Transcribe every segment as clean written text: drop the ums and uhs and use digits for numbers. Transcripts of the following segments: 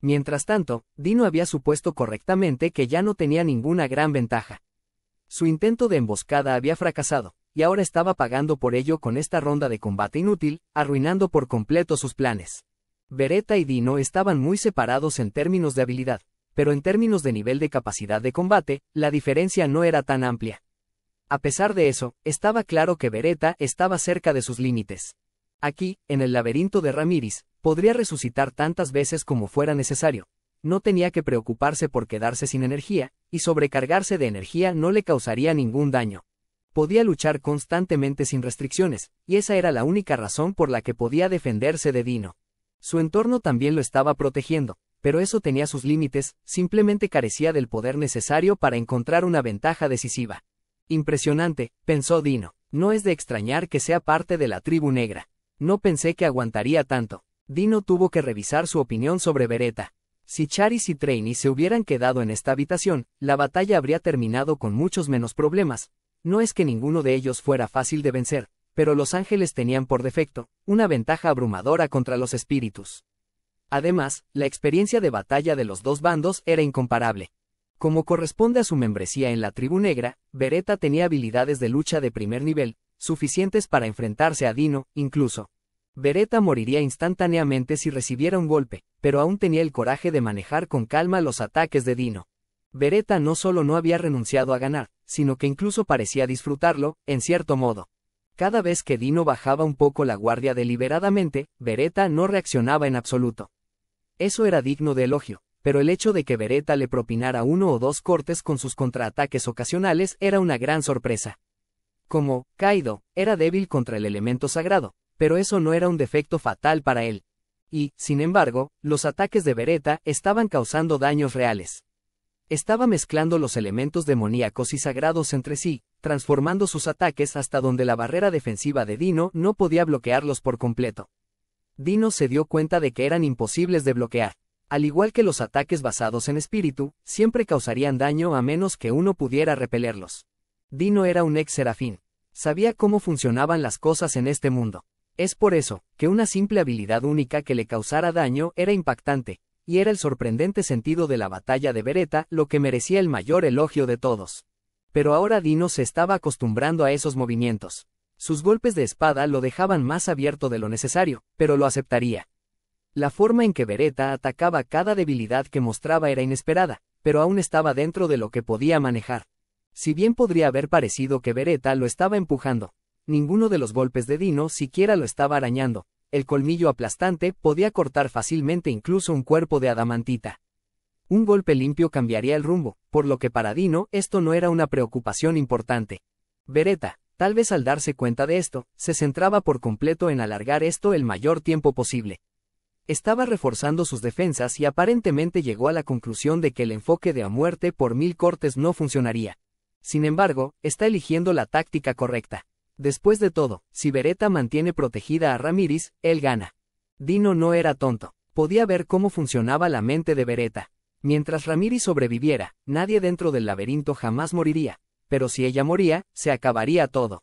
Mientras tanto, Dino había supuesto correctamente que ya no tenía ninguna gran ventaja. Su intento de emboscada había fracasado, y ahora estaba pagando por ello con esta ronda de combate inútil, arruinando por completo sus planes. Beretta y Dino estaban muy separados en términos de habilidad, pero en términos de nivel de capacidad de combate, la diferencia no era tan amplia. A pesar de eso, estaba claro que Beretta estaba cerca de sus límites. Aquí, en el laberinto de Ramírez, podría resucitar tantas veces como fuera necesario. No tenía que preocuparse por quedarse sin energía, y sobrecargarse de energía no le causaría ningún daño. Podía luchar constantemente sin restricciones, y esa era la única razón por la que podía defenderse de Dino. Su entorno también lo estaba protegiendo, pero eso tenía sus límites, simplemente carecía del poder necesario para encontrar una ventaja decisiva. Impresionante, pensó Dino. No es de extrañar que sea parte de la tribu negra. No pensé que aguantaría tanto. Dino tuvo que revisar su opinión sobre Beretta. Si Charis y Trainee se hubieran quedado en esta habitación, la batalla habría terminado con muchos menos problemas. No es que ninguno de ellos fuera fácil de vencer, pero los ángeles tenían por defecto una ventaja abrumadora contra los espíritus. Además, la experiencia de batalla de los dos bandos era incomparable. Como corresponde a su membresía en la tribu negra, Beretta tenía habilidades de lucha de primer nivel, suficientes para enfrentarse a Dino, incluso. Beretta moriría instantáneamente si recibiera un golpe, pero aún tenía el coraje de manejar con calma los ataques de Dino. Beretta no solo no había renunciado a ganar, sino que incluso parecía disfrutarlo, en cierto modo. Cada vez que Dino bajaba un poco la guardia deliberadamente, Beretta no reaccionaba en absoluto. Eso era digno de elogio, pero el hecho de que Beretta le propinara uno o dos cortes con sus contraataques ocasionales era una gran sorpresa. Como Kaido, era débil contra el elemento sagrado, pero eso no era un defecto fatal para él. Y, sin embargo, los ataques de Beretta estaban causando daños reales. Estaba mezclando los elementos demoníacos y sagrados entre sí, transformando sus ataques hasta donde la barrera defensiva de Dino no podía bloquearlos por completo. Dino se dio cuenta de que eran imposibles de bloquear. Al igual que los ataques basados en espíritu, siempre causarían daño a menos que uno pudiera repelerlos. Dino era un ex serafín. Sabía cómo funcionaban las cosas en este mundo. Es por eso, que una simple habilidad única que le causara daño era impactante, y era el sorprendente sentido de la batalla de Beretta lo que merecía el mayor elogio de todos. Pero ahora Dino se estaba acostumbrando a esos movimientos. Sus golpes de espada lo dejaban más abierto de lo necesario, pero lo aceptaría. La forma en que Beretta atacaba cada debilidad que mostraba era inesperada, pero aún estaba dentro de lo que podía manejar. Si bien podría haber parecido que Beretta lo estaba empujando, ninguno de los golpes de Dino siquiera lo estaba arañando. El colmillo aplastante podía cortar fácilmente incluso un cuerpo de adamantita. Un golpe limpio cambiaría el rumbo, por lo que para Dino esto no era una preocupación importante. Beretta, tal vez al darse cuenta de esto, se centraba por completo en alargar esto el mayor tiempo posible. Estaba reforzando sus defensas y aparentemente llegó a la conclusión de que el enfoque de a muerte por 1000 cortes no funcionaría. Sin embargo, está eligiendo la táctica correcta. Después de todo, si Beretta mantiene protegida a Ramírez, él gana. Dino no era tonto. Podía ver cómo funcionaba la mente de Beretta. Mientras Ramírez sobreviviera, nadie dentro del laberinto jamás moriría. Pero si ella moría, se acabaría todo.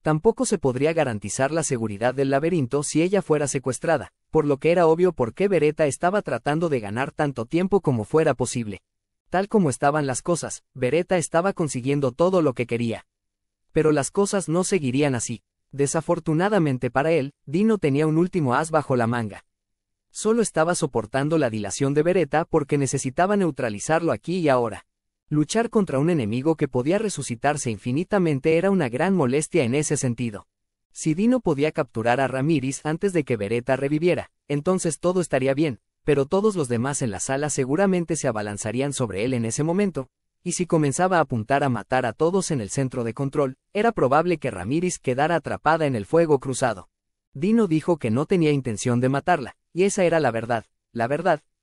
Tampoco se podría garantizar la seguridad del laberinto si ella fuera secuestrada, por lo que era obvio por qué Beretta estaba tratando de ganar tanto tiempo como fuera posible. Tal como estaban las cosas, Beretta estaba consiguiendo todo lo que quería. Pero las cosas no seguirían así. Desafortunadamente para él, Dino tenía un último as bajo la manga. Solo estaba soportando la dilación de Beretta porque necesitaba neutralizarlo aquí y ahora. Luchar contra un enemigo que podía resucitarse infinitamente era una gran molestia en ese sentido. Si Dino podía capturar a Ramírez antes de que Beretta reviviera, entonces todo estaría bien, pero todos los demás en la sala seguramente se abalanzarían sobre él en ese momento, y si comenzaba a apuntar a matar a todos en el centro de control, era probable que Ramírez quedara atrapada en el fuego cruzado. Dino dijo que no tenía intención de matarla, y esa era la verdad,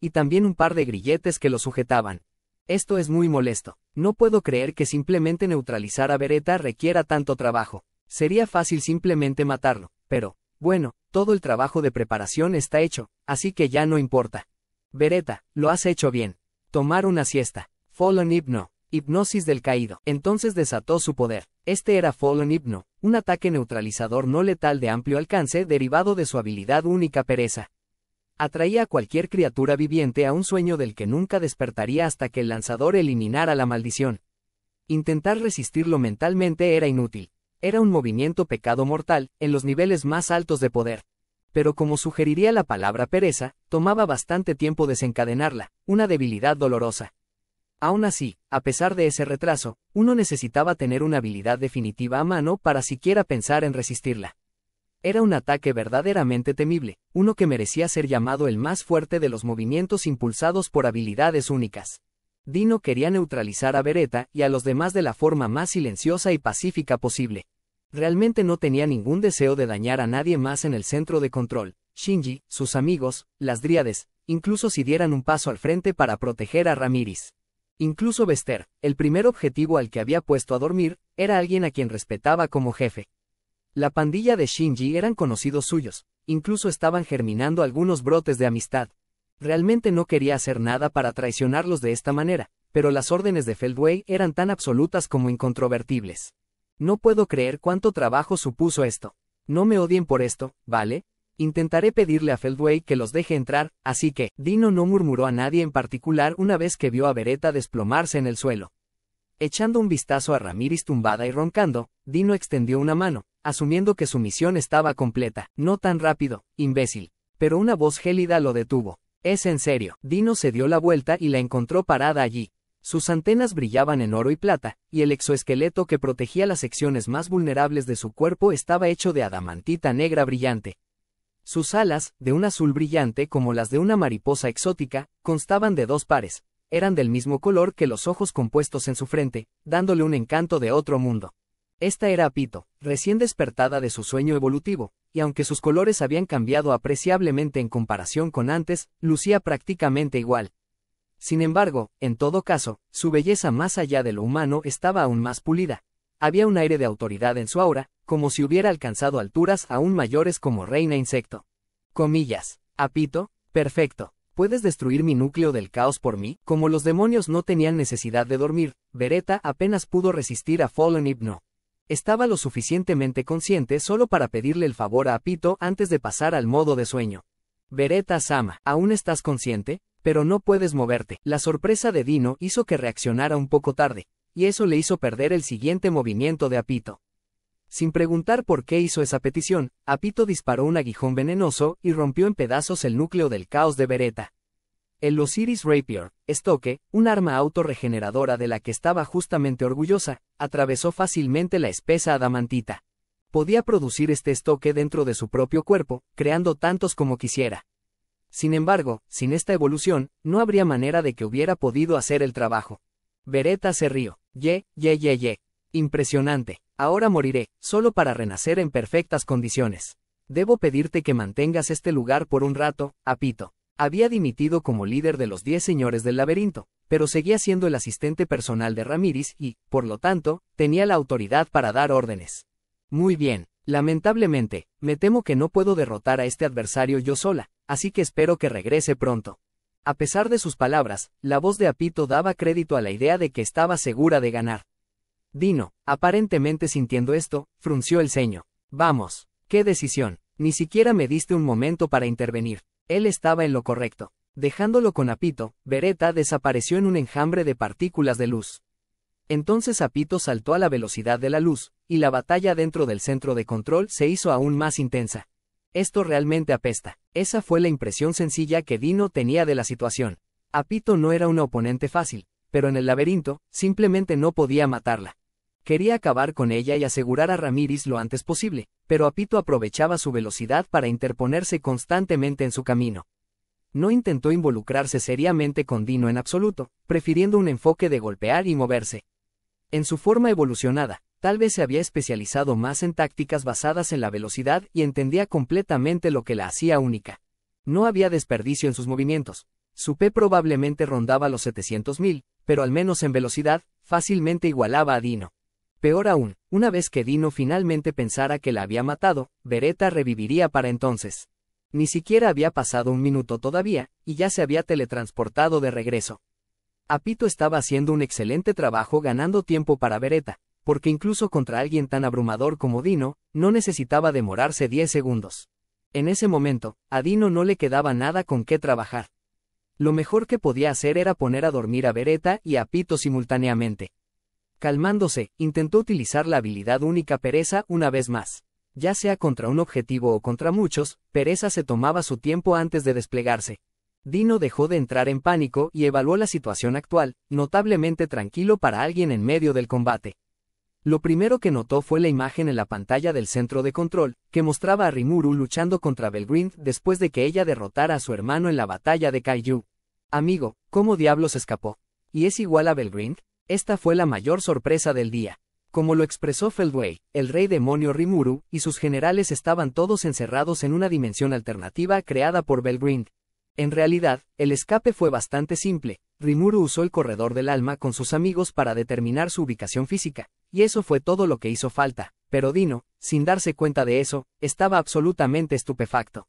y también un par de grilletes que lo sujetaban. Esto es muy molesto. No puedo creer que simplemente neutralizar a Beretta requiera tanto trabajo. Sería fácil simplemente matarlo, pero, bueno, todo el trabajo de preparación está hecho, así que ya no importa. Beretta, lo has hecho bien. Tomar una siesta. Fallen Hypno. Hipnosis del caído. Entonces desató su poder. Este era Fallen Hypno, un ataque neutralizador no letal de amplio alcance derivado de su habilidad única pereza. Atraía a cualquier criatura viviente a un sueño del que nunca despertaría hasta que el lanzador eliminara la maldición. Intentar resistirlo mentalmente era inútil. Era un movimiento pecado mortal, en los niveles más altos de poder. Pero como sugeriría la palabra pereza, tomaba bastante tiempo desencadenarla, una debilidad dolorosa. Aún así, a pesar de ese retraso, uno necesitaba tener una habilidad definitiva a mano para siquiera pensar en resistirla. Era un ataque verdaderamente temible, uno que merecía ser llamado el más fuerte de los movimientos impulsados por habilidades únicas. Dino quería neutralizar a Beretta y a los demás de la forma más silenciosa y pacífica posible. Realmente no tenía ningún deseo de dañar a nadie más en el centro de control. Shinji, sus amigos, las Dríades, incluso si dieran un paso al frente para proteger a Ramírez. Incluso Bester, el primer objetivo al que había puesto a dormir, era alguien a quien respetaba como jefe. La pandilla de Shinji eran conocidos suyos, incluso estaban germinando algunos brotes de amistad. Realmente no quería hacer nada para traicionarlos de esta manera, pero las órdenes de Feldway eran tan absolutas como incontrovertibles. No puedo creer cuánto trabajo supuso esto. No me odien por esto, ¿vale? Intentaré pedirle a Feldway que los deje entrar, así que, Dino no murmuró a nadie en particular una vez que vio a Beretta desplomarse en el suelo. Echando un vistazo a Ramírez tumbada y roncando, Dino extendió una mano, asumiendo que su misión estaba completa. No tan rápido, imbécil. Pero una voz gélida lo detuvo. Es en serio. Dino se dio la vuelta y la encontró parada allí. Sus antenas brillaban en oro y plata, y el exoesqueleto que protegía las secciones más vulnerables de su cuerpo estaba hecho de adamantita negra brillante. Sus alas, de un azul brillante como las de una mariposa exótica, constaban de 2 pares. Eran del mismo color que los ojos compuestos en su frente, dándole un encanto de otro mundo. Esta era Apito, recién despertada de su sueño evolutivo, y aunque sus colores habían cambiado apreciablemente en comparación con antes, lucía prácticamente igual. Sin embargo, en todo caso, su belleza más allá de lo humano estaba aún más pulida. Había un aire de autoridad en su aura, como si hubiera alcanzado alturas aún mayores como reina insecto. Comillas. Apito, perfecto. ¿Puedes destruir mi núcleo del caos por mí? Como los demonios no tenían necesidad de dormir, Beretta apenas pudo resistir a Fallen Hypno. Estaba lo suficientemente consciente solo para pedirle el favor a Apito antes de pasar al modo de sueño. Beretta-sama, ¿aún estás consciente? Pero no puedes moverte. La sorpresa de Dino hizo que reaccionara un poco tarde, y eso le hizo perder el siguiente movimiento de Apito. Sin preguntar por qué hizo esa petición, Apito disparó un aguijón venenoso y rompió en pedazos el núcleo del caos de Beretta. El Osiris Rapier, estoque, un arma autorregeneradora de la que estaba justamente orgullosa, atravesó fácilmente la espesa adamantita. Podía producir este estoque dentro de su propio cuerpo, creando tantos como quisiera. Sin embargo, sin esta evolución, no habría manera de que hubiera podido hacer el trabajo. Beretta se rió. Ye. Impresionante. Ahora moriré, solo para renacer en perfectas condiciones. Debo pedirte que mantengas este lugar por un rato, Apito. Había dimitido como líder de los 10 señores del laberinto, pero seguía siendo el asistente personal de Ramírez y, por lo tanto, tenía la autoridad para dar órdenes. Muy bien. Lamentablemente, me temo que no puedo derrotar a este adversario yo sola, así que espero que regrese pronto. A pesar de sus palabras, la voz de Apito daba crédito a la idea de que estaba segura de ganar. Dino, aparentemente sintiendo esto, frunció el ceño. Vamos, ¿qué decisión? Ni siquiera me diste un momento para intervenir. Él estaba en lo correcto. Dejándolo con Apito, Beretta desapareció en un enjambre de partículas de luz. Entonces Apito saltó a la velocidad de la luz, y la batalla dentro del centro de control se hizo aún más intensa. Esto realmente apesta. Esa fue la impresión sencilla que Dino tenía de la situación. Apito no era una oponente fácil, pero en el laberinto, simplemente no podía matarla. Quería acabar con ella y asegurar a Ramírez lo antes posible, pero Apito aprovechaba su velocidad para interponerse constantemente en su camino. No intentó involucrarse seriamente con Dino en absoluto, prefiriendo un enfoque de golpear y moverse. En su forma evolucionada, tal vez se había especializado más en tácticas basadas en la velocidad y entendía completamente lo que la hacía única. No había desperdicio en sus movimientos. Su P probablemente rondaba los 700.000, pero al menos en velocidad, fácilmente igualaba a Dino. Peor aún, una vez que Dino finalmente pensara que la había matado, Beretta reviviría para entonces. Ni siquiera había pasado un minuto todavía, y ya se había teletransportado de regreso. Apito estaba haciendo un excelente trabajo ganando tiempo para Beretta, porque incluso contra alguien tan abrumador como Dino, no necesitaba demorarse 10 segundos. En ese momento, a Dino no le quedaba nada con qué trabajar. Lo mejor que podía hacer era poner a dormir a Beretta y a Pito simultáneamente. Calmándose, intentó utilizar la habilidad única Pereza una vez más. Ya sea contra un objetivo o contra muchos, Pereza se tomaba su tiempo antes de desplegarse. Dino dejó de entrar en pánico y evaluó la situación actual, notablemente tranquilo para alguien en medio del combate. Lo primero que notó fue la imagen en la pantalla del centro de control, que mostraba a Rimuru luchando contra Belgrind después de que ella derrotara a su hermano en la batalla de Kaiju. Amigo, ¿cómo diablos escapó? ¿Y es igual a Belgrind? Esta fue la mayor sorpresa del día. Como lo expresó Feldway, el rey demonio Rimuru y sus generales estaban todos encerrados en una dimensión alternativa creada por Belgrind. En realidad, el escape fue bastante simple. Rimuru usó el corredor del alma con sus amigos para determinar su ubicación física, y eso fue todo lo que hizo falta, pero Dino, sin darse cuenta de eso, estaba absolutamente estupefacto.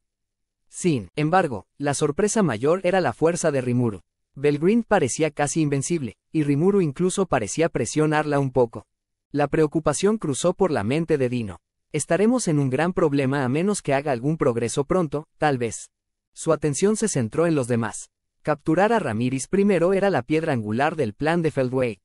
Sin embargo, la sorpresa mayor era la fuerza de Rimuru. Belgrind parecía casi invencible, y Rimuru incluso parecía presionarla un poco. La preocupación cruzó por la mente de Dino. Estaremos en un gran problema a menos que haga algún progreso pronto, tal vez. Su atención se centró en los demás. Capturar a Ramírez primero era la piedra angular del plan de Feldway.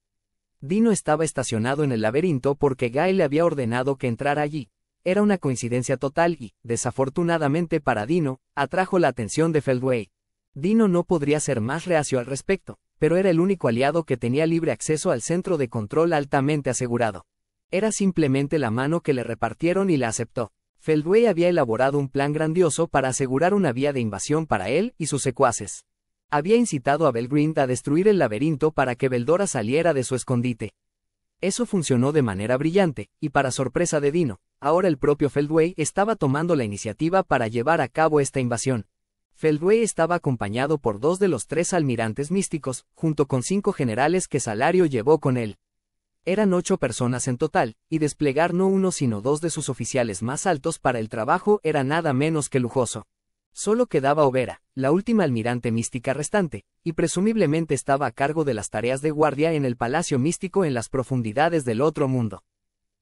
Dino estaba estacionado en el laberinto porque Guy le había ordenado que entrara allí. Era una coincidencia total y, desafortunadamente para Dino, atrajo la atención de Feldway. Dino no podría ser más reacio al respecto, pero era el único aliado que tenía libre acceso al centro de control altamente asegurado. Era simplemente la mano que le repartieron y la aceptó. Feldway había elaborado un plan grandioso para asegurar una vía de invasión para él y sus secuaces. Había incitado a Belgrind a destruir el laberinto para que Veldora saliera de su escondite. Eso funcionó de manera brillante, y para sorpresa de Dino, ahora el propio Feldway estaba tomando la iniciativa para llevar a cabo esta invasión. Feldway estaba acompañado por 2 de los 3 almirantes místicos, junto con 5 generales que Salario llevó con él. Eran 8 personas en total, y desplegar no uno sino 2 de sus oficiales más altos para el trabajo era nada menos que lujoso. Solo quedaba Overa, la última almirante mística restante, y presumiblemente estaba a cargo de las tareas de guardia en el palacio místico en las profundidades del otro mundo.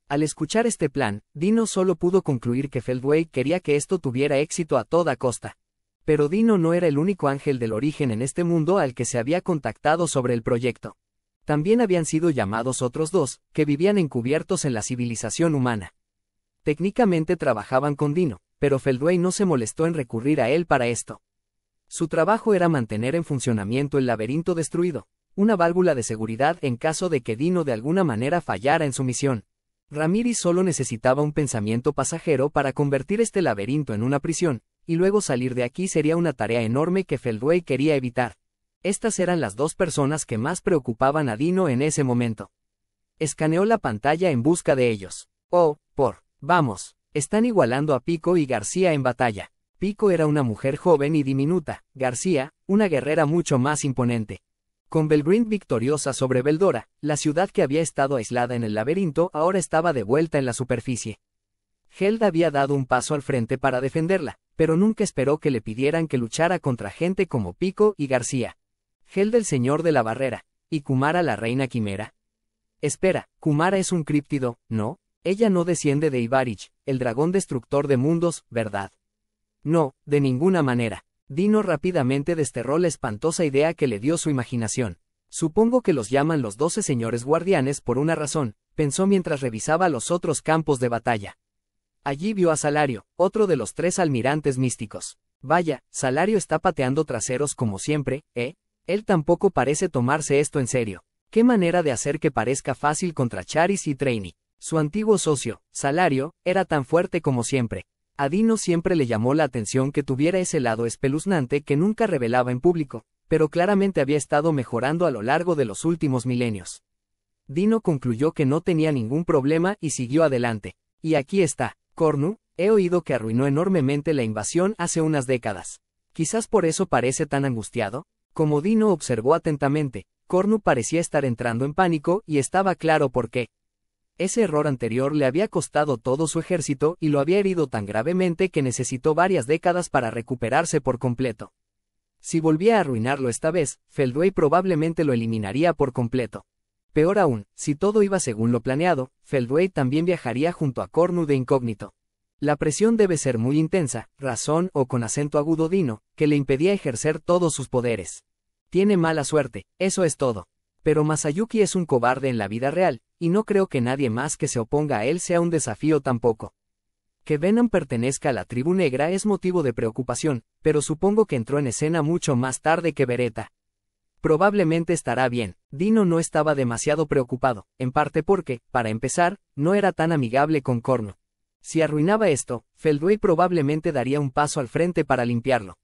Al escuchar este plan, Dino solo pudo concluir que Feldway quería que esto tuviera éxito a toda costa. Pero Dino no era el único ángel del origen en este mundo al que se había contactado sobre el proyecto. También habían sido llamados otros 2, que vivían encubiertos en la civilización humana. Técnicamente trabajaban con Dino, pero Feldway no se molestó en recurrir a él para esto. Su trabajo era mantener en funcionamiento el laberinto destruido, una válvula de seguridad en caso de que Dino de alguna manera fallara en su misión. Ramírez solo necesitaba un pensamiento pasajero para convertir este laberinto en una prisión, y luego salir de aquí sería una tarea enorme que Feldway quería evitar. Estas eran las 2 personas que más preocupaban a Dino en ese momento. Escaneó la pantalla en busca de ellos. Vamos, están igualando a Pico y García en batalla. Pico era una mujer joven y diminuta, García, una guerrera mucho más imponente. Con Belgrind victoriosa sobre Veldora, la ciudad que había estado aislada en el laberinto ahora estaba de vuelta en la superficie. Held había dado un paso al frente para defenderla, pero nunca esperó que le pidieran que luchara contra gente como Pico y García. Held el señor de la barrera, y Kumara la reina quimera. Espera, Kumara es un críptido, ¿no? Ella no desciende de Ibarich, el dragón destructor de mundos, ¿verdad? No, de ninguna manera. Dino rápidamente desterró la espantosa idea que le dio su imaginación. Supongo que los llaman los 12 señores guardianes por una razón, pensó mientras revisaba los otros campos de batalla. Allí vio a Salario, otro de los 3 almirantes místicos. Vaya, Salario está pateando traseros como siempre, ¿eh? Él tampoco parece tomarse esto en serio. ¿Qué manera de hacer que parezca fácil contra Charis y Trainee? Su antiguo socio, Salario, era tan fuerte como siempre. A Dino siempre le llamó la atención que tuviera ese lado espeluznante que nunca revelaba en público, pero claramente había estado mejorando a lo largo de los últimos milenios. Dino concluyó que no tenía ningún problema y siguió adelante. Y aquí está, Cornu, he oído que arruinó enormemente la invasión hace unas décadas. Quizás por eso parece tan angustiado. Como Dino observó atentamente, Cornu parecía estar entrando en pánico y estaba claro por qué. Ese error anterior le había costado todo su ejército y lo había herido tan gravemente que necesitó varias décadas para recuperarse por completo. Si volvía a arruinarlo esta vez, Feldway probablemente lo eliminaría por completo. Peor aún, si todo iba según lo planeado, Feldway también viajaría junto a Cornu de incógnito. La presión debe ser muy intensa, razón o con acento agudo Dino, que le impedía ejercer todos sus poderes. Tiene mala suerte, eso es todo. Pero Masayuki es un cobarde en la vida real, y no creo que nadie más que se oponga a él sea un desafío tampoco. Que Venom pertenezca a la tribu negra es motivo de preocupación, pero supongo que entró en escena mucho más tarde que Beretta. Probablemente estará bien. Dino no estaba demasiado preocupado, en parte porque, para empezar, no era tan amigable con Cornu. Si arruinaba esto, Feldway probablemente daría un paso al frente para limpiarlo.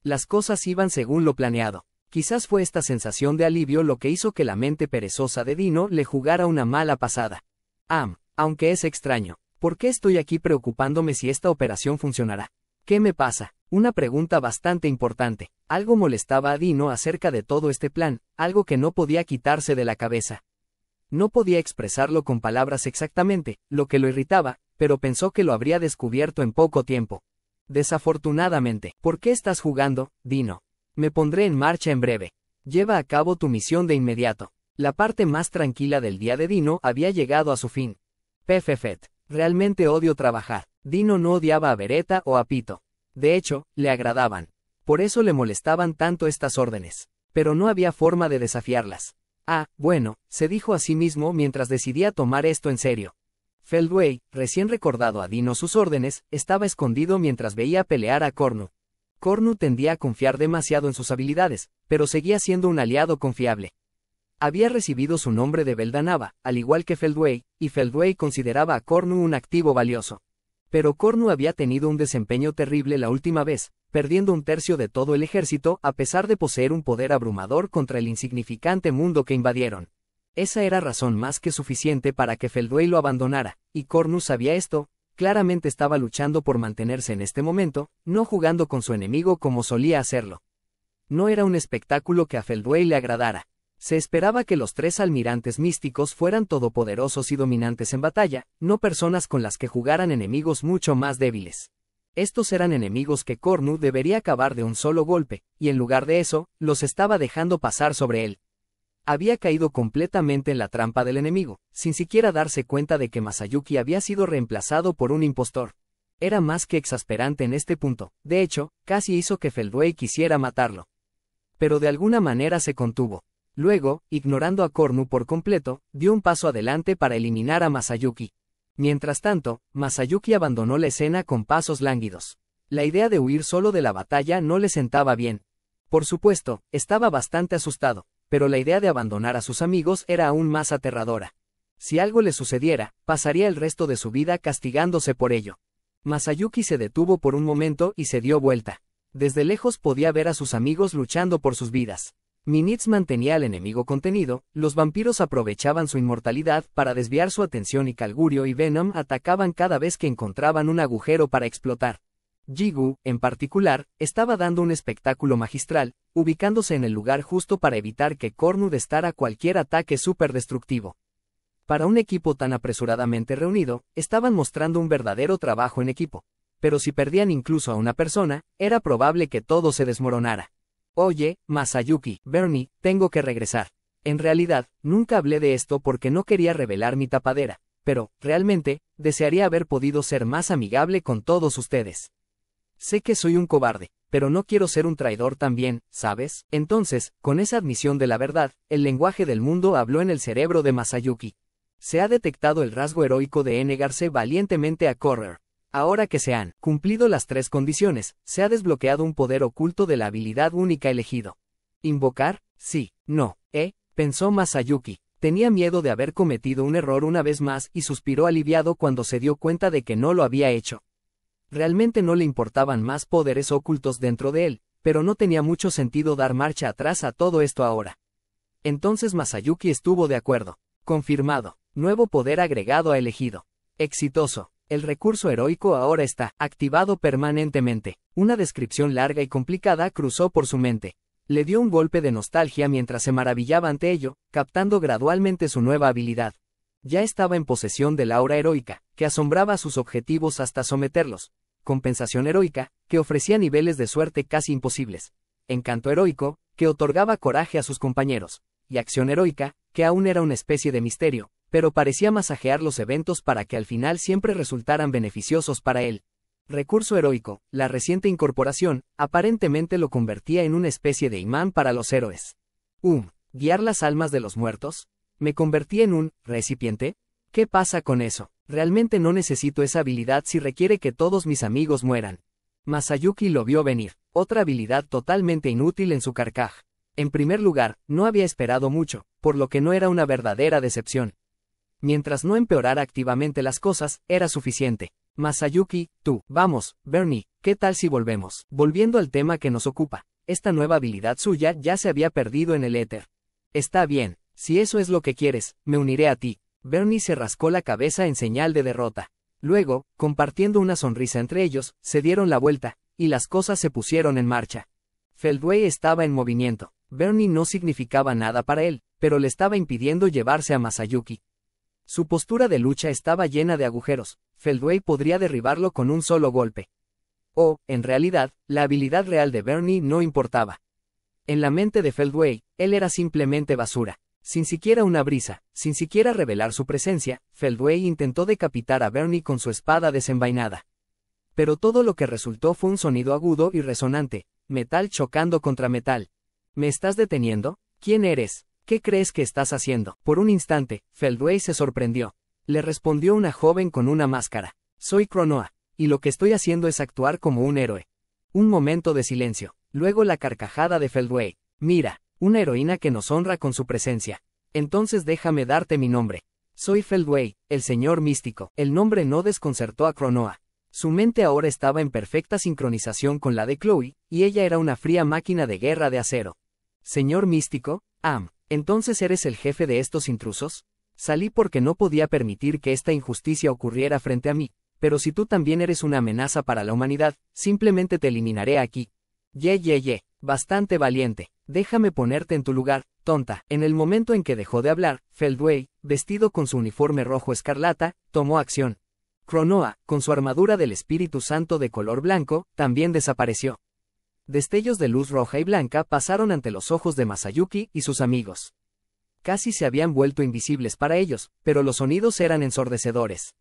Las cosas iban según lo planeado. Quizás fue esta sensación de alivio lo que hizo que la mente perezosa de Dino le jugara una mala pasada. Aunque es extraño. ¿Por qué estoy aquí preocupándome si esta operación funcionará? ¿Qué me pasa? Una pregunta bastante importante. Algo molestaba a Dino acerca de todo este plan, algo que no podía quitarse de la cabeza. No podía expresarlo con palabras exactamente, lo que lo irritaba, pero pensó que lo habría descubierto en poco tiempo. Desafortunadamente. ¿Por qué estás jugando, Dino? Me pondré en marcha en breve. Lleva a cabo tu misión de inmediato. La parte más tranquila del día de Dino había llegado a su fin. Pefefet. Realmente odio trabajar. Dino no odiaba a Beretta o a Pito. De hecho, le agradaban. Por eso le molestaban tanto estas órdenes. Pero no había forma de desafiarlas. Bueno, se dijo a sí mismo mientras decidía tomar esto en serio. Feldway, recién recordado a Dino sus órdenes, estaba escondido mientras veía pelear a Cornu. Cornu tendía a confiar demasiado en sus habilidades, pero seguía siendo un aliado confiable. Había recibido su nombre de Beldanava, al igual que Feldway, y Feldway consideraba a Cornu un activo valioso. Pero Cornu había tenido un desempeño terrible la última vez, perdiendo un tercio de todo el ejército a pesar de poseer un poder abrumador contra el insignificante mundo que invadieron. Esa era razón más que suficiente para que Feldway lo abandonara, y Cornu sabía esto. Claramente estaba luchando por mantenerse en este momento, no jugando con su enemigo como solía hacerlo. No era un espectáculo que a Feldway le agradara. Se esperaba que los tres almirantes místicos fueran todopoderosos y dominantes en batalla, no personas con las que jugaran enemigos mucho más débiles. Estos eran enemigos que Cornu debería acabar de un solo golpe, y en lugar de eso, los estaba dejando pasar sobre él. Había caído completamente en la trampa del enemigo, sin siquiera darse cuenta de que Masayuki había sido reemplazado por un impostor. Era más que exasperante en este punto, de hecho, casi hizo que Feldway quisiera matarlo. Pero de alguna manera se contuvo. Luego, ignorando a Cornu por completo, dio un paso adelante para eliminar a Masayuki. Mientras tanto, Masayuki abandonó la escena con pasos lánguidos. La idea de huir solo de la batalla no le sentaba bien. Por supuesto, estaba bastante asustado, pero la idea de abandonar a sus amigos era aún más aterradora. Si algo le sucediera, pasaría el resto de su vida castigándose por ello. Masayuki se detuvo por un momento y se dio vuelta. Desde lejos podía ver a sus amigos luchando por sus vidas. Minitz mantenía al enemigo contenido, los vampiros aprovechaban su inmortalidad para desviar su atención y Calgurio y Venom atacaban cada vez que encontraban un agujero para explotar. Jigu, en particular, estaba dando un espectáculo magistral, ubicándose en el lugar justo para evitar que Cornu destara cualquier ataque superdestructivo. Para un equipo tan apresuradamente reunido, estaban mostrando un verdadero trabajo en equipo. Pero si perdían incluso a una persona, era probable que todo se desmoronara. Oye, Masayuki, Bernie, tengo que regresar. En realidad, nunca hablé de esto porque no quería revelar mi tapadera, pero, realmente, desearía haber podido ser más amigable con todos ustedes. Sé que soy un cobarde, pero no quiero ser un traidor también, ¿sabes? Entonces, con esa admisión de la verdad, el lenguaje del mundo habló en el cerebro de Masayuki. Se ha detectado el rasgo heroico de negarse valientemente a correr. Ahora que se han cumplido las tres condiciones, se ha desbloqueado un poder oculto de la habilidad única elegido. ¿Invocar? Sí, no, pensó Masayuki. Tenía miedo de haber cometido un error una vez más y suspiró aliviado cuando se dio cuenta de que no lo había hecho. Realmente no le importaban más poderes ocultos dentro de él, pero no tenía mucho sentido dar marcha atrás a todo esto ahora. Entonces Masayuki estuvo de acuerdo. Confirmado. Nuevo poder agregado a elegido. Exitoso. El recurso heroico ahora está activado permanentemente. Una descripción larga y complicada cruzó por su mente. Le dio un golpe de nostalgia mientras se maravillaba ante ello, captando gradualmente su nueva habilidad. Ya estaba en posesión del aura heroica, que asombraba a sus objetivos hasta someterlos. Compensación heroica, que ofrecía niveles de suerte casi imposibles. Encanto heroico, que otorgaba coraje a sus compañeros. Y acción heroica, que aún era una especie de misterio, pero parecía masajear los eventos para que al final siempre resultaran beneficiosos para él. Recurso heroico, la reciente incorporación, aparentemente lo convertía en una especie de imán para los héroes. ¿Guiar las almas de los muertos? ¿Me convertí en un recipiente? ¿Qué pasa con eso? Realmente no necesito esa habilidad si requiere que todos mis amigos mueran. Masayuki lo vio venir, otra habilidad totalmente inútil en su carcaj. En primer lugar, no había esperado mucho, por lo que no era una verdadera decepción. Mientras no empeorara activamente las cosas, era suficiente. Masayuki, vamos, Bernie, ¿qué tal si volvemos? Volviendo al tema que nos ocupa, esta nueva habilidad suya ya se había perdido en el éter. Está bien, si eso es lo que quieres, me uniré a ti. Bernie se rascó la cabeza en señal de derrota. Luego, compartiendo una sonrisa entre ellos, se dieron la vuelta, y las cosas se pusieron en marcha. Feldway estaba en movimiento. Bernie no significaba nada para él, pero le estaba impidiendo llevarse a Masayuki. Su postura de lucha estaba llena de agujeros. Feldway podría derribarlo con un solo golpe. En realidad, la habilidad real de Bernie no importaba. En la mente de Feldway, él era simplemente basura. Sin siquiera una brisa, sin siquiera revelar su presencia, Feldway intentó decapitar a Bernie con su espada desenvainada. Pero todo lo que resultó fue un sonido agudo y resonante, metal chocando contra metal. ¿Me estás deteniendo? ¿Quién eres? ¿Qué crees que estás haciendo? Por un instante, Feldway se sorprendió. Le respondió una joven con una máscara. Soy Cronoa, y lo que estoy haciendo es actuar como un héroe. Un momento de silencio. Luego la carcajada de Feldway. Mira, una heroína que nos honra con su presencia. Entonces déjame darte mi nombre. Soy Feldway, el señor místico. El nombre no desconcertó a Cronoa. Su mente ahora estaba en perfecta sincronización con la de Chloe, y ella era una fría máquina de guerra de acero. Señor místico, ¿entonces eres el jefe de estos intrusos? Salí porque no podía permitir que esta injusticia ocurriera frente a mí, pero si tú también eres una amenaza para la humanidad, simplemente te eliminaré aquí. Bastante valiente. Déjame ponerte en tu lugar, tonta. En el momento en que dejó de hablar, Feldway, vestido con su uniforme rojo escarlata, tomó acción. Cronoa, con su armadura del Espíritu Santo de color blanco, también desapareció. Destellos de luz roja y blanca pasaron ante los ojos de Masayuki y sus amigos. Casi se habían vuelto invisibles para ellos, pero los sonidos eran ensordecedores.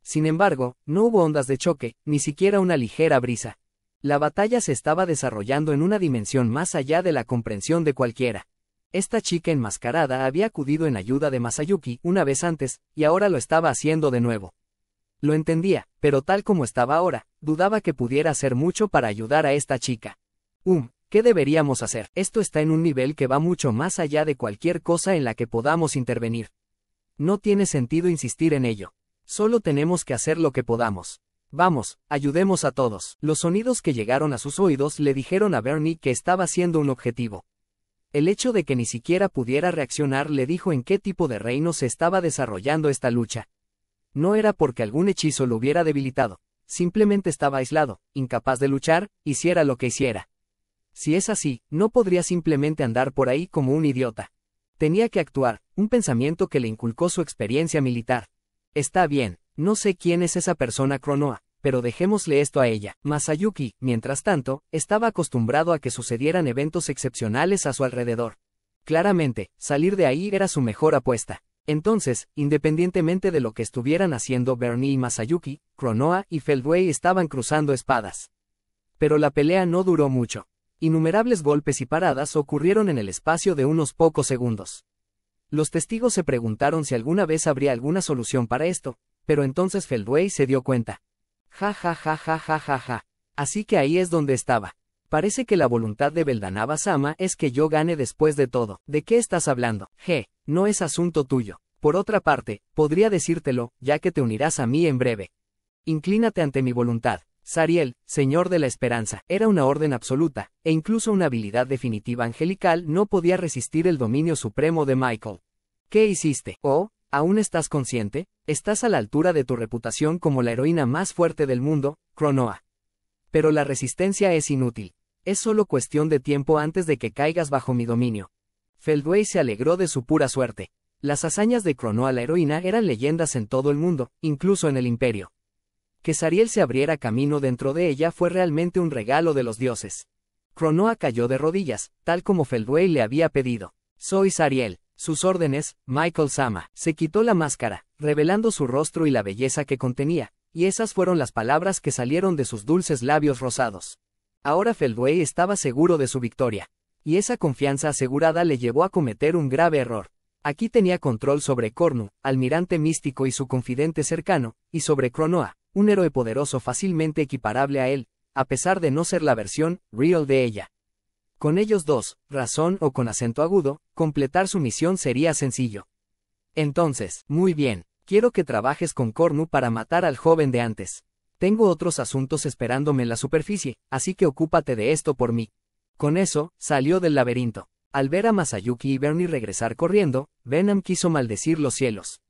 Sin embargo, no hubo ondas de choque, ni siquiera una ligera brisa. La batalla se estaba desarrollando en una dimensión más allá de la comprensión de cualquiera. Esta chica enmascarada había acudido en ayuda de Masayuki una vez antes, y ahora lo estaba haciendo de nuevo. Lo entendía, pero tal como estaba ahora, dudaba que pudiera hacer mucho para ayudar a esta chica. ¿Qué deberíamos hacer? Esto está en un nivel que va mucho más allá de cualquier cosa en la que podamos intervenir. No tiene sentido insistir en ello. Solo tenemos que hacer lo que podamos. Vamos, ayudemos a todos. Los sonidos que llegaron a sus oídos le dijeron a Bernie que estaba siendo un objetivo. El hecho de que ni siquiera pudiera reaccionar le dijo en qué tipo de reino se estaba desarrollando esta lucha. No era porque algún hechizo lo hubiera debilitado, simplemente estaba aislado, incapaz de luchar, hiciera lo que hiciera. Si es así, no podría simplemente andar por ahí como un idiota. Tenía que actuar, un pensamiento que le inculcó su experiencia militar. Está bien, no sé quién es esa persona Cronoa, pero dejémosle esto a ella. Masayuki, mientras tanto, estaba acostumbrado a que sucedieran eventos excepcionales a su alrededor. Claramente, salir de ahí era su mejor apuesta. Entonces, independientemente de lo que estuvieran haciendo Bernie y Masayuki, Cronoa y Feldway estaban cruzando espadas. Pero la pelea no duró mucho. Innumerables golpes y paradas ocurrieron en el espacio de unos pocos segundos. Los testigos se preguntaron si alguna vez habría alguna solución para esto, pero entonces Feldway se dio cuenta. Ja. Así que ahí es donde estaba. Parece que la voluntad de Beldanaba-sama es que yo gane después de todo. ¿De qué estás hablando? No es asunto tuyo. Por otra parte, podría decírtelo, ya que te unirás a mí en breve. Inclínate ante mi voluntad. Zariel, Señor de la Esperanza, era una orden absoluta, e incluso una habilidad definitiva angelical no podía resistir el dominio supremo de Michael. ¿Qué hiciste? ¿Aún estás consciente? Estás a la altura de tu reputación como la heroína más fuerte del mundo, Cronoa. Pero la resistencia es inútil. Es solo cuestión de tiempo antes de que caigas bajo mi dominio. Feldway se alegró de su pura suerte. Las hazañas de Cronoa la heroína eran leyendas en todo el mundo, incluso en el Imperio. Que Zariel se abriera camino dentro de ella fue realmente un regalo de los dioses. Cronoa cayó de rodillas, tal como Feldway le había pedido. Soy Zariel. Sus órdenes, Michael Sama. Se quitó la máscara, revelando su rostro y la belleza que contenía, y esas fueron las palabras que salieron de sus dulces labios rosados. Ahora Feldway estaba seguro de su victoria. Y esa confianza asegurada le llevó a cometer un grave error. Aquí tenía control sobre Cornu, almirante místico y su confidente cercano, y sobre Cronoa, un héroe poderoso fácilmente equiparable a él, a pesar de no ser la versión real de ella. Con ellos dos, razón o con acento agudo, completar su misión sería sencillo. Entonces, muy bien, quiero que trabajes con Cornu para matar al joven de antes. Tengo otros asuntos esperándome en la superficie, así que ocúpate de esto por mí. Con eso, salió del laberinto. Al ver a Masayuki y Bernie regresar corriendo, Venom quiso maldecir los cielos.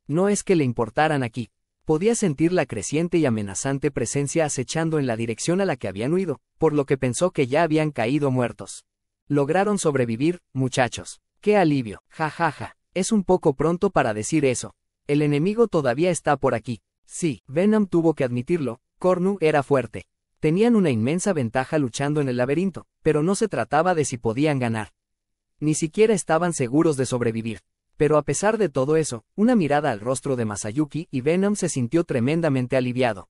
No es que le importaran aquí. Podía sentir la creciente y amenazante presencia acechando en la dirección a la que habían huido, por lo que pensó que ya habían caído muertos. Lograron sobrevivir, muchachos. ¡Qué alivio! Ja ja ja. Es un poco pronto para decir eso. El enemigo todavía está por aquí. Sí, Venom tuvo que admitirlo, Cornu era fuerte. Tenían una inmensa ventaja luchando en el laberinto, pero no se trataba de si podían ganar. Ni siquiera estaban seguros de sobrevivir. Pero a pesar de todo eso, una mirada al rostro de Masayuki y Venom se sintió tremendamente aliviado.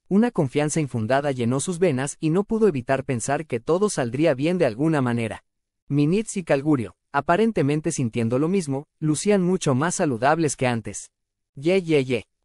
Una confianza infundada llenó sus venas y no pudo evitar pensar que todo saldría bien de alguna manera. Minitz y Calgurio, aparentemente sintiendo lo mismo, lucían mucho más saludables que antes.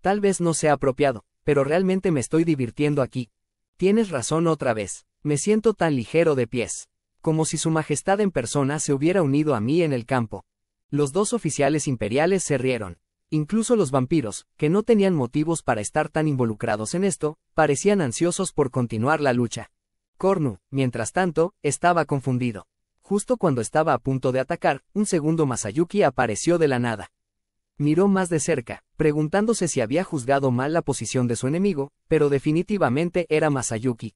Tal vez no sea apropiado, pero realmente me estoy divirtiendo aquí. Tienes razón otra vez, me siento tan ligero de pies. Como si su majestad en persona se hubiera unido a mí en el campo. Los dos oficiales imperiales se rieron. Incluso los vampiros, que no tenían motivos para estar tan involucrados en esto, parecían ansiosos por continuar la lucha. Cornu, mientras tanto, estaba confundido. Justo cuando estaba a punto de atacar, un segundo Masayuki apareció de la nada. Miró más de cerca, preguntándose si había juzgado mal la posición de su enemigo, pero definitivamente era Masayuki.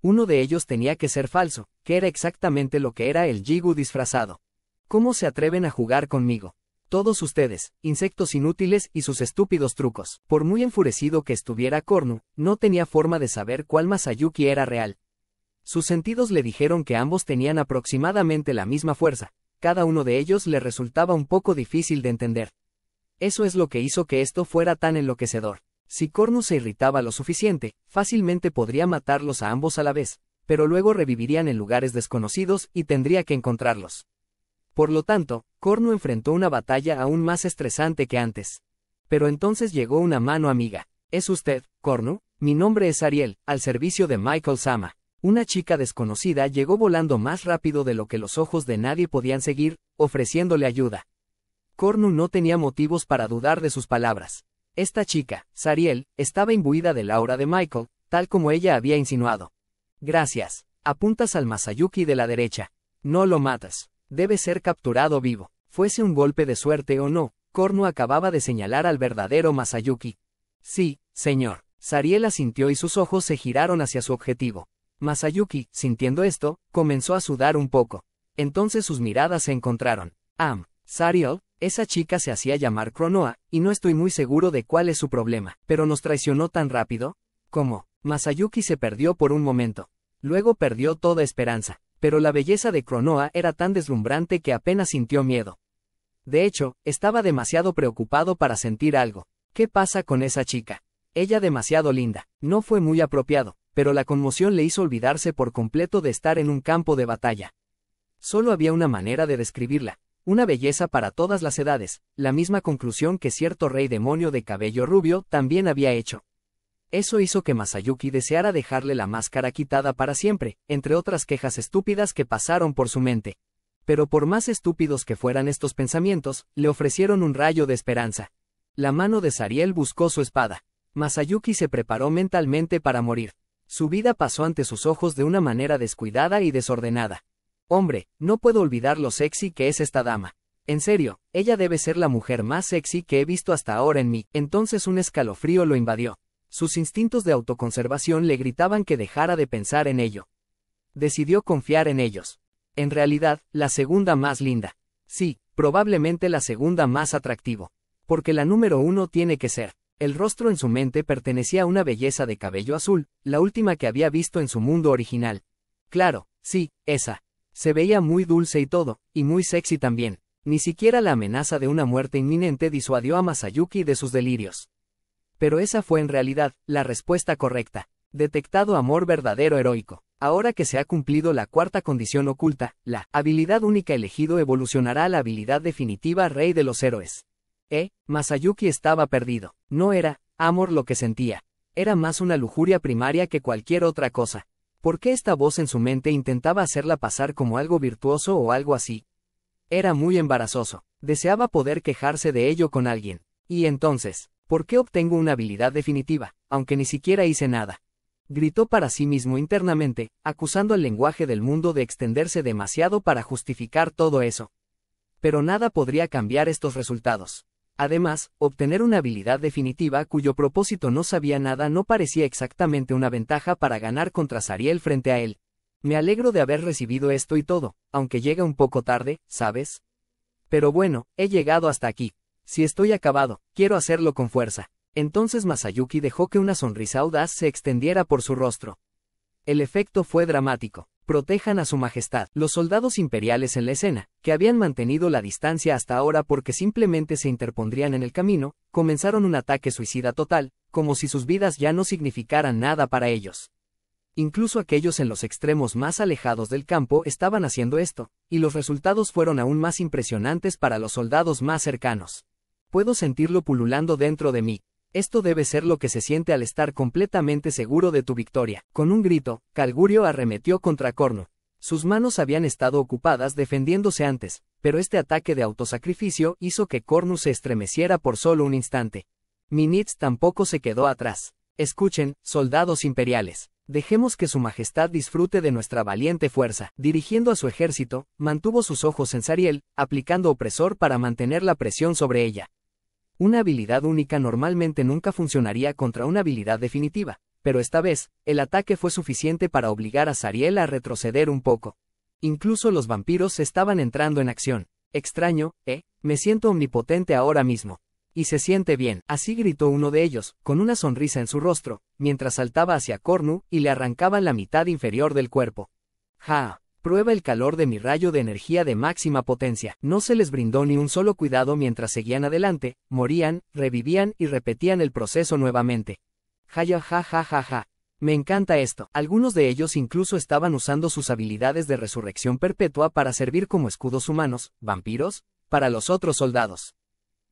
Uno de ellos tenía que ser falso, que era exactamente lo que era el Jigu disfrazado. ¿Cómo se atreven a jugar conmigo? Todos ustedes, insectos inútiles y sus estúpidos trucos. Por muy enfurecido que estuviera Cornu, no tenía forma de saber cuál Masayuki era real. Sus sentidos le dijeron que ambos tenían aproximadamente la misma fuerza, cada uno de ellos le resultaba un poco difícil de entender. Eso es lo que hizo que esto fuera tan enloquecedor. Si Cornu se irritaba lo suficiente, fácilmente podría matarlos a ambos a la vez, pero luego revivirían en lugares desconocidos y tendría que encontrarlos. Por lo tanto, Cornu enfrentó una batalla aún más estresante que antes. Pero entonces llegó una mano amiga. ¿Es usted, Cornu? Mi nombre es Ariel, al servicio de Michael Sama. Una chica desconocida llegó volando más rápido de lo que los ojos de nadie podían seguir, ofreciéndole ayuda. Cornu no tenía motivos para dudar de sus palabras. Esta chica, Sariel, estaba imbuida del aura de Michael, tal como ella había insinuado. Gracias. Apuntas al Masayuki de la derecha. No lo matas. Debe ser capturado vivo. Fuese un golpe de suerte o no, Cornu acababa de señalar al verdadero Masayuki. Sí, señor. Sariel asintió y sus ojos se giraron hacia su objetivo. Masayuki, sintiendo esto, comenzó a sudar un poco. Entonces sus miradas se encontraron. Sariel, esa chica se hacía llamar Cronoa, y no estoy muy seguro de cuál es su problema. ¿Pero nos traicionó tan rápido? ¿Cómo? Masayuki se perdió por un momento. Luego perdió toda esperanza. Pero la belleza de Cronoa era tan deslumbrante que apenas sintió miedo. De hecho, estaba demasiado preocupado para sentir algo. ¿Qué pasa con esa chica? Ella demasiado linda. No fue muy apropiado, pero la conmoción le hizo olvidarse por completo de estar en un campo de batalla. Solo había una manera de describirla. Una belleza para todas las edades, la misma conclusión que cierto rey demonio de cabello rubio también había hecho. Eso hizo que Masayuki deseara dejarle la máscara quitada para siempre, entre otras quejas estúpidas que pasaron por su mente. Pero por más estúpidos que fueran estos pensamientos, le ofrecieron un rayo de esperanza. La mano de Sariel buscó su espada. Masayuki se preparó mentalmente para morir. Su vida pasó ante sus ojos de una manera descuidada y desordenada. Hombre, no puedo olvidar lo sexy que es esta dama. En serio, ella debe ser la mujer más sexy que he visto hasta ahora en mí. Entonces un escalofrío lo invadió. Sus instintos de autoconservación le gritaban que dejara de pensar en ello. Decidió confiar en ellos. En realidad, la segunda más linda. Sí, probablemente la segunda más atractivo. Porque la número uno tiene que ser. El rostro en su mente pertenecía a una belleza de cabello azul, la última que había visto en su mundo original. Claro, sí, esa. Se veía muy dulce y todo, y muy sexy también. Ni siquiera la amenaza de una muerte inminente disuadió a Masayuki de sus delirios. Pero esa fue en realidad la respuesta correcta. Detectado amor verdadero heroico. Ahora que se ha cumplido la cuarta condición oculta, la habilidad única elegido evolucionará a la habilidad definitiva Rey de los Héroes. Masayuki estaba perdido. No era amor lo que sentía. Era más una lujuria primaria que cualquier otra cosa. ¿Por qué esta voz en su mente intentaba hacerla pasar como algo virtuoso o algo así? Era muy embarazoso. Deseaba poder quejarse de ello con alguien. Y entonces, ¿por qué obtengo una habilidad definitiva, aunque ni siquiera hice nada? Gritó para sí mismo internamente, acusando al lenguaje del mundo de extenderse demasiado para justificar todo eso. Pero nada podría cambiar estos resultados. Además, obtener una habilidad definitiva cuyo propósito no sabía nada no parecía exactamente una ventaja para ganar contra Zariel frente a él. Me alegro de haber recibido esto y todo, aunque llega un poco tarde, ¿sabes? Pero bueno, he llegado hasta aquí. Si estoy acabado, quiero hacerlo con fuerza. Entonces Masayuki dejó que una sonrisa audaz se extendiera por su rostro. El efecto fue dramático. Protejan a su majestad. Los soldados imperiales en la escena, que habían mantenido la distancia hasta ahora porque simplemente se interpondrían en el camino, comenzaron un ataque suicida total, como si sus vidas ya no significaran nada para ellos. Incluso aquellos en los extremos más alejados del campo estaban haciendo esto, y los resultados fueron aún más impresionantes para los soldados más cercanos. Puedo sentirlo pululando dentro de mí. Esto debe ser lo que se siente al estar completamente seguro de tu victoria. Con un grito, Calgurio arremetió contra Cornu. Sus manos habían estado ocupadas defendiéndose antes, pero este ataque de autosacrificio hizo que Cornu se estremeciera por solo un instante. Minitz tampoco se quedó atrás. Escuchen, soldados imperiales. Dejemos que su majestad disfrute de nuestra valiente fuerza. Dirigiendo a su ejército, mantuvo sus ojos en Zariel, aplicando opresor para mantener la presión sobre ella. Una habilidad única normalmente nunca funcionaría contra una habilidad definitiva, pero esta vez, el ataque fue suficiente para obligar a Zariel a retroceder un poco. Incluso los vampiros estaban entrando en acción. Extraño, me siento omnipotente ahora mismo. Y se siente bien. Así gritó uno de ellos, con una sonrisa en su rostro, mientras saltaba hacia Cornu y le arrancaban la mitad inferior del cuerpo. ¡Ja! Prueba el calor de mi rayo de energía de máxima potencia. No se les brindó ni un solo cuidado mientras seguían adelante, morían, revivían y repetían el proceso nuevamente. Ja ja ja ja ja. Me encanta esto. Algunos de ellos incluso estaban usando sus habilidades de resurrección perpetua para servir como escudos humanos, vampiros, para los otros soldados.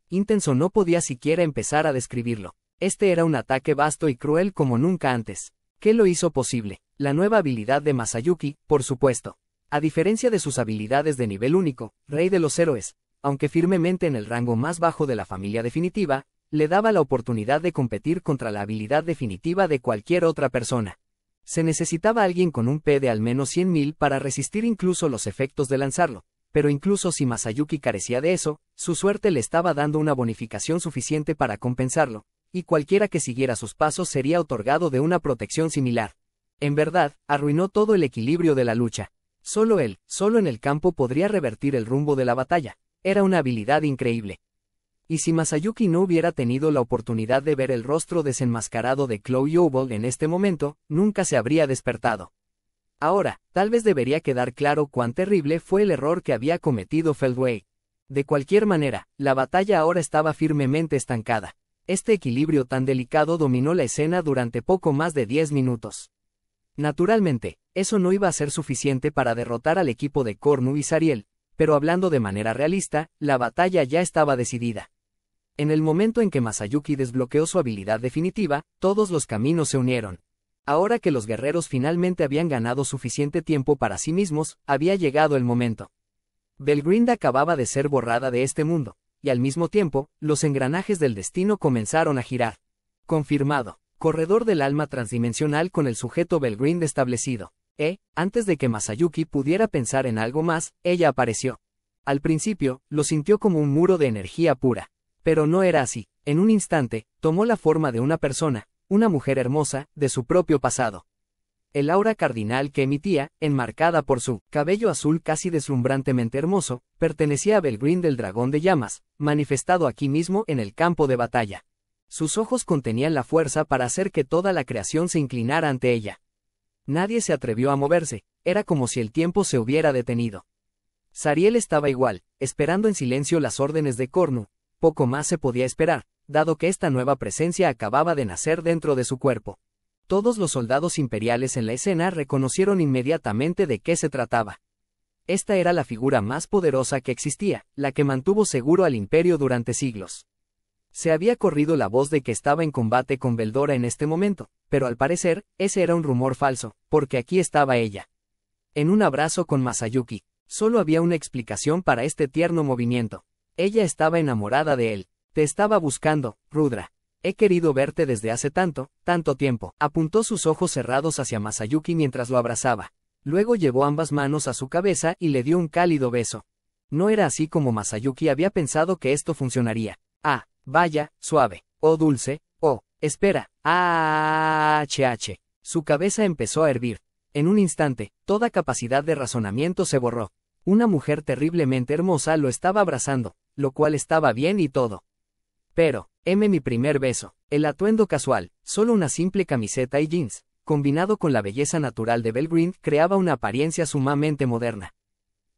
Intenso no podía siquiera empezar a describirlo. Este era un ataque vasto y cruel como nunca antes. ¿Qué lo hizo posible? La nueva habilidad de Masayuki, por supuesto. A diferencia de sus habilidades de nivel único, Rey de los Héroes, aunque firmemente en el rango más bajo de la familia definitiva, le daba la oportunidad de competir contra la habilidad definitiva de cualquier otra persona. Se necesitaba alguien con un P de al menos 100.000 para resistir incluso los efectos de lanzarlo, pero incluso si Masayuki carecía de eso, su suerte le estaba dando una bonificación suficiente para compensarlo, y cualquiera que siguiera sus pasos sería otorgado de una protección similar. En verdad, arruinó todo el equilibrio de la lucha. Solo él, solo en el campo podría revertir el rumbo de la batalla. Era una habilidad increíble. Y si Masayuki no hubiera tenido la oportunidad de ver el rostro desenmascarado de Chloe Yobold en este momento, nunca se habría despertado. Ahora, tal vez debería quedar claro cuán terrible fue el error que había cometido Feldway. De cualquier manera, la batalla ahora estaba firmemente estancada. Este equilibrio tan delicado dominó la escena durante poco más de 10 minutos. Naturalmente, eso no iba a ser suficiente para derrotar al equipo de Cornu y Zariel, pero hablando de manera realista, la batalla ya estaba decidida. En el momento en que Masayuki desbloqueó su habilidad definitiva, todos los caminos se unieron. Ahora que los guerreros finalmente habían ganado suficiente tiempo para sí mismos, había llegado el momento. Belgrind acababa de ser borrada de este mundo, y al mismo tiempo, los engranajes del destino comenzaron a girar. Confirmado. Corredor del alma transdimensional con el sujeto Belgrind establecido. Antes de que Masayuki pudiera pensar en algo más, ella apareció. Al principio, lo sintió como un muro de energía pura. Pero no era así. En un instante, tomó la forma de una persona, una mujer hermosa, de su propio pasado. El aura cardinal que emitía, enmarcada por su cabello azul casi deslumbrantemente hermoso, pertenecía a Belgrind del dragón de llamas, manifestado aquí mismo en el campo de batalla. Sus ojos contenían la fuerza para hacer que toda la creación se inclinara ante ella. Nadie se atrevió a moverse, era como si el tiempo se hubiera detenido. Zariel estaba igual, esperando en silencio las órdenes de Cornu. Poco más se podía esperar, dado que esta nueva presencia acababa de nacer dentro de su cuerpo. Todos los soldados imperiales en la escena reconocieron inmediatamente de qué se trataba. Esta era la figura más poderosa que existía, la que mantuvo seguro al imperio durante siglos. Se había corrido la voz de que estaba en combate con Veldora en este momento, pero al parecer, ese era un rumor falso, porque aquí estaba ella. En un abrazo con Masayuki. Solo había una explicación para este tierno movimiento. Ella estaba enamorada de él. Te estaba buscando, Rudra. He querido verte desde hace tanto tiempo. Apuntó sus ojos cerrados hacia Masayuki mientras lo abrazaba. Luego llevó ambas manos a su cabeza y le dio un cálido beso. No era así como Masayuki había pensado que esto funcionaría. Ah, vaya, suave. Oh, dulce. Oh, espera. HH. Su cabeza empezó a hervir. En un instante, toda capacidad de razonamiento se borró. Una mujer terriblemente hermosa lo estaba abrazando, lo cual estaba bien y todo. Pero, mi primer beso. El atuendo casual, solo una simple camiseta y jeans, combinado con la belleza natural de Belgrind, creaba una apariencia sumamente moderna.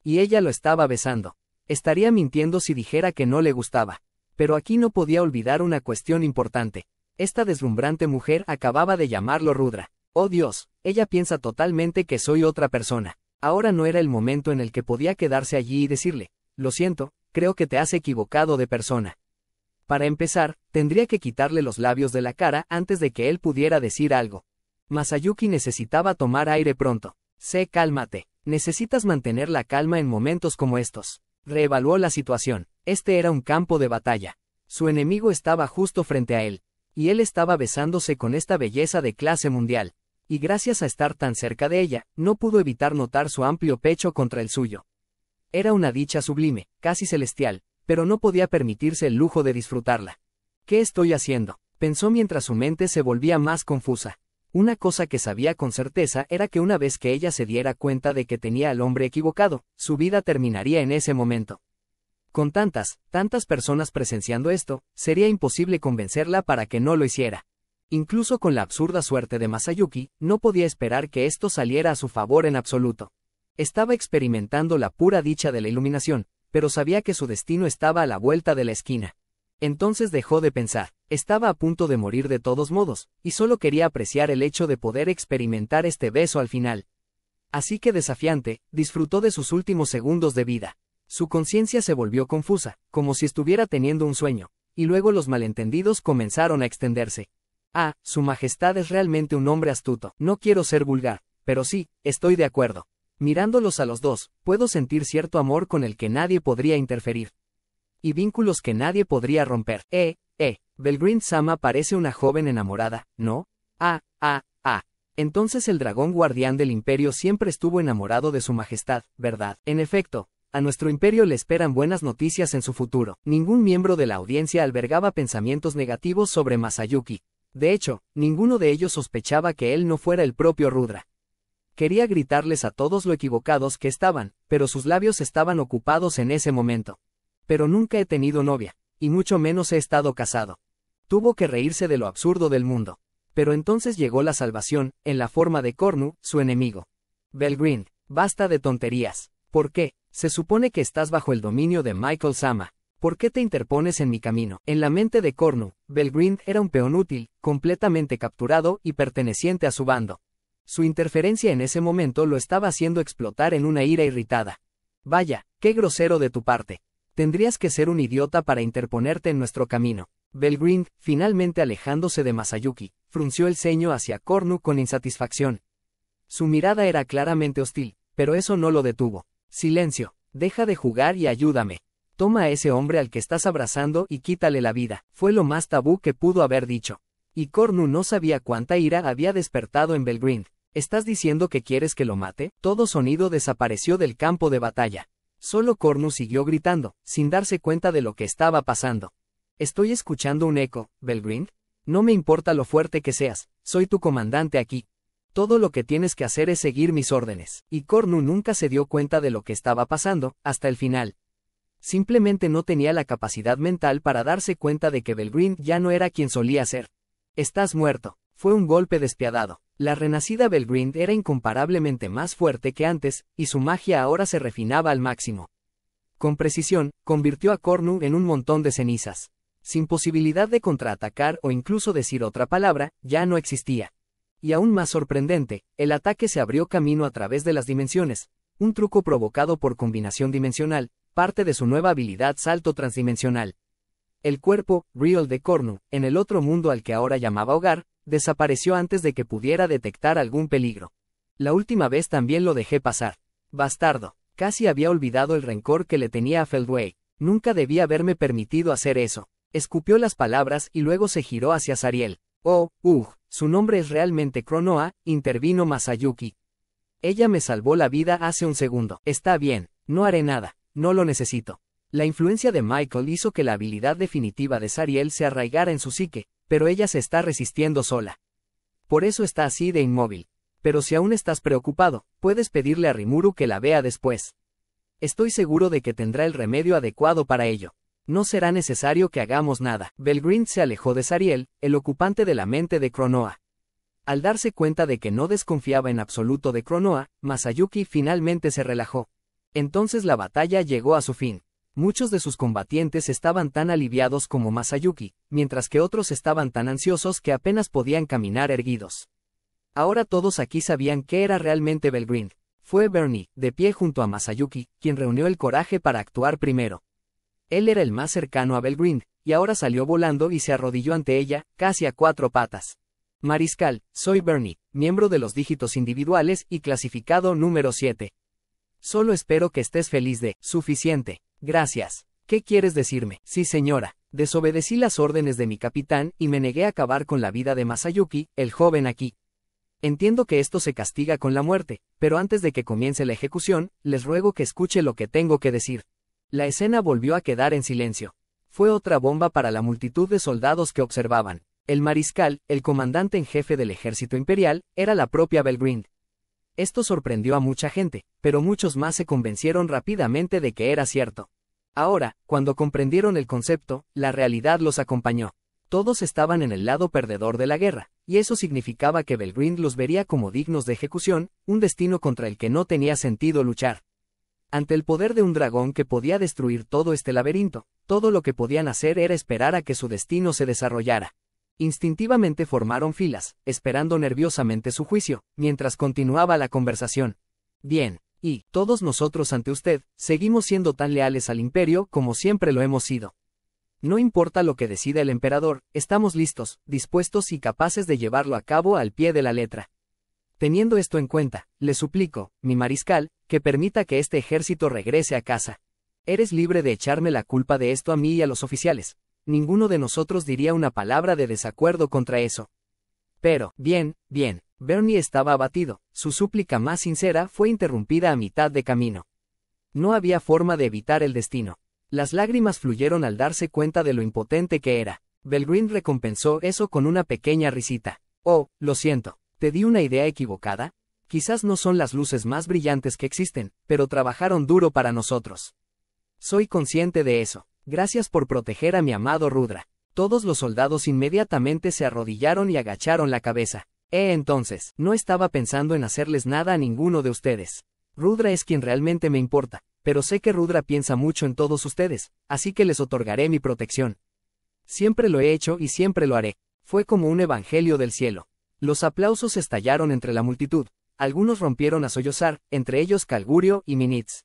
Y ella lo estaba besando. Estaría mintiendo si dijera que no le gustaba. Pero aquí no podía olvidar una cuestión importante. Esta deslumbrante mujer acababa de llamarlo Rudra. Oh Dios, ella piensa totalmente que soy otra persona. Ahora no era el momento en el que podía quedarse allí y decirle, lo siento, creo que te has equivocado de persona. Para empezar, tendría que quitarle los labios de la cara antes de que él pudiera decir algo. Masayuki necesitaba tomar aire pronto. Cálmate. Necesitas mantener la calma en momentos como estos. Reevaluó la situación. Este era un campo de batalla. Su enemigo estaba justo frente a él. Y él estaba besándose con esta belleza de clase mundial. Y gracias a estar tan cerca de ella, no pudo evitar notar su amplio pecho contra el suyo. Era una dicha sublime, casi celestial, pero no podía permitirse el lujo de disfrutarla. ¿Qué estoy haciendo?, pensó mientras su mente se volvía más confusa. Una cosa que sabía con certeza era que una vez que ella se diera cuenta de que tenía al hombre equivocado, su vida terminaría en ese momento. Con tantas personas presenciando esto, sería imposible convencerla para que no lo hiciera. Incluso con la absurda suerte de Masayuki, no podía esperar que esto saliera a su favor en absoluto. Estaba experimentando la pura dicha de la iluminación, pero sabía que su destino estaba a la vuelta de la esquina. Entonces dejó de pensar, estaba a punto de morir de todos modos, y solo quería apreciar el hecho de poder experimentar este beso al final. Así que desafiante, disfrutó de sus últimos segundos de vida. Su conciencia se volvió confusa, como si estuviera teniendo un sueño, y luego los malentendidos comenzaron a extenderse. Ah, Su Majestad es realmente un hombre astuto. No quiero ser vulgar, pero sí, estoy de acuerdo. Mirándolos a los dos, puedo sentir cierto amor con el que nadie podría interferir. Y vínculos que nadie podría romper. Belgrind-sama parece una joven enamorada, ¿no? Entonces el dragón guardián del imperio siempre estuvo enamorado de Su Majestad, ¿verdad? En efecto, a nuestro imperio le esperan buenas noticias en su futuro. Ningún miembro de la audiencia albergaba pensamientos negativos sobre Masayuki. De hecho, ninguno de ellos sospechaba que él no fuera el propio Rudra. Quería gritarles a todos lo equivocados que estaban, pero sus labios estaban ocupados en ese momento. Pero nunca he tenido novia, y mucho menos he estado casado. Tuvo que reírse de lo absurdo del mundo. Pero entonces llegó la salvación, en la forma de Cornu, su enemigo. Belgrind, basta de tonterías. ¿Por qué? Se supone que estás bajo el dominio de Michael Sama. ¿Por qué te interpones en mi camino? En la mente de Cornu, Belgrind era un peón útil, completamente capturado y perteneciente a su bando. Su interferencia en ese momento lo estaba haciendo explotar en una ira irritada. Vaya, qué grosero de tu parte. Tendrías que ser un idiota para interponerte en nuestro camino. Belgrind, finalmente alejándose de Masayuki, frunció el ceño hacia Cornu con insatisfacción. Su mirada era claramente hostil, pero eso no lo detuvo. Silencio, deja de jugar y ayúdame. Toma a ese hombre al que estás abrazando y quítale la vida. Fue lo más tabú que pudo haber dicho. Y Cornu no sabía cuánta ira había despertado en Belgrind. ¿Estás diciendo que quieres que lo mate? Todo sonido desapareció del campo de batalla. Solo Cornu siguió gritando, sin darse cuenta de lo que estaba pasando. Estoy escuchando un eco, Belgrind. No me importa lo fuerte que seas, soy tu comandante aquí. Todo lo que tienes que hacer es seguir mis órdenes. Y Cornu nunca se dio cuenta de lo que estaba pasando, hasta el final. Simplemente no tenía la capacidad mental para darse cuenta de que Belgrind ya no era quien solía ser. Estás muerto. Fue un golpe despiadado. La renacida Belgrind era incomparablemente más fuerte que antes, y su magia ahora se refinaba al máximo. Con precisión, convirtió a Cornu en un montón de cenizas. Sin posibilidad de contraatacar o incluso decir otra palabra, ya no existía. Y aún más sorprendente, el ataque se abrió camino a través de las dimensiones, un truco provocado por combinación dimensional, parte de su nueva habilidad salto transdimensional. El cuerpo, real de Cornu, en el otro mundo al que ahora llamaba hogar, desapareció antes de que pudiera detectar algún peligro. La última vez también lo dejé pasar. Bastardo. Casi había olvidado el rencor que le tenía a Feldway. Nunca debía haberme permitido hacer eso. Escupió las palabras y luego se giró hacia Zariel. Oh, su nombre es realmente Cronoa, intervino Masayuki. Ella me salvó la vida hace un segundo. Está bien, no haré nada, no lo necesito. La influencia de Michael hizo que la habilidad definitiva de Zariel se arraigara en su psique, pero ella se está resistiendo sola. Por eso está así de inmóvil. Pero si aún estás preocupado, puedes pedirle a Rimuru que la vea después. Estoy seguro de que tendrá el remedio adecuado para ello. No será necesario que hagamos nada. Belgrind se alejó de Zariel, el ocupante de la mente de Cronoa. Al darse cuenta de que no desconfiaba en absoluto de Cronoa, Masayuki finalmente se relajó. Entonces la batalla llegó a su fin. Muchos de sus combatientes estaban tan aliviados como Masayuki, mientras que otros estaban tan ansiosos que apenas podían caminar erguidos. Ahora todos aquí sabían qué era realmente Belgrind. Fue Bernie, de pie junto a Masayuki, quien reunió el coraje para actuar primero. Él era el más cercano a Belgrind, y ahora salió volando y se arrodilló ante ella, casi a 4 patas. Mariscal, soy Bernie, miembro de los dígitos individuales y clasificado número 7. Solo espero que estés feliz de, suficiente. Gracias. ¿Qué quieres decirme? Sí, señora. Desobedecí las órdenes de mi capitán y me negué a acabar con la vida de Masayuki, el joven aquí. Entiendo que esto se castiga con la muerte, pero antes de que comience la ejecución, les ruego que escuche lo que tengo que decir. La escena volvió a quedar en silencio. Fue otra bomba para la multitud de soldados que observaban. El mariscal, el comandante en jefe del ejército imperial, era la propia Belgrind. Esto sorprendió a mucha gente, pero muchos más se convencieron rápidamente de que era cierto. Ahora, cuando comprendieron el concepto, la realidad los acompañó. Todos estaban en el lado perdedor de la guerra, y eso significaba que Belgrind los vería como dignos de ejecución, un destino contra el que no tenía sentido luchar. Ante el poder de un dragón que podía destruir todo este laberinto, todo lo que podían hacer era esperar a que su destino se desarrollara. Instintivamente formaron filas, esperando nerviosamente su juicio, mientras continuaba la conversación. Bien, y, todos nosotros ante usted, seguimos siendo tan leales al imperio como siempre lo hemos sido. No importa lo que decida el emperador, estamos listos, dispuestos y capaces de llevarlo a cabo al pie de la letra. Teniendo esto en cuenta, le suplico, mi mariscal, que permita que este ejército regrese a casa. Eres libre de echarme la culpa de esto a mí y a los oficiales. Ninguno de nosotros diría una palabra de desacuerdo contra eso. Pero, bien, Bernie estaba abatido, su súplica más sincera fue interrumpida a mitad de camino. No había forma de evitar el destino. Las lágrimas fluyeron al darse cuenta de lo impotente que era. Belgrind recompensó eso con una pequeña risita. Oh, lo siento, ¿te di una idea equivocada? Quizás no son las luces más brillantes que existen, pero trabajaron duro para nosotros. Soy consciente de eso. Gracias por proteger a mi amado Rudra. Todos los soldados inmediatamente se arrodillaron y agacharon la cabeza. Entonces, no estaba pensando en hacerles nada a ninguno de ustedes. Rudra es quien realmente me importa, pero sé que Rudra piensa mucho en todos ustedes, así que les otorgaré mi protección. Siempre lo he hecho y siempre lo haré. Fue como un evangelio del cielo. Los aplausos estallaron entre la multitud. Algunos rompieron a sollozar, entre ellos Calgurio y Minitz.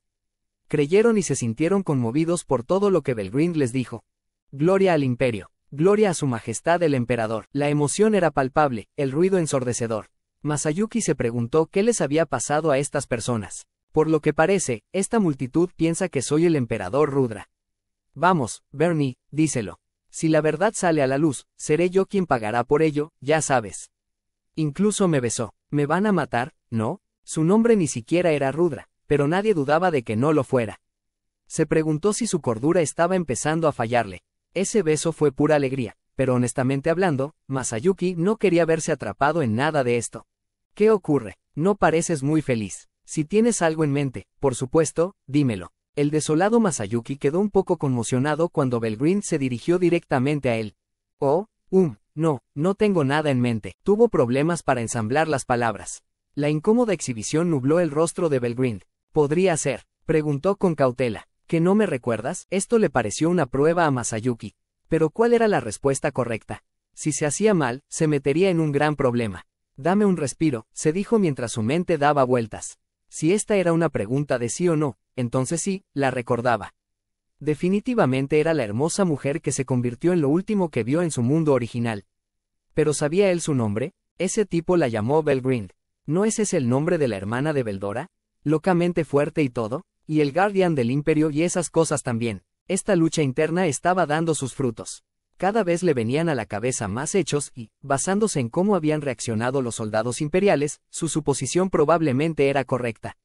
Creyeron y se sintieron conmovidos por todo lo que Belgrind les dijo. Gloria al imperio. Gloria a su majestad el emperador. La emoción era palpable, el ruido ensordecedor. Masayuki se preguntó qué les había pasado a estas personas. Por lo que parece, esta multitud piensa que soy el emperador Rudra. Vamos, Bernie, díselo. Si la verdad sale a la luz, seré yo quien pagará por ello, ya sabes. Incluso me besó. ¿Me van a matar? ¿No? Su nombre ni siquiera era Rudra, pero nadie dudaba de que no lo fuera. Se preguntó si su cordura estaba empezando a fallarle. Ese beso fue pura alegría, pero honestamente hablando, Masayuki no quería verse atrapado en nada de esto. ¿Qué ocurre? No pareces muy feliz. Si tienes algo en mente, por supuesto, dímelo. El desolado Masayuki quedó un poco conmocionado cuando Belgrind se dirigió directamente a él. Oh, No, no tengo nada en mente. Tuvo problemas para ensamblar las palabras. La incómoda exhibición nubló el rostro de Belgrind. ¿Podría ser? Preguntó con cautela. ¿Que no me recuerdas? Esto le pareció una prueba a Masayuki. Pero ¿cuál era la respuesta correcta? Si se hacía mal, se metería en un gran problema. Dame un respiro, se dijo mientras su mente daba vueltas. Si esta era una pregunta de sí o no, entonces sí, la recordaba. Definitivamente era la hermosa mujer que se convirtió en lo último que vio en su mundo original. ¿Pero sabía él su nombre? Ese tipo la llamó Belgrind. ¿No es ese el nombre de la hermana de Beldora? Locamente fuerte y todo, y el guardián del imperio y esas cosas también. Esta lucha interna estaba dando sus frutos. Cada vez le venían a la cabeza más hechos y, basándose en cómo habían reaccionado los soldados imperiales, su suposición probablemente era correcta.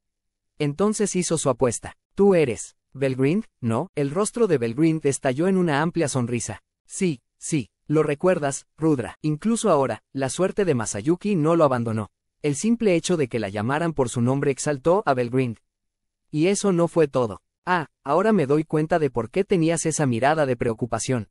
Entonces hizo su apuesta. ¿Tú eres Belgrind? No. El rostro de Belgrind estalló en una amplia sonrisa. Sí, sí, lo recuerdas, Rudra. Incluso ahora, la suerte de Masayuki no lo abandonó. El simple hecho de que la llamaran por su nombre exaltó a Belgrind. Y eso no fue todo. Ah, ahora me doy cuenta de por qué tenías esa mirada de preocupación.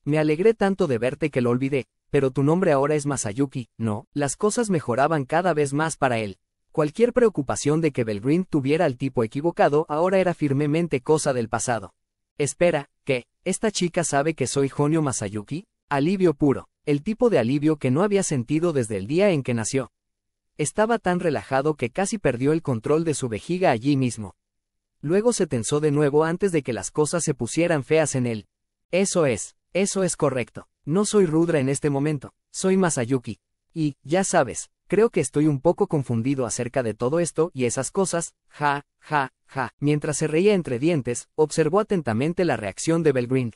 Me alegré tanto de verte que lo olvidé, pero tu nombre ahora es Masayuki, ¿no? Las cosas mejoraban cada vez más para él. Cualquier preocupación de que Belgrind tuviera al tipo equivocado ahora era firmemente cosa del pasado. Espera, ¿qué? ¿Esta chica sabe que soy Honyo Masayuki? Alivio puro. El tipo de alivio que no había sentido desde el día en que nació. Estaba tan relajado que casi perdió el control de su vejiga allí mismo. Luego se tensó de nuevo antes de que las cosas se pusieran feas en él. Eso es correcto. No soy Rudra en este momento, soy Masayuki. Y, ya sabes, creo que estoy un poco confundido acerca de todo esto y esas cosas, ja. Mientras se reía entre dientes, observó atentamente la reacción de Belgrind.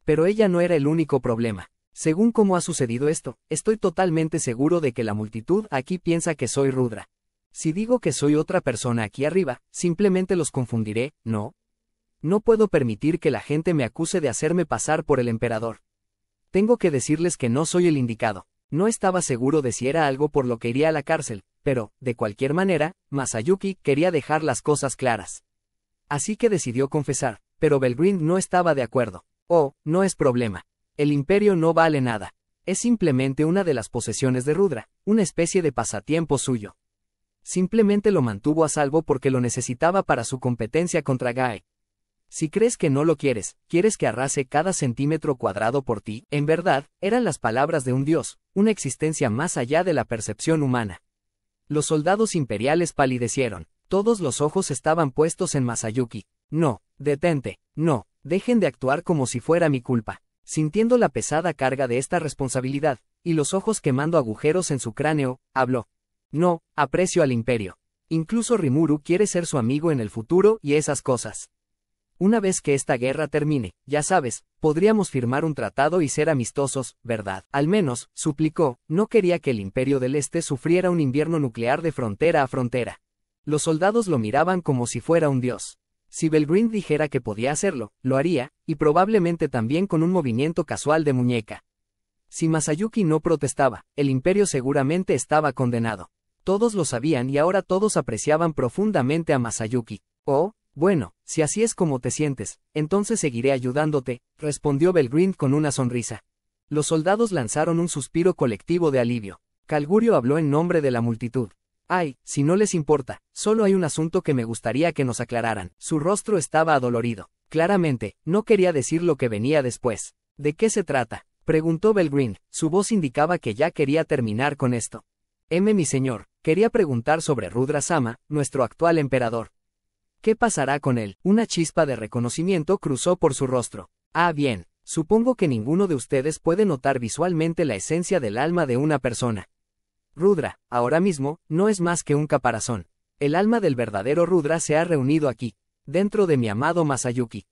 Pero ella no era el único problema. Según cómo ha sucedido esto, estoy totalmente seguro de que la multitud aquí piensa que soy Rudra. Si digo que soy otra persona aquí arriba, simplemente los confundiré, ¿no? No puedo permitir que la gente me acuse de hacerme pasar por el emperador. Tengo que decirles que no soy el indicado. No estaba seguro de si era algo por lo que iría a la cárcel, pero, de cualquier manera, Masayuki quería dejar las cosas claras. Así que decidió confesar, pero Belgrind no estaba de acuerdo. Oh, no es problema. El imperio no vale nada. Es simplemente una de las posesiones de Rudra, una especie de pasatiempo suyo. Simplemente lo mantuvo a salvo porque lo necesitaba para su competencia contra Gae. Si crees que no lo quieres que arrase cada centímetro cuadrado por ti, en verdad, eran las palabras de un dios, una existencia más allá de la percepción humana. Los soldados imperiales palidecieron, todos los ojos estaban puestos en Masayuki. No, detente, no, dejen de actuar como si fuera mi culpa. Sintiendo la pesada carga de esta responsabilidad, y los ojos quemando agujeros en su cráneo, habló. No, aprecio al imperio. Incluso Rimuru quiere ser su amigo en el futuro y esas cosas. Una vez que esta guerra termine, ya sabes, podríamos firmar un tratado y ser amistosos, ¿verdad? Al menos, suplicó, no quería que el Imperio del Este sufriera un invierno nuclear de frontera a frontera. Los soldados lo miraban como si fuera un dios. Si Belgrind dijera que podía hacerlo, lo haría, y probablemente también con un movimiento casual de muñeca. Si Masayuki no protestaba, el imperio seguramente estaba condenado. Todos lo sabían y ahora todos apreciaban profundamente a Masayuki. Oh, bueno, si así es como te sientes, entonces seguiré ayudándote, respondió Belgrind con una sonrisa. Los soldados lanzaron un suspiro colectivo de alivio. Calgurio habló en nombre de la multitud. Ay, si no les importa, solo hay un asunto que me gustaría que nos aclararan. Su rostro estaba adolorido. Claramente, no quería decir lo que venía después. ¿De qué se trata?, preguntó Belgrind. Su voz indicaba que ya quería terminar con esto. Mi señor, quería preguntar sobre Rudra-sama, nuestro actual emperador. ¿Qué pasará con él? Una chispa de reconocimiento cruzó por su rostro. Ah, bien, supongo que ninguno de ustedes puede notar visualmente la esencia del alma de una persona. Rudra, ahora mismo, no es más que un caparazón. El alma del verdadero Rudra se ha reunido aquí, dentro de mi amado Masayuki.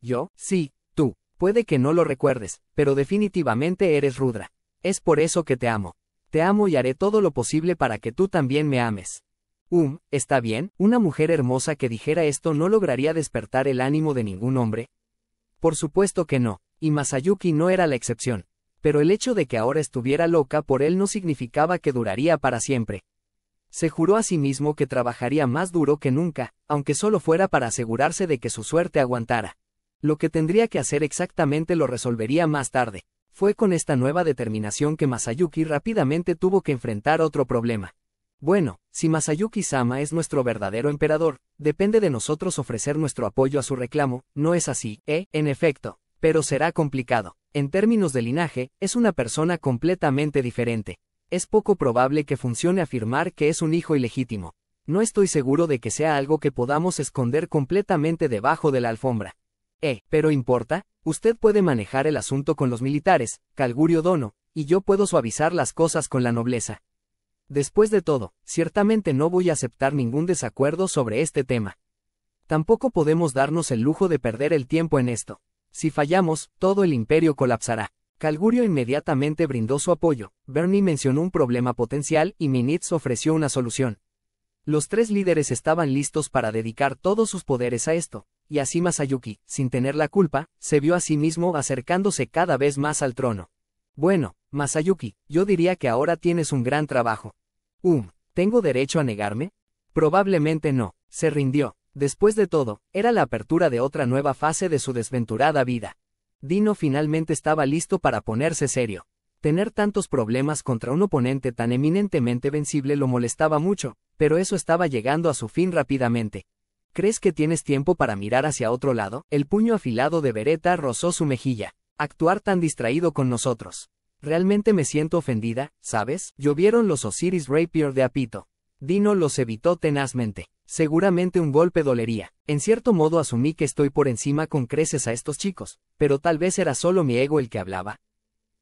Yo, sí, tú. Puede que no lo recuerdes, pero definitivamente eres Rudra. Es por eso que te amo. Te amo y haré todo lo posible para que tú también me ames. ¿Está bien? ¿Una mujer hermosa que dijera esto no lograría despertar el ánimo de ningún hombre? Por supuesto que no, y Masayuki no era la excepción. Pero el hecho de que ahora estuviera loca por él no significaba que duraría para siempre. Se juró a sí mismo que trabajaría más duro que nunca, aunque solo fuera para asegurarse de que su suerte aguantara. Lo que tendría que hacer exactamente lo resolvería más tarde. Fue con esta nueva determinación que Masayuki rápidamente tuvo que enfrentar otro problema. Bueno, si Masayuki-sama es nuestro verdadero emperador, depende de nosotros ofrecer nuestro apoyo a su reclamo, ¿no es así? En efecto, pero será complicado. En términos de linaje, es una persona completamente diferente. Es poco probable que funcione afirmar que es un hijo ilegítimo. No estoy seguro de que sea algo que podamos esconder completamente debajo de la alfombra. Pero importa, usted puede manejar el asunto con los militares, Calgurio Dono, y yo puedo suavizar las cosas con la nobleza. Después de todo, ciertamente no voy a aceptar ningún desacuerdo sobre este tema. Tampoco podemos darnos el lujo de perder el tiempo en esto. Si fallamos, todo el imperio colapsará. Calgurio inmediatamente brindó su apoyo, Bernie mencionó un problema potencial y Minitz ofreció una solución. Los tres líderes estaban listos para dedicar todos sus poderes a esto, y así Masayuki, sin tener la culpa, se vio a sí mismo acercándose cada vez más al trono. Bueno, Masayuki, yo diría que ahora tienes un gran trabajo. ¿Tengo derecho a negarme? Probablemente no, se rindió. Después de todo, era la apertura de otra nueva fase de su desventurada vida. Dino finalmente estaba listo para ponerse serio. Tener tantos problemas contra un oponente tan eminentemente vencible lo molestaba mucho, pero eso estaba llegando a su fin rápidamente. ¿Crees que tienes tiempo para mirar hacia otro lado? El puño afilado de Beretta rozó su mejilla. Actuar tan distraído con nosotros. Realmente me siento ofendida, ¿sabes? Llovieron los Osiris Rapier de Apito. Dino los evitó tenazmente. Seguramente un golpe dolería. En cierto modo asumí que estoy por encima con creces a estos chicos, pero tal vez era solo mi ego el que hablaba.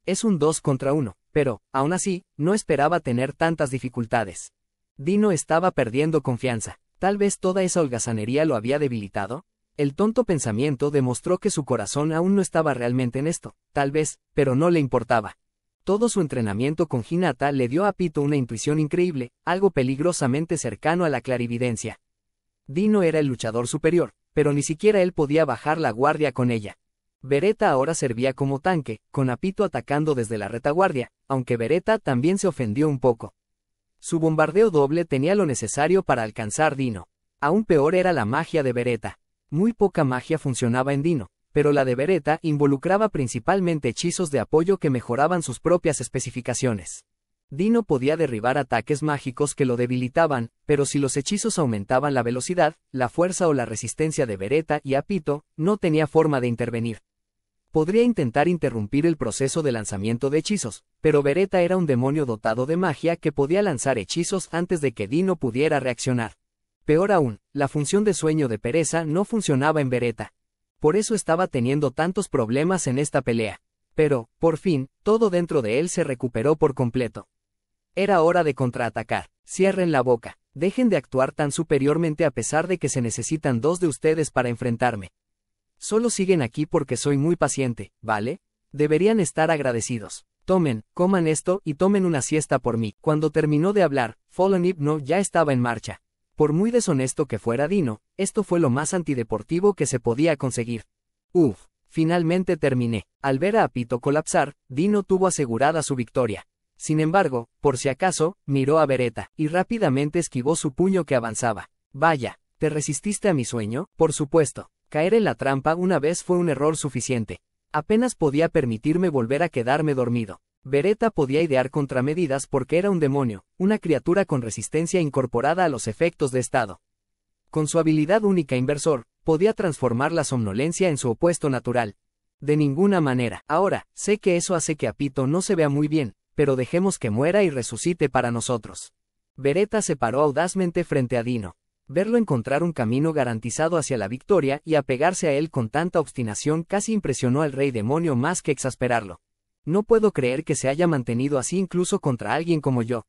Es un 2 contra 1, pero, aún así, no esperaba tener tantas dificultades. Dino estaba perdiendo confianza. Tal vez toda esa holgazanería lo había debilitado. El tonto pensamiento demostró que su corazón aún no estaba realmente en esto, tal vez, pero no le importaba. Todo su entrenamiento con Hinata le dio a Apito una intuición increíble, algo peligrosamente cercano a la clarividencia. Dino era el luchador superior, pero ni siquiera él podía bajar la guardia con ella. Beretta ahora servía como tanque, con Apito atacando desde la retaguardia, aunque Beretta también se ofendió un poco. Su bombardeo doble tenía lo necesario para alcanzar Dino. Aún peor era la magia de Beretta. Muy poca magia funcionaba en Dino, pero la de Beretta involucraba principalmente hechizos de apoyo que mejoraban sus propias especificaciones. Dino podía derribar ataques mágicos que lo debilitaban, pero si los hechizos aumentaban la velocidad, la fuerza o la resistencia de Beretta y Apito, no tenía forma de intervenir. Podría intentar interrumpir el proceso de lanzamiento de hechizos, pero Beretta era un demonio dotado de magia que podía lanzar hechizos antes de que Dino pudiera reaccionar. Peor aún, la función de sueño de pereza no funcionaba en Beretta. Por eso estaba teniendo tantos problemas en esta pelea. Pero, por fin, todo dentro de él se recuperó por completo. Era hora de contraatacar. Cierren la boca. Dejen de actuar tan superiormente a pesar de que se necesitan dos de ustedes para enfrentarme. Solo siguen aquí porque soy muy paciente, ¿vale? Deberían estar agradecidos. Tomen, coman esto y tomen una siesta por mí. Cuando terminó de hablar, Fallen Hypno ya estaba en marcha. Por muy deshonesto que fuera Dino, esto fue lo más antideportivo que se podía conseguir. Finalmente terminé. Al ver a Apito colapsar, Dino tuvo asegurada su victoria. Sin embargo, por si acaso, miró a Beretta, y rápidamente esquivó su puño que avanzaba. Vaya, ¿te resististe a mi sueño? Por supuesto. Caer en la trampa una vez fue un error suficiente. Apenas podía permitirme volver a quedarme dormido. Beretta podía idear contramedidas porque era un demonio, una criatura con resistencia incorporada a los efectos de estado. Con su habilidad única inversor, podía transformar la somnolencia en su opuesto natural. De ninguna manera. Ahora, sé que eso hace que Apito no se vea muy bien, pero dejemos que muera y resucite para nosotros. Beretta se paró audazmente frente a Dino. Verlo encontrar un camino garantizado hacia la victoria y apegarse a él con tanta obstinación casi impresionó al rey demonio más que exasperarlo. No puedo creer que se haya mantenido así incluso contra alguien como yo.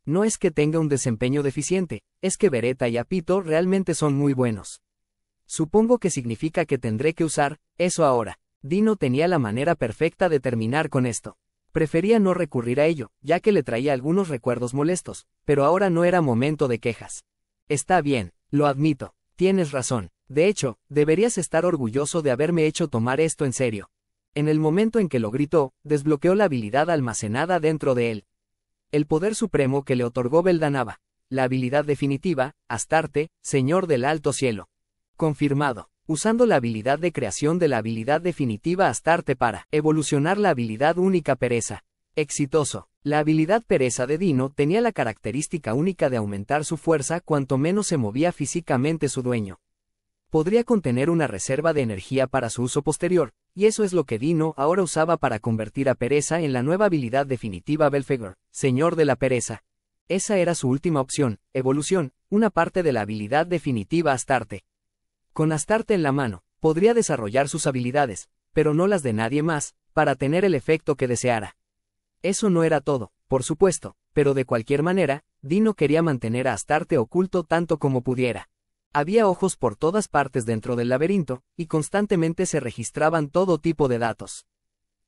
No es que tenga un desempeño deficiente, es que Beretta y Apito realmente son muy buenos. Supongo que significa que tendré que usar eso ahora. Dino tenía la manera perfecta de terminar con esto. Prefería no recurrir a ello, ya que le traía algunos recuerdos molestos, pero ahora no era momento de quejas. Está bien, lo admito, tienes razón. De hecho, deberías estar orgulloso de haberme hecho tomar esto en serio. En el momento en que lo gritó, desbloqueó la habilidad almacenada dentro de él. El poder supremo que le otorgó Beldanaba. La habilidad definitiva, Astarte, Señor del Alto Cielo. Confirmado. usando la habilidad de creación de la habilidad definitiva Astarte para evolucionar la habilidad única Pereza. Exitoso. La habilidad Pereza de Dino tenía la característica única de aumentar su fuerza cuanto menos se movía físicamente su dueño. Podría contener una reserva de energía para su uso posterior, y eso es lo que Dino ahora usaba para convertir a Pereza en la nueva habilidad definitiva Belphegor, Señor de la Pereza. Esa era su última opción, evolución, una parte de la habilidad definitiva Astarte. Con Astarte en la mano, podría desarrollar sus habilidades, pero no las de nadie más, para tener el efecto que deseara. Eso no era todo, por supuesto, pero de cualquier manera, Dino quería mantener a Astarte oculto tanto como pudiera. Había ojos por todas partes dentro del laberinto, y constantemente se registraban todo tipo de datos.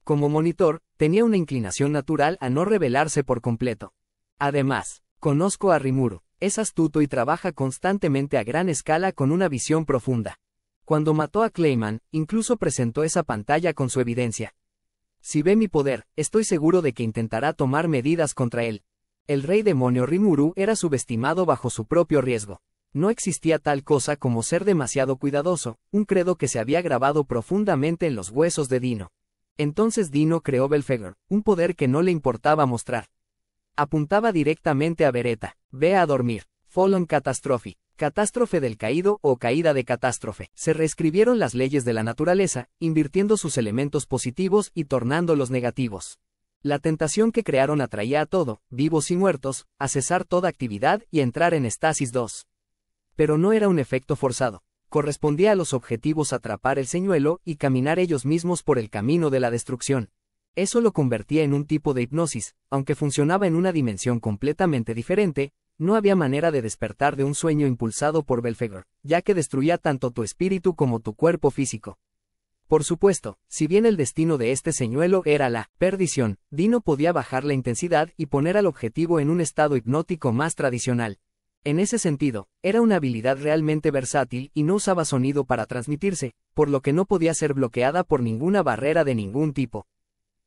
Como monitor, tenía una inclinación natural a no revelarse por completo. Además, conozco a Rimuru, es astuto y trabaja constantemente a gran escala con una visión profunda. Cuando mató a Clayman, incluso presentó esa pantalla con su evidencia. Si ve mi poder, estoy seguro de que intentará tomar medidas contra él. El rey demonio Rimuru era subestimado bajo su propio riesgo. No existía tal cosa como ser demasiado cuidadoso, un credo que se había grabado profundamente en los huesos de Dino. Entonces Dino creó Belphegor, un poder que no le importaba mostrar. Apuntaba directamente a Beretta. Ve a dormir. Fallen Catastrophe. Catástrofe del caído o caída de catástrofe. Se reescribieron las leyes de la naturaleza, invirtiendo sus elementos positivos y tornándolos negativos. La tentación que crearon atraía a todo, vivos y muertos, a cesar toda actividad y entrar en estasis 2. Pero no era un efecto forzado. Correspondía a los objetivos atrapar el señuelo y caminar ellos mismos por el camino de la destrucción. Eso lo convertía en un tipo de hipnosis, aunque funcionaba en una dimensión completamente diferente. No había manera de despertar de un sueño impulsado por Belphegor, ya que destruía tanto tu espíritu como tu cuerpo físico. Por supuesto, si bien el destino de este señuelo era la perdición, Dino podía bajar la intensidad y poner al objetivo en un estado hipnótico más tradicional. En ese sentido, era una habilidad realmente versátil y no usaba sonido para transmitirse, por lo que no podía ser bloqueada por ninguna barrera de ningún tipo.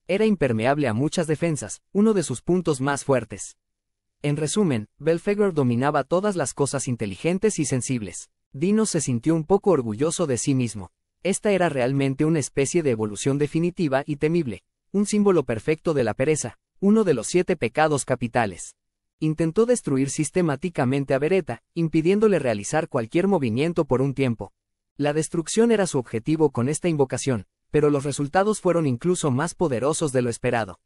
Era impermeable a muchas defensas, uno de sus puntos más fuertes. En resumen, Belphegor dominaba todas las cosas inteligentes y sensibles. Dino se sintió un poco orgulloso de sí mismo. Esta era realmente una especie de evolución definitiva y temible, un símbolo perfecto de la pereza, uno de los 7 pecados capitales. Intentó destruir sistemáticamente a Beretta, impidiéndole realizar cualquier movimiento por un tiempo. La destrucción era su objetivo con esta invocación, pero los resultados fueron incluso más poderosos de lo esperado.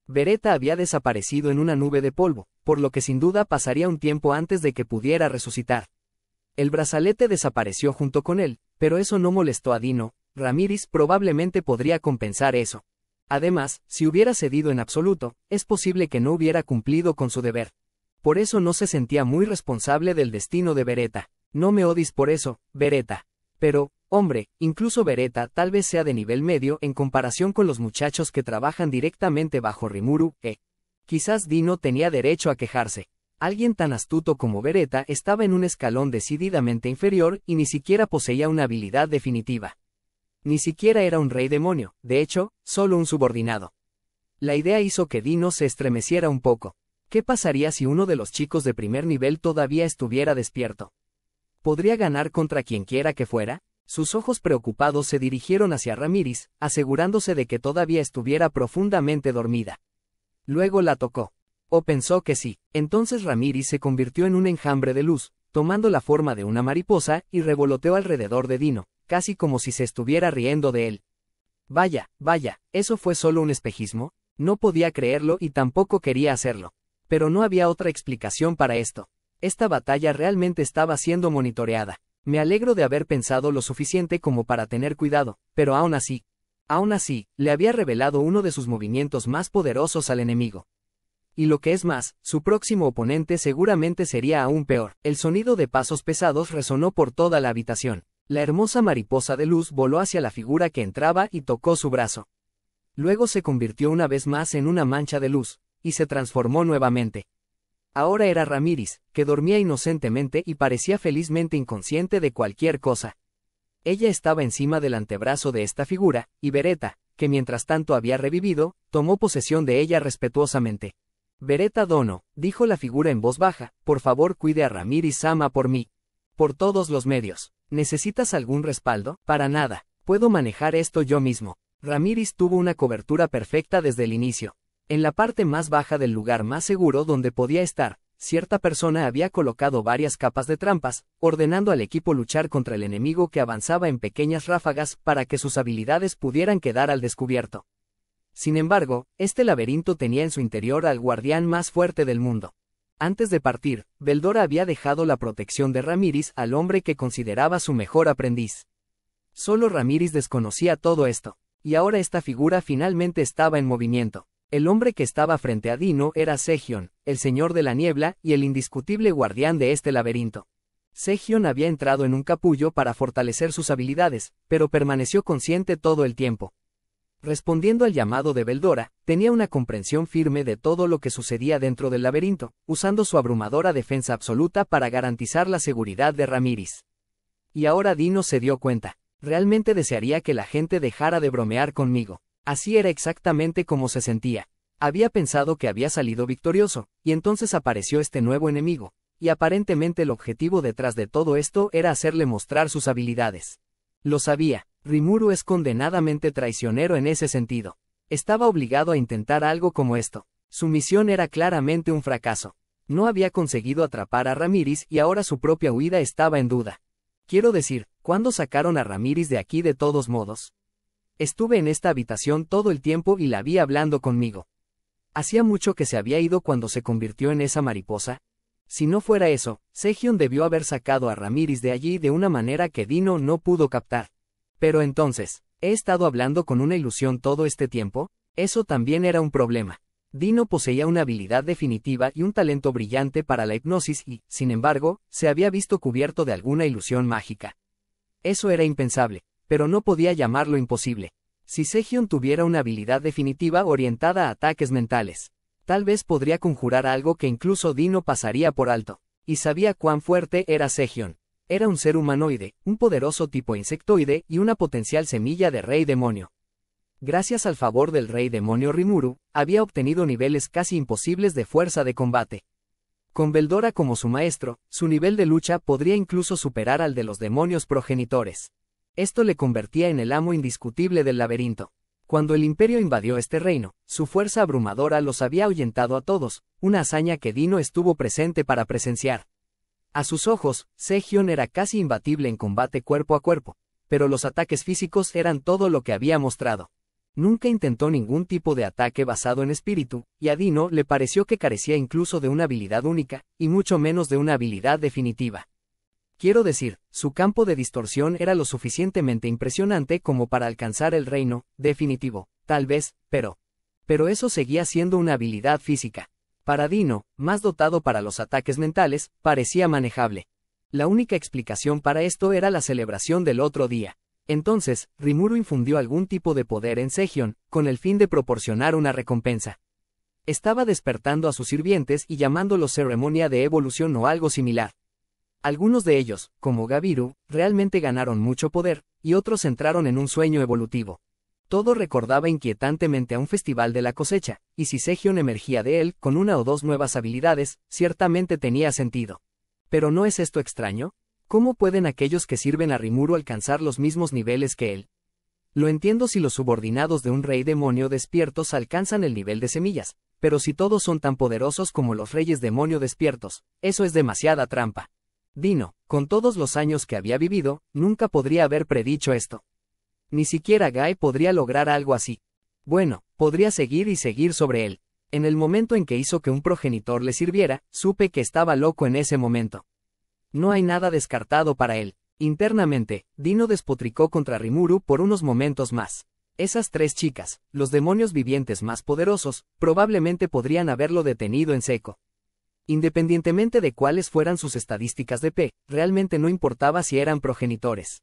Beretta había desaparecido en una nube de polvo, por lo que sin duda pasaría un tiempo antes de que pudiera resucitar. El brazalete desapareció junto con él, pero eso no molestó a Dino. Ramírez probablemente podría compensar eso. Además, si hubiera cedido en absoluto, es posible que no hubiera cumplido con su deber. Por eso no se sentía muy responsable del destino de Beretta. No me odies por eso, Beretta. Pero, hombre, incluso Beretta tal vez sea de nivel medio en comparación con los muchachos que trabajan directamente bajo Rimuru, Quizás Dino tenía derecho a quejarse. Alguien tan astuto como Beretta estaba en un escalón decididamente inferior y ni siquiera poseía una habilidad definitiva. Ni siquiera era un rey demonio, de hecho, solo un subordinado. La idea hizo que Dino se estremeciera un poco. ¿Qué pasaría si uno de los chicos de primer nivel todavía estuviera despierto? ¿Podría ganar contra quien quiera que fuera? Sus ojos preocupados se dirigieron hacia Ramírez, asegurándose de que todavía estuviera profundamente dormida. Luego la tocó. O pensó que sí. Entonces Ramírez se convirtió en un enjambre de luz, tomando la forma de una mariposa, y revoloteó alrededor de Dino, casi como si se estuviera riendo de él. Vaya, ¿eso fue solo un espejismo? No podía creerlo y tampoco quería hacerlo. Pero no había otra explicación para esto. Esta batalla realmente estaba siendo monitoreada. Me alegro de haber pensado lo suficiente como para tener cuidado, pero aún así, le había revelado uno de sus movimientos más poderosos al enemigo. Y lo que es más, su próximo oponente seguramente sería aún peor. El sonido de pasos pesados resonó por toda la habitación. La hermosa mariposa de luz voló hacia la figura que entraba y tocó su brazo. Luego se convirtió una vez más en una mancha de luz, y se transformó nuevamente. Ahora era Ramírez, que dormía inocentemente y parecía felizmente inconsciente de cualquier cosa. Ella estaba encima del antebrazo de esta figura, y Beretta, que mientras tanto había revivido, tomó posesión de ella respetuosamente. Beretta Dono, dijo la figura en voz baja, por favor cuide a Ramírez-sama por mí. Por todos los medios. ¿Necesitas algún respaldo? Para nada. Puedo manejar esto yo mismo. Ramírez tuvo una cobertura perfecta desde el inicio. En la parte más baja del lugar más seguro donde podía estar, cierta persona había colocado varias capas de trampas, ordenando al equipo luchar contra el enemigo que avanzaba en pequeñas ráfagas para que sus habilidades pudieran quedar al descubierto. Sin embargo, este laberinto tenía en su interior al guardián más fuerte del mundo. Antes de partir, Beldora había dejado la protección de Ramírez al hombre que consideraba su mejor aprendiz. Solo Ramírez desconocía todo esto, y ahora esta figura finalmente estaba en movimiento. El hombre que estaba frente a Dino era Segion, el señor de la niebla y el indiscutible guardián de este laberinto. Segion había entrado en un capullo para fortalecer sus habilidades, pero permaneció consciente todo el tiempo. Respondiendo al llamado de Beldora, tenía una comprensión firme de todo lo que sucedía dentro del laberinto, usando su abrumadora defensa absoluta para garantizar la seguridad de Ramírez. Y ahora Dino se dio cuenta. Realmente desearía que la gente dejara de bromear conmigo. Así era exactamente como se sentía. Había pensado que había salido victorioso, y entonces apareció este nuevo enemigo, y aparentemente el objetivo detrás de todo esto era hacerle mostrar sus habilidades. Lo sabía, Rimuru es condenadamente traicionero en ese sentido. Estaba obligado a intentar algo como esto. Su misión era claramente un fracaso. No había conseguido atrapar a Ramírez y ahora su propia huida estaba en duda. Quiero decir, ¿cuándo sacaron a Ramírez de aquí de todos modos? Estuve en esta habitación todo el tiempo y la vi hablando conmigo. ¿Hacía mucho que se había ido cuando se convirtió en esa mariposa? Si no fuera eso, Segion debió haber sacado a Ramírez de allí de una manera que Dino no pudo captar. Pero entonces, ¿he estado hablando con una ilusión todo este tiempo? Eso también era un problema. Dino poseía una habilidad definitiva y un talento brillante para la hipnosis y, sin embargo, se había visto cubierto de alguna ilusión mágica. Eso era impensable, pero no podía llamarlo imposible. Si Segion tuviera una habilidad definitiva orientada a ataques mentales, tal vez podría conjurar algo que incluso Dino pasaría por alto. Y sabía cuán fuerte era Segion. Era un ser humanoide, un poderoso tipo insectoide y una potencial semilla de rey demonio. Gracias al favor del rey demonio Rimuru, había obtenido niveles casi imposibles de fuerza de combate. Con Beldora como su maestro, su nivel de lucha podría incluso superar al de los demonios progenitores. Esto le convertía en el amo indiscutible del laberinto. Cuando el Imperio invadió este reino, su fuerza abrumadora los había ahuyentado a todos, una hazaña que Dino estuvo presente para presenciar. A sus ojos, Segion era casi imbatible en combate cuerpo a cuerpo, pero los ataques físicos eran todo lo que había mostrado. Nunca intentó ningún tipo de ataque basado en espíritu, y a Dino le pareció que carecía incluso de una habilidad única, y mucho menos de una habilidad definitiva. Quiero decir, su campo de distorsión era lo suficientemente impresionante como para alcanzar el reino definitivo, tal vez, pero eso seguía siendo una habilidad física. Para Dino, más dotado para los ataques mentales, parecía manejable. La única explicación para esto era la celebración del otro día. Entonces, Rimuru infundió algún tipo de poder en Segion, con el fin de proporcionar una recompensa. Estaba despertando a sus sirvientes y llamándolos ceremonia de evolución o algo similar. Algunos de ellos, como Gabiru, realmente ganaron mucho poder, y otros entraron en un sueño evolutivo. Todo recordaba inquietantemente a un festival de la cosecha, y si Segion emergía de él con una o dos nuevas habilidades, ciertamente tenía sentido. ¿Pero no es esto extraño? ¿Cómo pueden aquellos que sirven a Rimuru alcanzar los mismos niveles que él? Lo entiendo si los subordinados de un rey demonio despiertos alcanzan el nivel de semillas, pero si todos son tan poderosos como los reyes demonio despiertos, eso es demasiada trampa. Dino, con todos los años que había vivido, nunca podría haber predicho esto. Ni siquiera Guy podría lograr algo así. Bueno, podría seguir y seguir sobre él. En el momento en que hizo que un progenitor le sirviera, supe que estaba loco en ese momento. No hay nada descartado para él. Internamente, Dino despotricó contra Rimuru por unos momentos más. Esas tres chicas, los demonios vivientes más poderosos, probablemente podrían haberlo detenido en seco. Independientemente de cuáles fueran sus estadísticas de P, realmente no importaba si eran progenitores.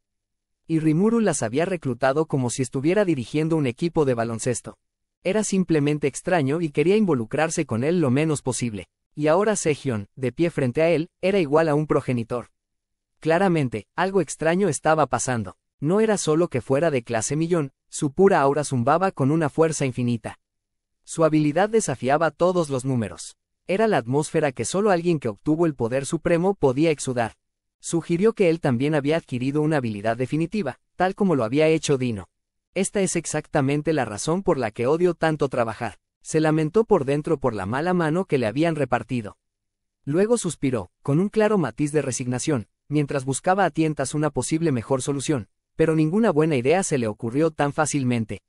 Y Rimuru las había reclutado como si estuviera dirigiendo un equipo de baloncesto. Era simplemente extraño y quería involucrarse con él lo menos posible. Y ahora Segion, de pie frente a él, era igual a un progenitor. Claramente, algo extraño estaba pasando. No era solo que fuera de clase millón, su pura aura zumbaba con una fuerza infinita. Su habilidad desafiaba todos los números. Era la atmósfera que solo alguien que obtuvo el poder supremo podía exudar. Sugirió que él también había adquirido una habilidad definitiva, tal como lo había hecho Dino. Esta es exactamente la razón por la que odio tanto trabajar. Se lamentó por dentro por la mala mano que le habían repartido. Luego suspiró, con un claro matiz de resignación, mientras buscaba a tientas una posible mejor solución, pero ninguna buena idea se le ocurrió tan fácilmente.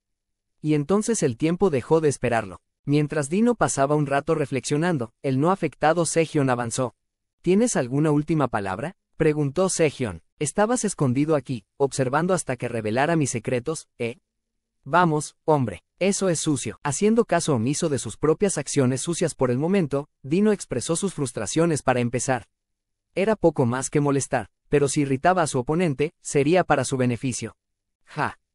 Y entonces el tiempo dejó de esperarlo. Mientras Dino pasaba un rato reflexionando, el no afectado Segion avanzó. ¿Tienes alguna última palabra?, preguntó Segion. Estabas escondido aquí, observando hasta que revelara mis secretos, ¿eh? Vamos, hombre, eso es sucio. Haciendo caso omiso de sus propias acciones sucias por el momento, Dino expresó sus frustraciones para empezar. Era poco más que molestar, pero si irritaba a su oponente, sería para su beneficio.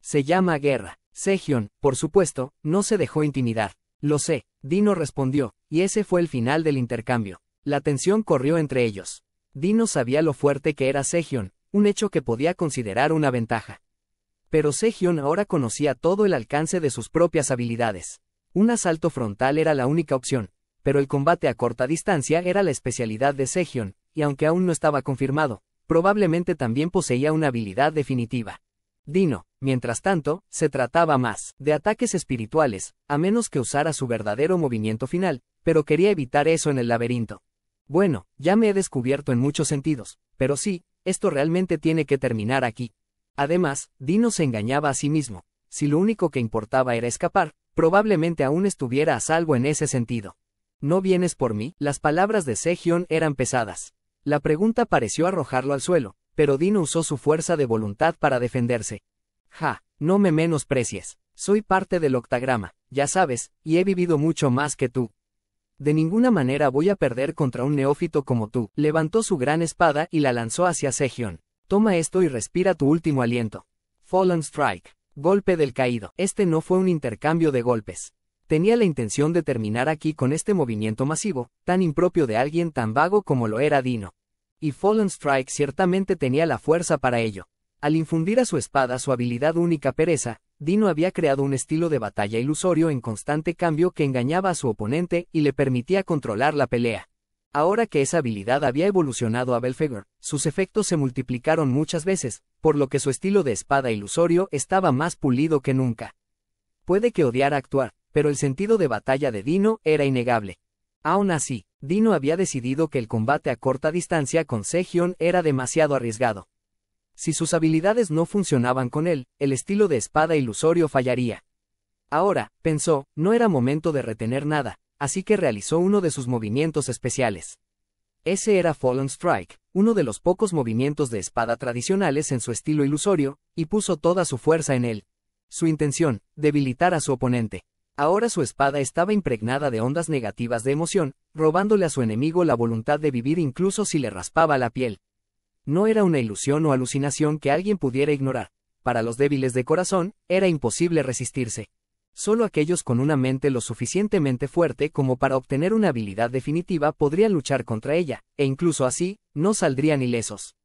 Se llama guerra. Segion, por supuesto, no se dejó intimidar. Lo sé, Dino respondió, y ese fue el final del intercambio. La tensión corrió entre ellos. Dino sabía lo fuerte que era Segion, un hecho que podía considerar una ventaja. Pero Segion ahora conocía todo el alcance de sus propias habilidades. Un asalto frontal era la única opción, pero el combate a corta distancia era la especialidad de Segion, y aunque aún no estaba confirmado, probablemente también poseía una habilidad definitiva. Dino, mientras tanto, se trataba más de ataques espirituales, a menos que usara su verdadero movimiento final, pero quería evitar eso en el laberinto. Bueno, ya me he descubierto en muchos sentidos, pero sí, esto realmente tiene que terminar aquí. Además, Dino se engañaba a sí mismo. Si lo único que importaba era escapar, probablemente aún estuviera a salvo en ese sentido. ¿No vienes por mí? Las palabras de Segion eran pesadas. La pregunta pareció arrojarlo al suelo, pero Dino usó su fuerza de voluntad para defenderse. No me menosprecies. Soy parte del octagrama, ya sabes, y he vivido mucho más que tú. De ninguna manera voy a perder contra un neófito como tú. Levantó su gran espada y la lanzó hacia Segion. Toma esto y respira tu último aliento. Fallen Strike. Golpe del caído. Este no fue un intercambio de golpes. Tenía la intención de terminar aquí con este movimiento masivo, tan impropio de alguien tan vago como lo era Dino. Y Fallen Strike ciertamente tenía la fuerza para ello. Al infundir a su espada su habilidad única pereza, Dino había creado un estilo de batalla ilusorio en constante cambio que engañaba a su oponente y le permitía controlar la pelea. Ahora que esa habilidad había evolucionado a Belphegor, sus efectos se multiplicaron muchas veces, por lo que su estilo de espada ilusorio estaba más pulido que nunca. Puede que odiara actuar, pero el sentido de batalla de Dino era innegable. Aún así, Dino había decidido que el combate a corta distancia con Segion era demasiado arriesgado. Si sus habilidades no funcionaban con él, el estilo de espada ilusorio fallaría. Ahora, pensó, no era momento de retener nada, así que realizó uno de sus movimientos especiales. Ese era Fallen Strike, uno de los pocos movimientos de espada tradicionales en su estilo ilusorio, y puso toda su fuerza en él. Su intención, debilitar a su oponente. Ahora su espada estaba impregnada de ondas negativas de emoción, robándole a su enemigo la voluntad de vivir incluso si le raspaba la piel. No era una ilusión o alucinación que alguien pudiera ignorar. Para los débiles de corazón, era imposible resistirse. Solo aquellos con una mente lo suficientemente fuerte como para obtener una habilidad definitiva podrían luchar contra ella, e incluso así, no saldrían ilesos.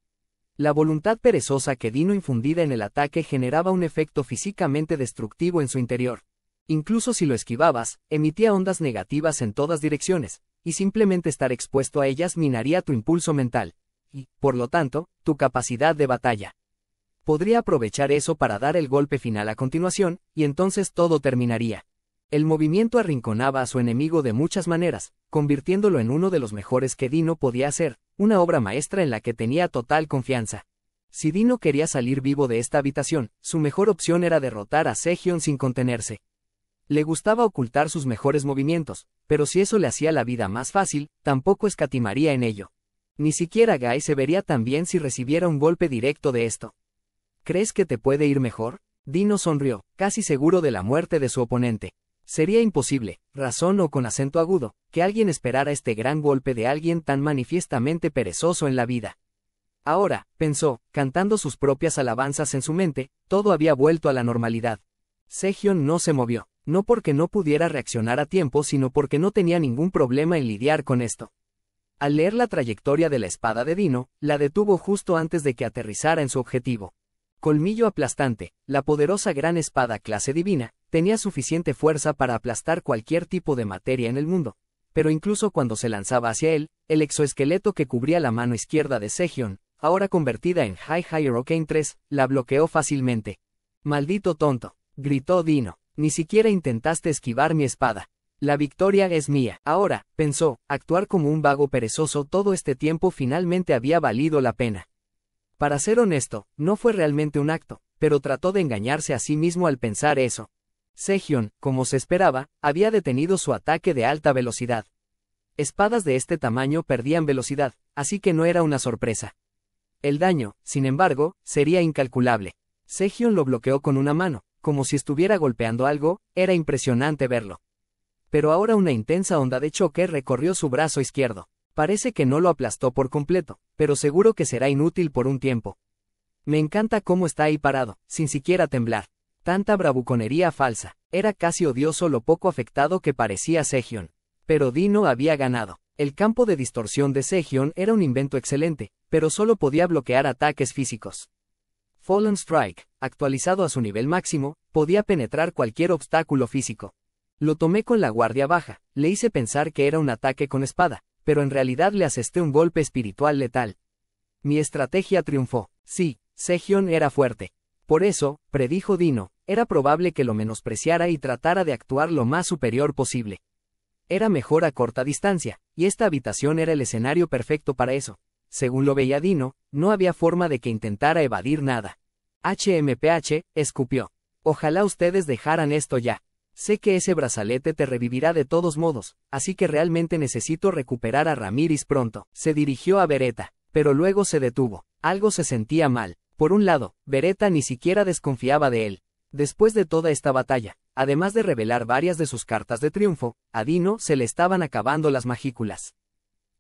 La voluntad perezosa que Dino infundida en el ataque generaba un efecto físicamente destructivo en su interior. Incluso si lo esquivabas, emitía ondas negativas en todas direcciones, y simplemente estar expuesto a ellas minaría tu impulso mental. Y, por lo tanto, tu capacidad de batalla. Podría aprovechar eso para dar el golpe final a continuación, y entonces todo terminaría. El movimiento arrinconaba a su enemigo de muchas maneras, convirtiéndolo en uno de los mejores que Dino podía hacer, una obra maestra en la que tenía total confianza. Si Dino quería salir vivo de esta habitación, su mejor opción era derrotar a Segion sin contenerse. Le gustaba ocultar sus mejores movimientos, pero si eso le hacía la vida más fácil, tampoco escatimaría en ello. Ni siquiera Guy se vería tan bien si recibiera un golpe directo de esto. ¿Crees que te puede ir mejor? Dino sonrió, casi seguro de la muerte de su oponente. Sería imposible, razonó con acento agudo, que alguien esperara este gran golpe de alguien tan manifiestamente perezoso en la vida. Ahora, pensó, cantando sus propias alabanzas en su mente, todo había vuelto a la normalidad. Segion no se movió, no porque no pudiera reaccionar a tiempo, sino porque no tenía ningún problema en lidiar con esto. Al leer la trayectoria de la espada de Dino, la detuvo justo antes de que aterrizara en su objetivo. Colmillo aplastante, la poderosa gran espada clase divina, tenía suficiente fuerza para aplastar cualquier tipo de materia en el mundo. Pero incluso cuando se lanzaba hacia él, el exoesqueleto que cubría la mano izquierda de Segion, ahora convertida en High Hurricane 3, la bloqueó fácilmente. «Maldito tonto», gritó Dino. «Ni siquiera intentaste esquivar mi espada. La victoria es mía». Ahora, pensó, actuar como un vago perezoso todo este tiempo finalmente había valido la pena. Para ser honesto, no fue realmente un acto, pero trató de engañarse a sí mismo al pensar eso. Sehion, como se esperaba, había detenido su ataque de alta velocidad. Espadas de este tamaño perdían velocidad, así que no era una sorpresa. El daño, sin embargo, sería incalculable. Sehion lo bloqueó con una mano, como si estuviera golpeando algo, era impresionante verlo. Pero ahora una intensa onda de choque recorrió su brazo izquierdo. Parece que no lo aplastó por completo, pero seguro que será inútil por un tiempo. Me encanta cómo está ahí parado, sin siquiera temblar. Tanta bravuconería falsa. Era casi odioso lo poco afectado que parecía Sehion. Pero Dino había ganado. El campo de distorsión de Sehion era un invento excelente, pero solo podía bloquear ataques físicos. Fallen Strike, actualizado a su nivel máximo, podía penetrar cualquier obstáculo físico. Lo tomé con la guardia baja, le hice pensar que era un ataque con espada, pero en realidad le asesté un golpe espiritual letal. Mi estrategia triunfó. Sí, Sehion era fuerte. Por eso, predijo Dino, era probable que lo menospreciara y tratara de actuar lo más superior posible. Era mejor a corta distancia, y esta habitación era el escenario perfecto para eso. Según lo veía Dino, no había forma de que intentara evadir nada. HMPH, escupió. Ojalá ustedes dejaran esto ya. Sé que ese brazalete te revivirá de todos modos, así que realmente necesito recuperar a Ramírez pronto. Se dirigió a Beretta, pero luego se detuvo. Algo se sentía mal. Por un lado, Beretta ni siquiera desconfiaba de él. Después de toda esta batalla, además de revelar varias de sus cartas de triunfo, a Dino se le estaban acabando las magículas.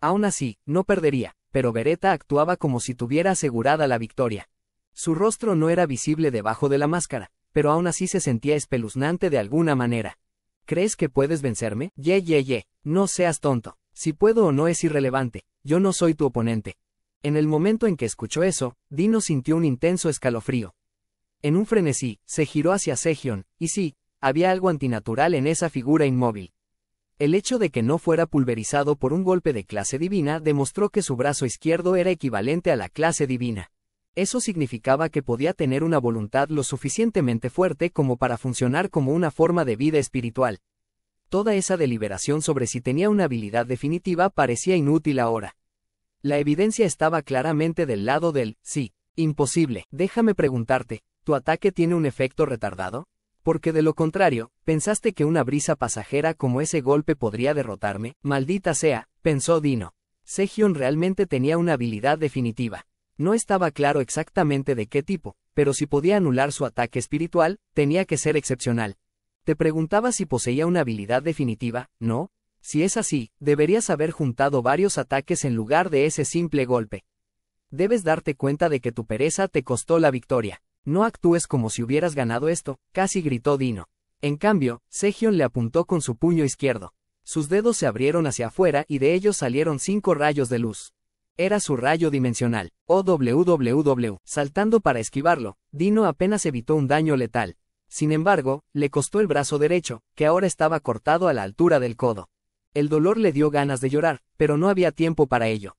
Aún así, no perdería, pero Beretta actuaba como si tuviera asegurada la victoria. Su rostro no era visible debajo de la máscara, pero aún así se sentía espeluznante de alguna manera. ¿Crees que puedes vencerme? No seas tonto. Si puedo o no es irrelevante, yo no soy tu oponente. En el momento en que escuchó eso, Dino sintió un intenso escalofrío. En un frenesí, se giró hacia Sehion, y sí, había algo antinatural en esa figura inmóvil. El hecho de que no fuera pulverizado por un golpe de clase divina demostró que su brazo izquierdo era equivalente a la clase divina. Eso significaba que podía tener una voluntad lo suficientemente fuerte como para funcionar como una forma de vida espiritual. Toda esa deliberación sobre si tenía una habilidad definitiva parecía inútil ahora. La evidencia estaba claramente del lado del sí. Imposible. Déjame preguntarte, ¿tu ataque tiene un efecto retardado? Porque de lo contrario, ¿pensaste que una brisa pasajera como ese golpe podría derrotarme? Maldita sea, pensó Dino. Sehion realmente tenía una habilidad definitiva. No estaba claro exactamente de qué tipo, pero si podía anular su ataque espiritual, tenía que ser excepcional. Te preguntaba si poseía una habilidad definitiva, ¿no? Si es así, deberías haber juntado varios ataques en lugar de ese simple golpe. Debes darte cuenta de que tu pereza te costó la victoria. No actúes como si hubieras ganado esto, casi gritó Dino. En cambio, Sehion le apuntó con su puño izquierdo. Sus dedos se abrieron hacia afuera y de ellos salieron 5 rayos de luz. Era su rayo dimensional. Saltando para esquivarlo, Dino apenas evitó un daño letal. Sin embargo, le costó el brazo derecho, que ahora estaba cortado a la altura del codo. El dolor le dio ganas de llorar, pero no había tiempo para ello.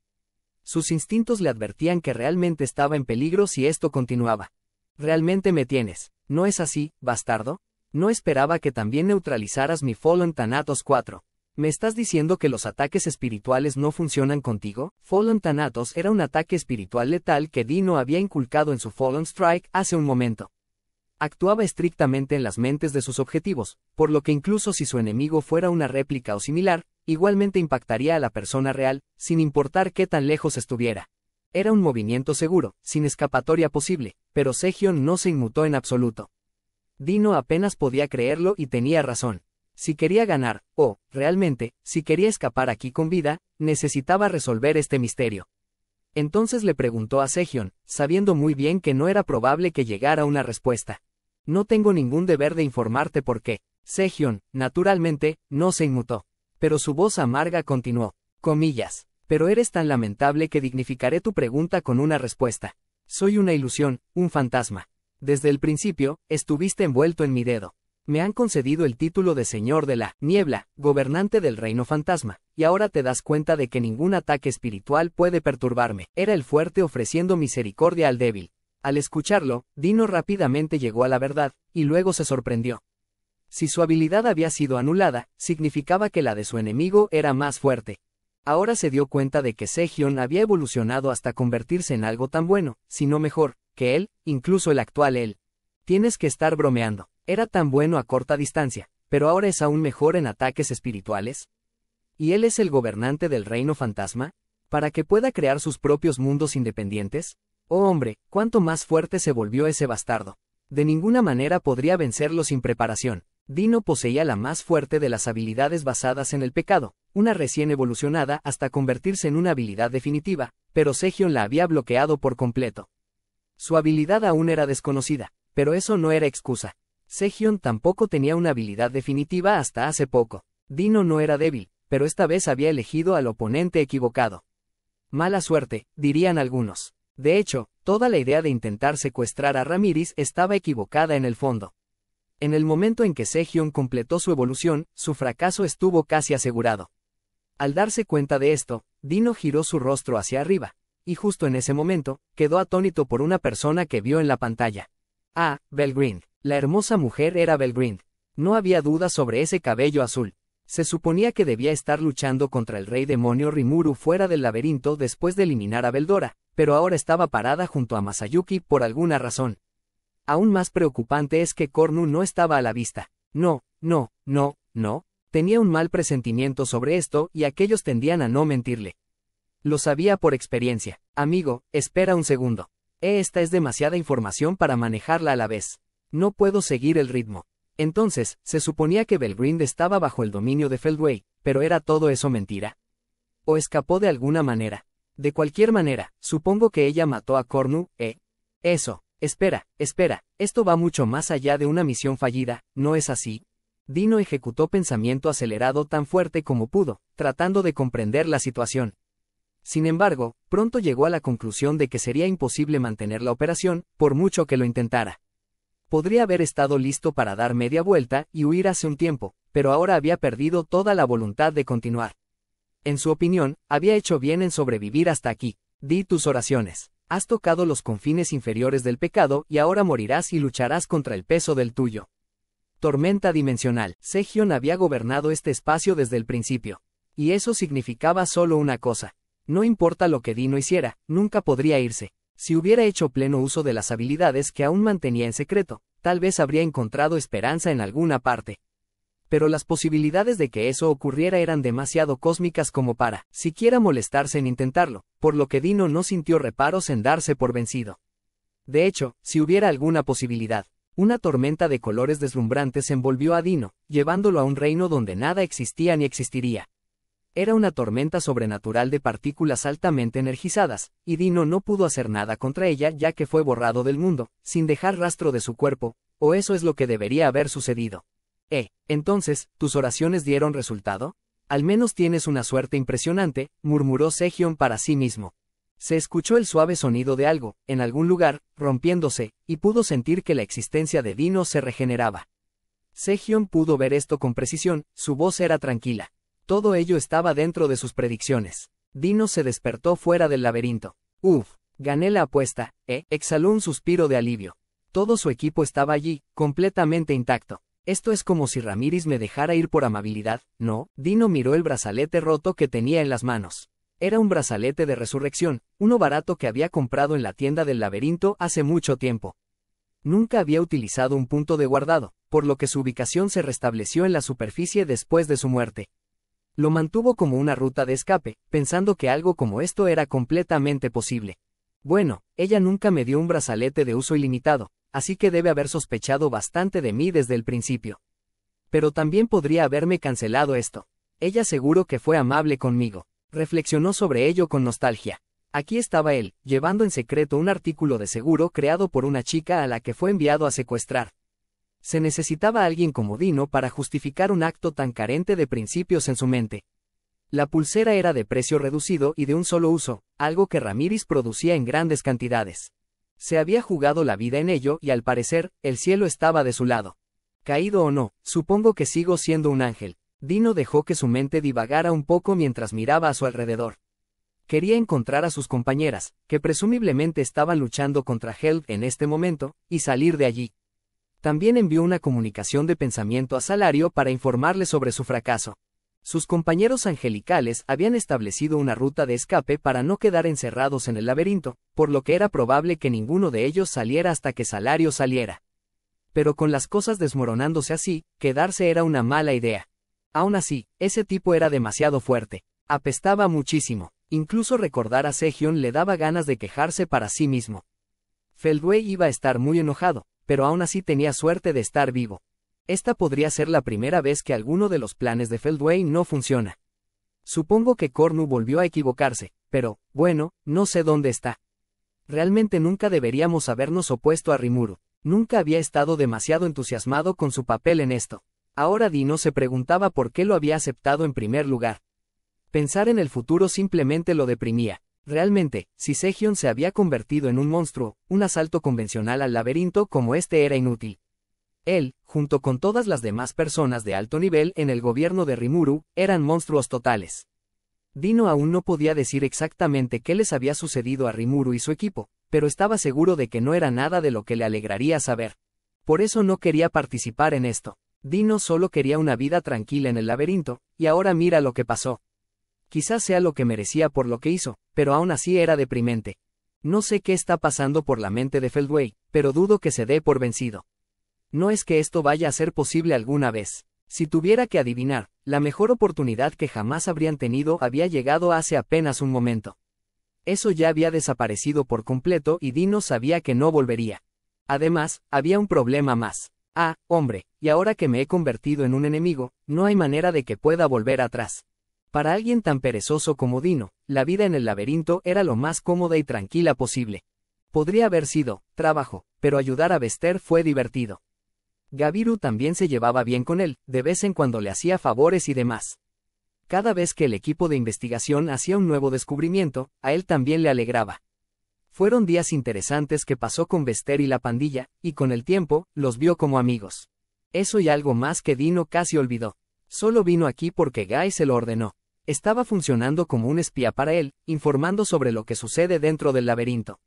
Sus instintos le advertían que realmente estaba en peligro si esto continuaba. Realmente me tienes, ¿no es así, bastardo? No esperaba que también neutralizaras mi Fallen Thanatos 4. ¿Me estás diciendo que los ataques espirituales no funcionan contigo? Fallen Thanatos era un ataque espiritual letal que Dino había inculcado en su Fallen Strike hace un momento. Actuaba estrictamente en las mentes de sus objetivos, por lo que incluso si su enemigo fuera una réplica o similar, igualmente impactaría a la persona real, sin importar qué tan lejos estuviera. Era un movimiento seguro, sin escapatoria posible, pero Sehion no se inmutó en absoluto. Dino apenas podía creerlo y tenía razón. Si quería ganar, o, realmente, si quería escapar aquí con vida, necesitaba resolver este misterio. Entonces le preguntó a Sehion, sabiendo muy bien que no era probable que llegara una respuesta. No tengo ningún deber de informarte por qué. Sehion, naturalmente, no se inmutó. Pero su voz amarga continuó. Comillas. Pero eres tan lamentable que dignificaré tu pregunta con una respuesta. Soy una ilusión, un fantasma. Desde el principio, estuviste envuelto en mi dedo. Me han concedido el título de Señor de la Niebla, gobernante del Reino Fantasma, y ahora te das cuenta de que ningún ataque espiritual puede perturbarme. Era el fuerte ofreciendo misericordia al débil. Al escucharlo, Dino rápidamente llegó a la verdad, y luego se sorprendió. Si su habilidad había sido anulada, significaba que la de su enemigo era más fuerte. Ahora se dio cuenta de que Sehion había evolucionado hasta convertirse en algo tan bueno, si no mejor, que él, incluso el actual él. Tienes que estar bromeando. Era tan bueno a corta distancia, pero ahora es aún mejor en ataques espirituales. ¿Y él es el gobernante del Reino Fantasma? ¿Para que pueda crear sus propios mundos independientes? Oh hombre, cuánto más fuerte se volvió ese bastardo. De ninguna manera podría vencerlo sin preparación. Dino poseía la más fuerte de las habilidades basadas en el pecado, una recién evolucionada hasta convertirse en una habilidad definitiva, pero Sehion la había bloqueado por completo. Su habilidad aún era desconocida, pero eso no era excusa. Sehion tampoco tenía una habilidad definitiva hasta hace poco. Dino no era débil, pero esta vez había elegido al oponente equivocado. Mala suerte, dirían algunos. De hecho, toda la idea de intentar secuestrar a Ramírez estaba equivocada en el fondo. En el momento en que Sehion completó su evolución, su fracaso estuvo casi asegurado. Al darse cuenta de esto, Dino giró su rostro hacia arriba, y justo en ese momento, quedó atónito por una persona que vio en la pantalla. Ah, Belgrind. La hermosa mujer era Belgrind. No había duda sobre ese cabello azul. Se suponía que debía estar luchando contra el rey demonio Rimuru fuera del laberinto después de eliminar a Beldora, pero ahora estaba parada junto a Masayuki por alguna razón. Aún más preocupante es que Cornu no estaba a la vista. No. Tenía un mal presentimiento sobre esto y aquellos tendían a no mentirle. Lo sabía por experiencia. Amigo, espera un segundo. Esta es demasiada información para manejarla a la vez. No puedo seguir el ritmo. Entonces, se suponía que Belgrind estaba bajo el dominio de Feldway, pero ¿era todo eso mentira? ¿O escapó de alguna manera? De cualquier manera, supongo que ella mató a Cornu, Eso. Espera, esto va mucho más allá de una misión fallida, ¿no es así? Dino ejecutó pensamiento acelerado tan fuerte como pudo, tratando de comprender la situación. Sin embargo, pronto llegó a la conclusión de que sería imposible mantener la operación, por mucho que lo intentara. Podría haber estado listo para dar media vuelta y huir hace un tiempo, pero ahora había perdido toda la voluntad de continuar. En su opinión, había hecho bien en sobrevivir hasta aquí. Di tus oraciones. Has tocado los confines inferiores del pecado y ahora morirás y lucharás contra el peso del tuyo. Tormenta dimensional. Sehion había gobernado este espacio desde el principio. Y eso significaba solo una cosa. No importa lo que Dino hiciera, nunca podría irse. Si hubiera hecho pleno uso de las habilidades que aún mantenía en secreto, tal vez habría encontrado esperanza en alguna parte. Pero las posibilidades de que eso ocurriera eran demasiado cósmicas como para siquiera molestarse en intentarlo, por lo que Dino no sintió reparos en darse por vencido. De hecho, si hubiera alguna posibilidad, una tormenta de colores deslumbrantes envolvió a Dino, llevándolo a un reino donde nada existía ni existiría. Era una tormenta sobrenatural de partículas altamente energizadas, y Dino no pudo hacer nada contra ella ya que fue borrado del mundo, sin dejar rastro de su cuerpo, o eso es lo que debería haber sucedido. Entonces, ¿tus oraciones dieron resultado? Al menos tienes una suerte impresionante, murmuró Sehion para sí mismo. Se escuchó el suave sonido de algo, en algún lugar, rompiéndose, y pudo sentir que la existencia de Dino se regeneraba. Sehion pudo ver esto con precisión, su voz era tranquila. Todo ello estaba dentro de sus predicciones. Dino se despertó fuera del laberinto. Gané la apuesta, exhaló un suspiro de alivio. Todo su equipo estaba allí, completamente intacto. Esto es como si Ramírez me dejara ir por amabilidad, ¿no? Dino miró el brazalete roto que tenía en las manos. Era un brazalete de resurrección, uno barato que había comprado en la tienda del laberinto hace mucho tiempo. Nunca había utilizado un punto de guardado, por lo que su ubicación se restableció en la superficie después de su muerte. Lo mantuvo como una ruta de escape, pensando que algo como esto era completamente posible. Bueno, ella nunca me dio un brazalete de uso ilimitado, así que debe haber sospechado bastante de mí desde el principio. Pero también podría haberme cancelado esto. Ella seguro que fue amable conmigo. Reflexionó sobre ello con nostalgia. Aquí estaba él, llevando en secreto un artículo de seguro creado por una chica a la que fue enviado a secuestrar. Se necesitaba alguien como Dino para justificar un acto tan carente de principios en su mente. La pulsera era de precio reducido y de un solo uso, algo que Ramírez producía en grandes cantidades. Se había jugado la vida en ello y al parecer, el cielo estaba de su lado. Caído o no, supongo que sigo siendo un ángel. Dino dejó que su mente divagara un poco mientras miraba a su alrededor. Quería encontrar a sus compañeras, que presumiblemente estaban luchando contra Hell en este momento, y salir de allí. También envió una comunicación de pensamiento a Salario para informarle sobre su fracaso. Sus compañeros angelicales habían establecido una ruta de escape para no quedar encerrados en el laberinto, por lo que era probable que ninguno de ellos saliera hasta que Salario saliera. Pero con las cosas desmoronándose así, quedarse era una mala idea. Aún así, ese tipo era demasiado fuerte. Apestaba muchísimo. Incluso recordar a Segion le daba ganas de quejarse para sí mismo. Feldway iba a estar muy enojado, pero aún así tenía suerte de estar vivo. Esta podría ser la primera vez que alguno de los planes de Feldway no funciona. Supongo que Cornu volvió a equivocarse, pero, bueno, no sé dónde está. Realmente nunca deberíamos habernos opuesto a Rimuru. Nunca había estado demasiado entusiasmado con su papel en esto. Ahora Dino se preguntaba por qué lo había aceptado en primer lugar. Pensar en el futuro simplemente lo deprimía. Realmente, si Segion se había convertido en un monstruo, un asalto convencional al laberinto como este era inútil. Él, junto con todas las demás personas de alto nivel en el gobierno de Rimuru, eran monstruos totales. Dino aún no podía decir exactamente qué les había sucedido a Rimuru y su equipo, pero estaba seguro de que no era nada de lo que le alegraría saber. Por eso no quería participar en esto. Dino solo quería una vida tranquila en el laberinto, y ahora mira lo que pasó. Quizás sea lo que merecía por lo que hizo, pero aún así era deprimente. No sé qué está pasando por la mente de Feldway, pero dudo que se dé por vencido. No es que esto vaya a ser posible alguna vez. Si tuviera que adivinar, la mejor oportunidad que jamás habrían tenido había llegado hace apenas un momento. Eso ya había desaparecido por completo y Dino sabía que no volvería. Además, había un problema más. Ah, hombre, y ahora que me he convertido en un enemigo, no hay manera de que pueda volver atrás. Para alguien tan perezoso como Dino, la vida en el laberinto era lo más cómoda y tranquila posible. Podría haber sido trabajo, pero ayudar a Vester fue divertido. Gabiru también se llevaba bien con él, de vez en cuando le hacía favores y demás. Cada vez que el equipo de investigación hacía un nuevo descubrimiento, a él también le alegraba. Fueron días interesantes que pasó con Vester y la pandilla, y con el tiempo, los vio como amigos. Eso y algo más que Dino casi olvidó. Solo vino aquí porque Guy se lo ordenó. Estaba funcionando como un espía para él, informando sobre lo que sucede dentro del laberinto.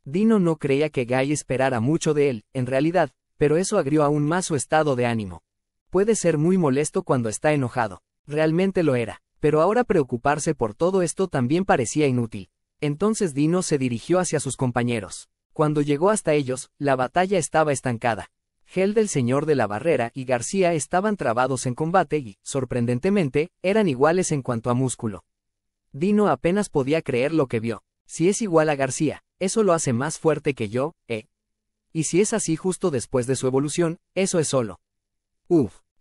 Dino no creía que Guy esperara mucho de él, en realidad, pero eso agrió aún más su estado de ánimo. Puede ser muy molesto cuando está enojado. Realmente lo era, pero ahora preocuparse por todo esto también parecía inútil. Entonces Dino se dirigió hacia sus compañeros. Cuando llegó hasta ellos, la batalla estaba estancada. Hell del Señor de la Barrera y García estaban trabados en combate y, sorprendentemente, eran iguales en cuanto a músculo. Dino apenas podía creer lo que vio. Si es igual a García, eso lo hace más fuerte que yo, ¿eh? Y si es así justo después de su evolución, eso es solo.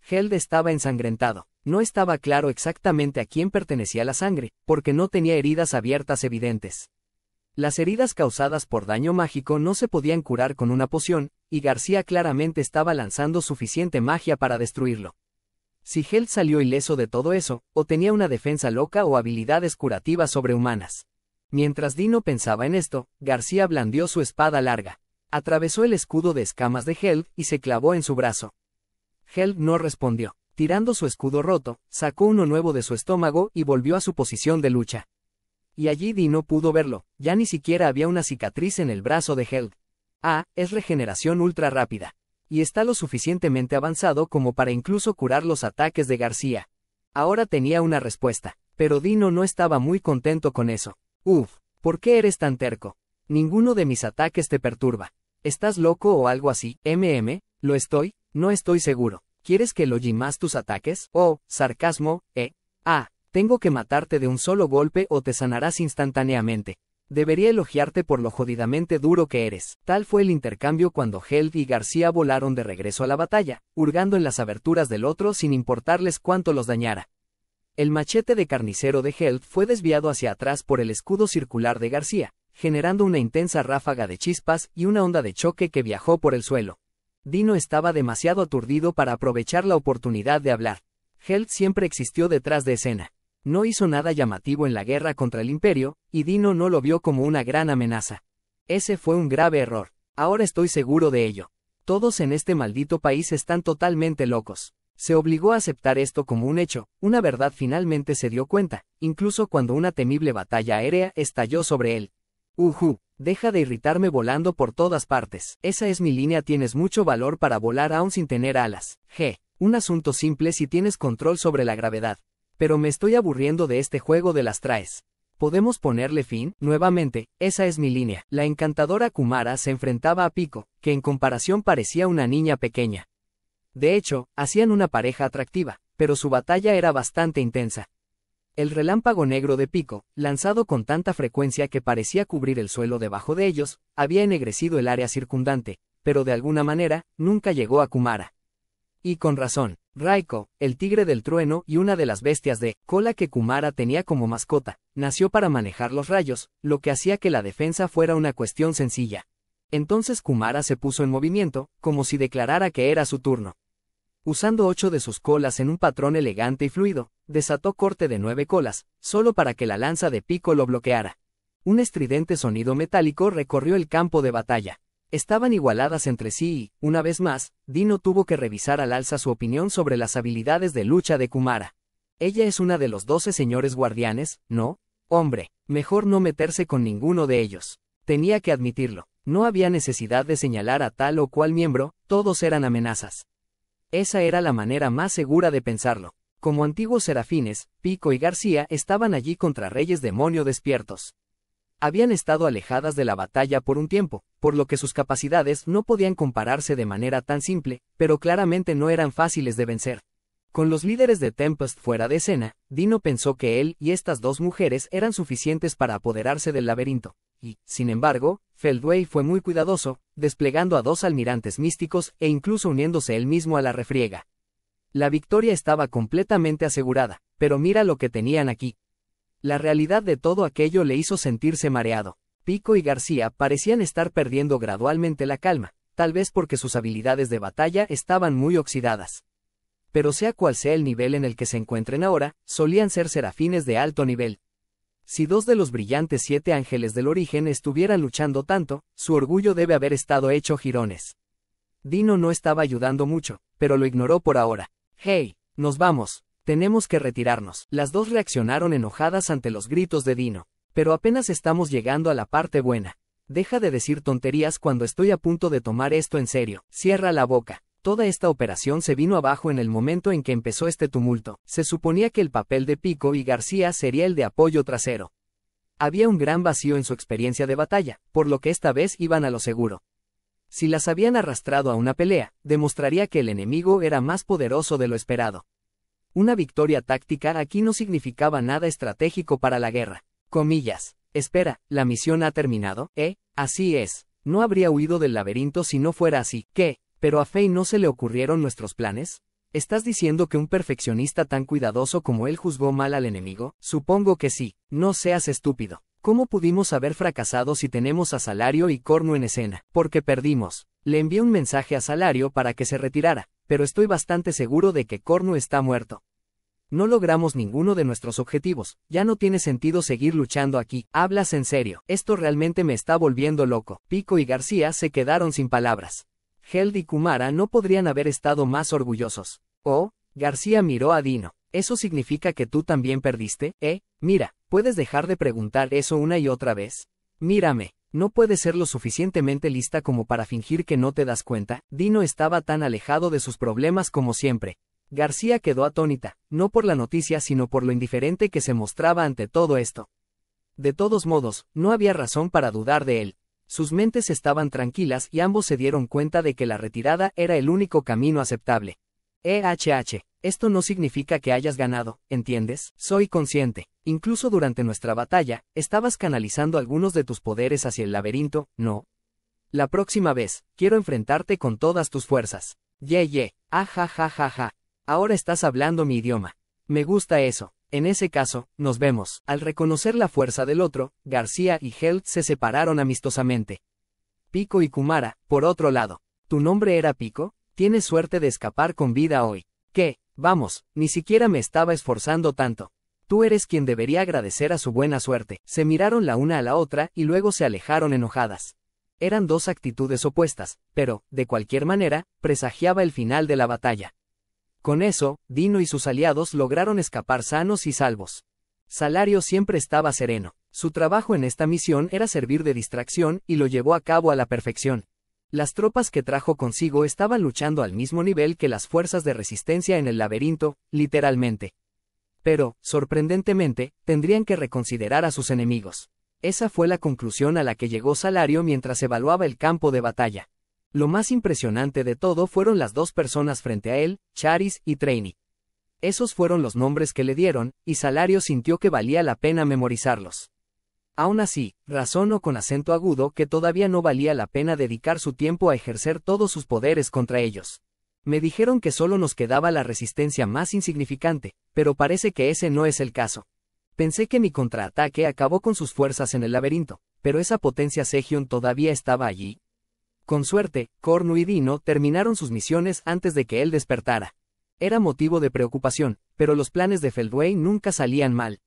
Held estaba ensangrentado. No estaba claro exactamente a quién pertenecía la sangre, porque no tenía heridas abiertas evidentes. Las heridas causadas por daño mágico no se podían curar con una poción, y García claramente estaba lanzando suficiente magia para destruirlo. Si Held salió ileso de todo eso, o tenía una defensa loca o habilidades curativas sobrehumanas. Mientras Dino pensaba en esto, García blandió su espada larga. Atravesó el escudo de escamas de Held y se clavó en su brazo. Held no respondió. Tirando su escudo roto, sacó uno nuevo de su estómago y volvió a su posición de lucha. Y allí Dino pudo verlo, ya ni siquiera había una cicatriz en el brazo de Held. Es regeneración ultra rápida. Y está lo suficientemente avanzado como para incluso curar los ataques de García. Ahora tenía una respuesta, pero Dino no estaba muy contento con eso. ¿Por qué eres tan terco? Ninguno de mis ataques te perturba. ¿Estás loco o algo así? ¿Lo estoy? No estoy seguro. ¿Quieres que elogie más tus ataques? Sarcasmo, tengo que matarte de un solo golpe o te sanarás instantáneamente. Debería elogiarte por lo jodidamente duro que eres. Tal fue el intercambio cuando Held y García volaron de regreso a la batalla, hurgando en las aberturas del otro sin importarles cuánto los dañara. El machete de carnicero de Held fue desviado hacia atrás por el escudo circular de García, generando una intensa ráfaga de chispas y una onda de choque que viajó por el suelo. Dino estaba demasiado aturdido para aprovechar la oportunidad de hablar. Held siempre existió detrás de escena. No hizo nada llamativo en la guerra contra el Imperio, y Dino no lo vio como una gran amenaza. Ese fue un grave error. Ahora estoy seguro de ello. Todos en este maldito país están totalmente locos. Se obligó a aceptar esto como un hecho, una verdad finalmente se dio cuenta, incluso cuando una temible batalla aérea estalló sobre él. Deja de irritarme volando por todas partes. Esa es mi línea, tienes mucho valor para volar aún sin tener alas. Un asunto simple si tienes control sobre la gravedad. Pero me estoy aburriendo de este juego de las traes. ¿Podemos ponerle fin? Nuevamente, esa es mi línea. La encantadora Kumara se enfrentaba a Pico, que en comparación parecía una niña pequeña. De hecho, hacían una pareja atractiva, pero su batalla era bastante intensa. El relámpago negro de Pico, lanzado con tanta frecuencia que parecía cubrir el suelo debajo de ellos, había ennegrecido el área circundante, pero de alguna manera, nunca llegó a Kumara. Y con razón, Raiko, el tigre del trueno y una de las bestias de cola que Kumara tenía como mascota, nació para manejar los rayos, lo que hacía que la defensa fuera una cuestión sencilla. Entonces Kumara se puso en movimiento, como si declarara que era su turno. Usando 8 de sus colas en un patrón elegante y fluido, desató corte de 9 colas, solo para que la lanza de Pico lo bloqueara. Un estridente sonido metálico recorrió el campo de batalla. Estaban igualadas entre sí y, una vez más, Dino tuvo que revisar al alza su opinión sobre las habilidades de lucha de Kumara. Ella es una de los 12 señores guardianes, ¿no? Hombre, mejor no meterse con ninguno de ellos. Tenía que admitirlo. No había necesidad de señalar a tal o cual miembro, todos eran amenazas. Esa era la manera más segura de pensarlo. Como antiguos serafines, Pico y García estaban allí contra reyes demonio despiertos. Habían estado alejadas de la batalla por un tiempo, por lo que sus capacidades no podían compararse de manera tan simple, pero claramente no eran fáciles de vencer. Con los líderes de Tempest fuera de escena, Dino pensó que él y estas dos mujeres eran suficientes para apoderarse del laberinto, y, sin embargo, Feldway fue muy cuidadoso, desplegando a 2 almirantes místicos e incluso uniéndose él mismo a la refriega. La victoria estaba completamente asegurada, pero mira lo que tenían aquí. La realidad de todo aquello le hizo sentirse mareado. Pico y García parecían estar perdiendo gradualmente la calma, tal vez porque sus habilidades de batalla estaban muy oxidadas. Pero sea cual sea el nivel en el que se encuentren ahora, solían ser serafines de alto nivel. Si 2 de los brillantes 7 ángeles del origen estuvieran luchando tanto, su orgullo debe haber estado hecho jirones. Dino no estaba ayudando mucho, pero lo ignoró por ahora. «Hey, nos vamos. Tenemos que retirarnos». Las dos reaccionaron enojadas ante los gritos de Dino. «Pero apenas estamos llegando a la parte buena. Deja de decir tonterías cuando estoy a punto de tomar esto en serio. Cierra la boca». Toda esta operación se vino abajo en el momento en que empezó este tumulto. Se suponía que el papel de Pico y García sería el de apoyo trasero. Había un gran vacío en su experiencia de batalla, por lo que esta vez iban a lo seguro. Si las habían arrastrado a una pelea, demostraría que el enemigo era más poderoso de lo esperado. Una victoria táctica aquí no significaba nada estratégico para la guerra. Comillas. Espera, ¿la misión ha terminado? Así es. No habría huido del laberinto si no fuera así. ¿Qué? ¿Pero a Faye no se le ocurrieron nuestros planes? ¿Estás diciendo que un perfeccionista tan cuidadoso como él juzgó mal al enemigo? Supongo que sí. No seas estúpido. ¿Cómo pudimos haber fracasado si tenemos a Salario y Cornu en escena? Porque perdimos. Le envié un mensaje a Salario para que se retirara, pero estoy bastante seguro de que Cornu está muerto. No logramos ninguno de nuestros objetivos. Ya no tiene sentido seguir luchando aquí. ¿Hablas en serio? Esto realmente me está volviendo loco. Pico y García se quedaron sin palabras. Held y Kumara no podrían haber estado más orgullosos. García miró a Dino. ¿Eso significa que tú también perdiste? Mira, ¿puedes dejar de preguntar eso una y otra vez? Mírame, ¿no puedes ser lo suficientemente lista como para fingir que no te das cuenta? Dino estaba tan alejado de sus problemas como siempre. García quedó atónita, no por la noticia sino por lo indiferente que se mostraba ante todo esto. De todos modos, no había razón para dudar de él. Sus mentes estaban tranquilas y ambos se dieron cuenta de que la retirada era el único camino aceptable. Esto no significa que hayas ganado, ¿entiendes? Soy consciente. Incluso durante nuestra batalla, estabas canalizando algunos de tus poderes hacia el laberinto, ¿no? La próxima vez, quiero enfrentarte con todas tus fuerzas. Ahora estás hablando mi idioma. Me gusta eso. En ese caso, nos vemos. Al reconocer la fuerza del otro, García y Held se separaron amistosamente. Pico y Kumara, por otro lado. ¿Tu nombre era Pico? Tienes suerte de escapar con vida hoy. ¿Qué? Vamos, ni siquiera me estaba esforzando tanto. Tú eres quien debería agradecer a su buena suerte. Se miraron la una a la otra y luego se alejaron enojadas. Eran dos actitudes opuestas, pero, de cualquier manera, presagiaba el final de la batalla. Con eso, Dino y sus aliados lograron escapar sanos y salvos. Salario siempre estaba sereno. Su trabajo en esta misión era servir de distracción y lo llevó a cabo a la perfección. Las tropas que trajo consigo estaban luchando al mismo nivel que las fuerzas de resistencia en el laberinto, literalmente. Pero, sorprendentemente, tendrían que reconsiderar a sus enemigos. Esa fue la conclusión a la que llegó Salario mientras evaluaba el campo de batalla. Lo más impresionante de todo fueron las dos personas frente a él, Charis y Traini. Esos fueron los nombres que le dieron, y Salario sintió que valía la pena memorizarlos. Aún así, razonó con acento agudo que todavía no valía la pena dedicar su tiempo a ejercer todos sus poderes contra ellos. Me dijeron que solo nos quedaba la resistencia más insignificante, pero parece que ese no es el caso. Pensé que mi contraataque acabó con sus fuerzas en el laberinto, pero esa potencia Segion todavía estaba allí. Con suerte, Cornu y Dino terminaron sus misiones antes de que él despertara. Era motivo de preocupación, pero los planes de Feldway nunca salían mal.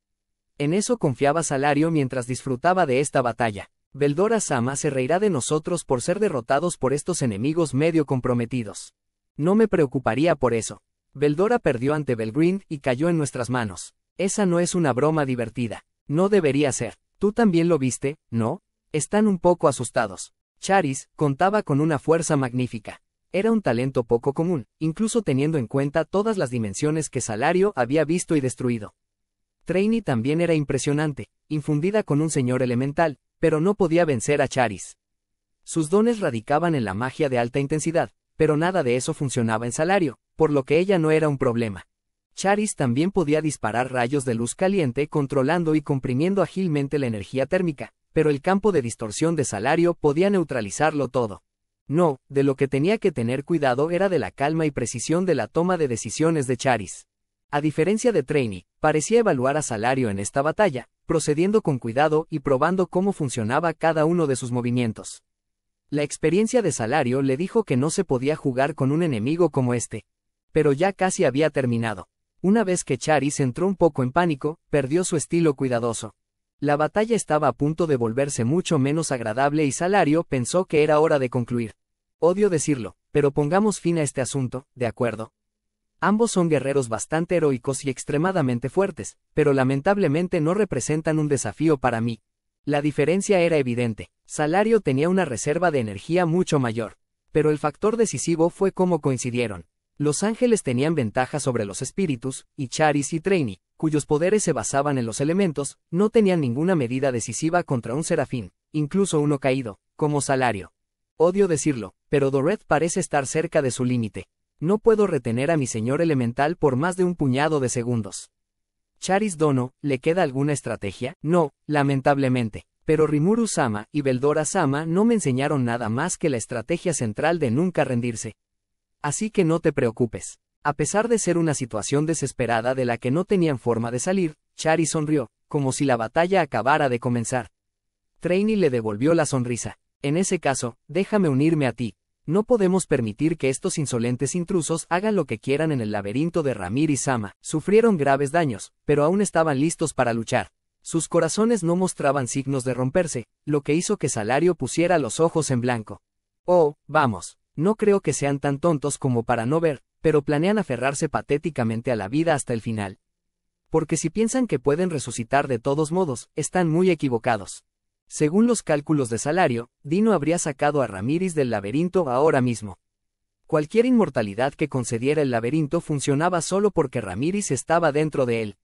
En eso confiaba Salario mientras disfrutaba de esta batalla. Veldora Sama se reirá de nosotros por ser derrotados por estos enemigos medio comprometidos. No me preocuparía por eso. Veldora perdió ante Belgrind y cayó en nuestras manos. Esa no es una broma divertida. No debería ser. Tú también lo viste, ¿no? Están un poco asustados. Charis contaba con una fuerza magnífica. Era un talento poco común, incluso teniendo en cuenta todas las dimensiones que Salario había visto y destruido. Traini también era impresionante, infundida con un señor elemental, pero no podía vencer a Charis. Sus dones radicaban en la magia de alta intensidad, pero nada de eso funcionaba en Salario, por lo que ella no era un problema. Charis también podía disparar rayos de luz caliente controlando y comprimiendo ágilmente la energía térmica, pero el campo de distorsión de Salario podía neutralizarlo todo. No, de lo que tenía que tener cuidado era de la calma y precisión de la toma de decisiones de Charis. A diferencia de Traini, parecía evaluar a Salario en esta batalla, procediendo con cuidado y probando cómo funcionaba cada uno de sus movimientos. La experiencia de Salario le dijo que no se podía jugar con un enemigo como este. Pero ya casi había terminado. Una vez que Charis entró un poco en pánico, perdió su estilo cuidadoso. La batalla estaba a punto de volverse mucho menos agradable y Salario pensó que era hora de concluir. Odio decirlo, pero pongamos fin a este asunto, ¿de acuerdo? Ambos son guerreros bastante heroicos y extremadamente fuertes, pero lamentablemente no representan un desafío para mí. La diferencia era evidente. Salario tenía una reserva de energía mucho mayor. Pero el factor decisivo fue cómo coincidieron. Los ángeles tenían ventaja sobre los espíritus, y Charis y Traini, cuyos poderes se basaban en los elementos, no tenían ninguna medida decisiva contra un serafín, incluso uno caído, como Salario. Odio decirlo, pero Doret parece estar cerca de su límite. No puedo retener a mi señor elemental por más de un puñado de segundos. Charis Dono, ¿le queda alguna estrategia? No, lamentablemente. Pero Rimuru Sama y Veldora Sama no me enseñaron nada más que la estrategia central de nunca rendirse. Así que no te preocupes. A pesar de ser una situación desesperada de la que no tenían forma de salir, Charis sonrió, como si la batalla acabara de comenzar. Traini le devolvió la sonrisa. En ese caso, déjame unirme a ti. No podemos permitir que estos insolentes intrusos hagan lo que quieran en el laberinto de Ramir y Sama. Sufrieron graves daños, pero aún estaban listos para luchar. Sus corazones no mostraban signos de romperse, lo que hizo que Salario pusiera los ojos en blanco. Oh, vamos. No creo que sean tan tontos como para no ver, pero planean aferrarse patéticamente a la vida hasta el final. Porque si piensan que pueden resucitar de todos modos, están muy equivocados. Según los cálculos de Salario, Dino habría sacado a Ramiris del laberinto ahora mismo. Cualquier inmortalidad que concediera el laberinto funcionaba solo porque Ramiris estaba dentro de él.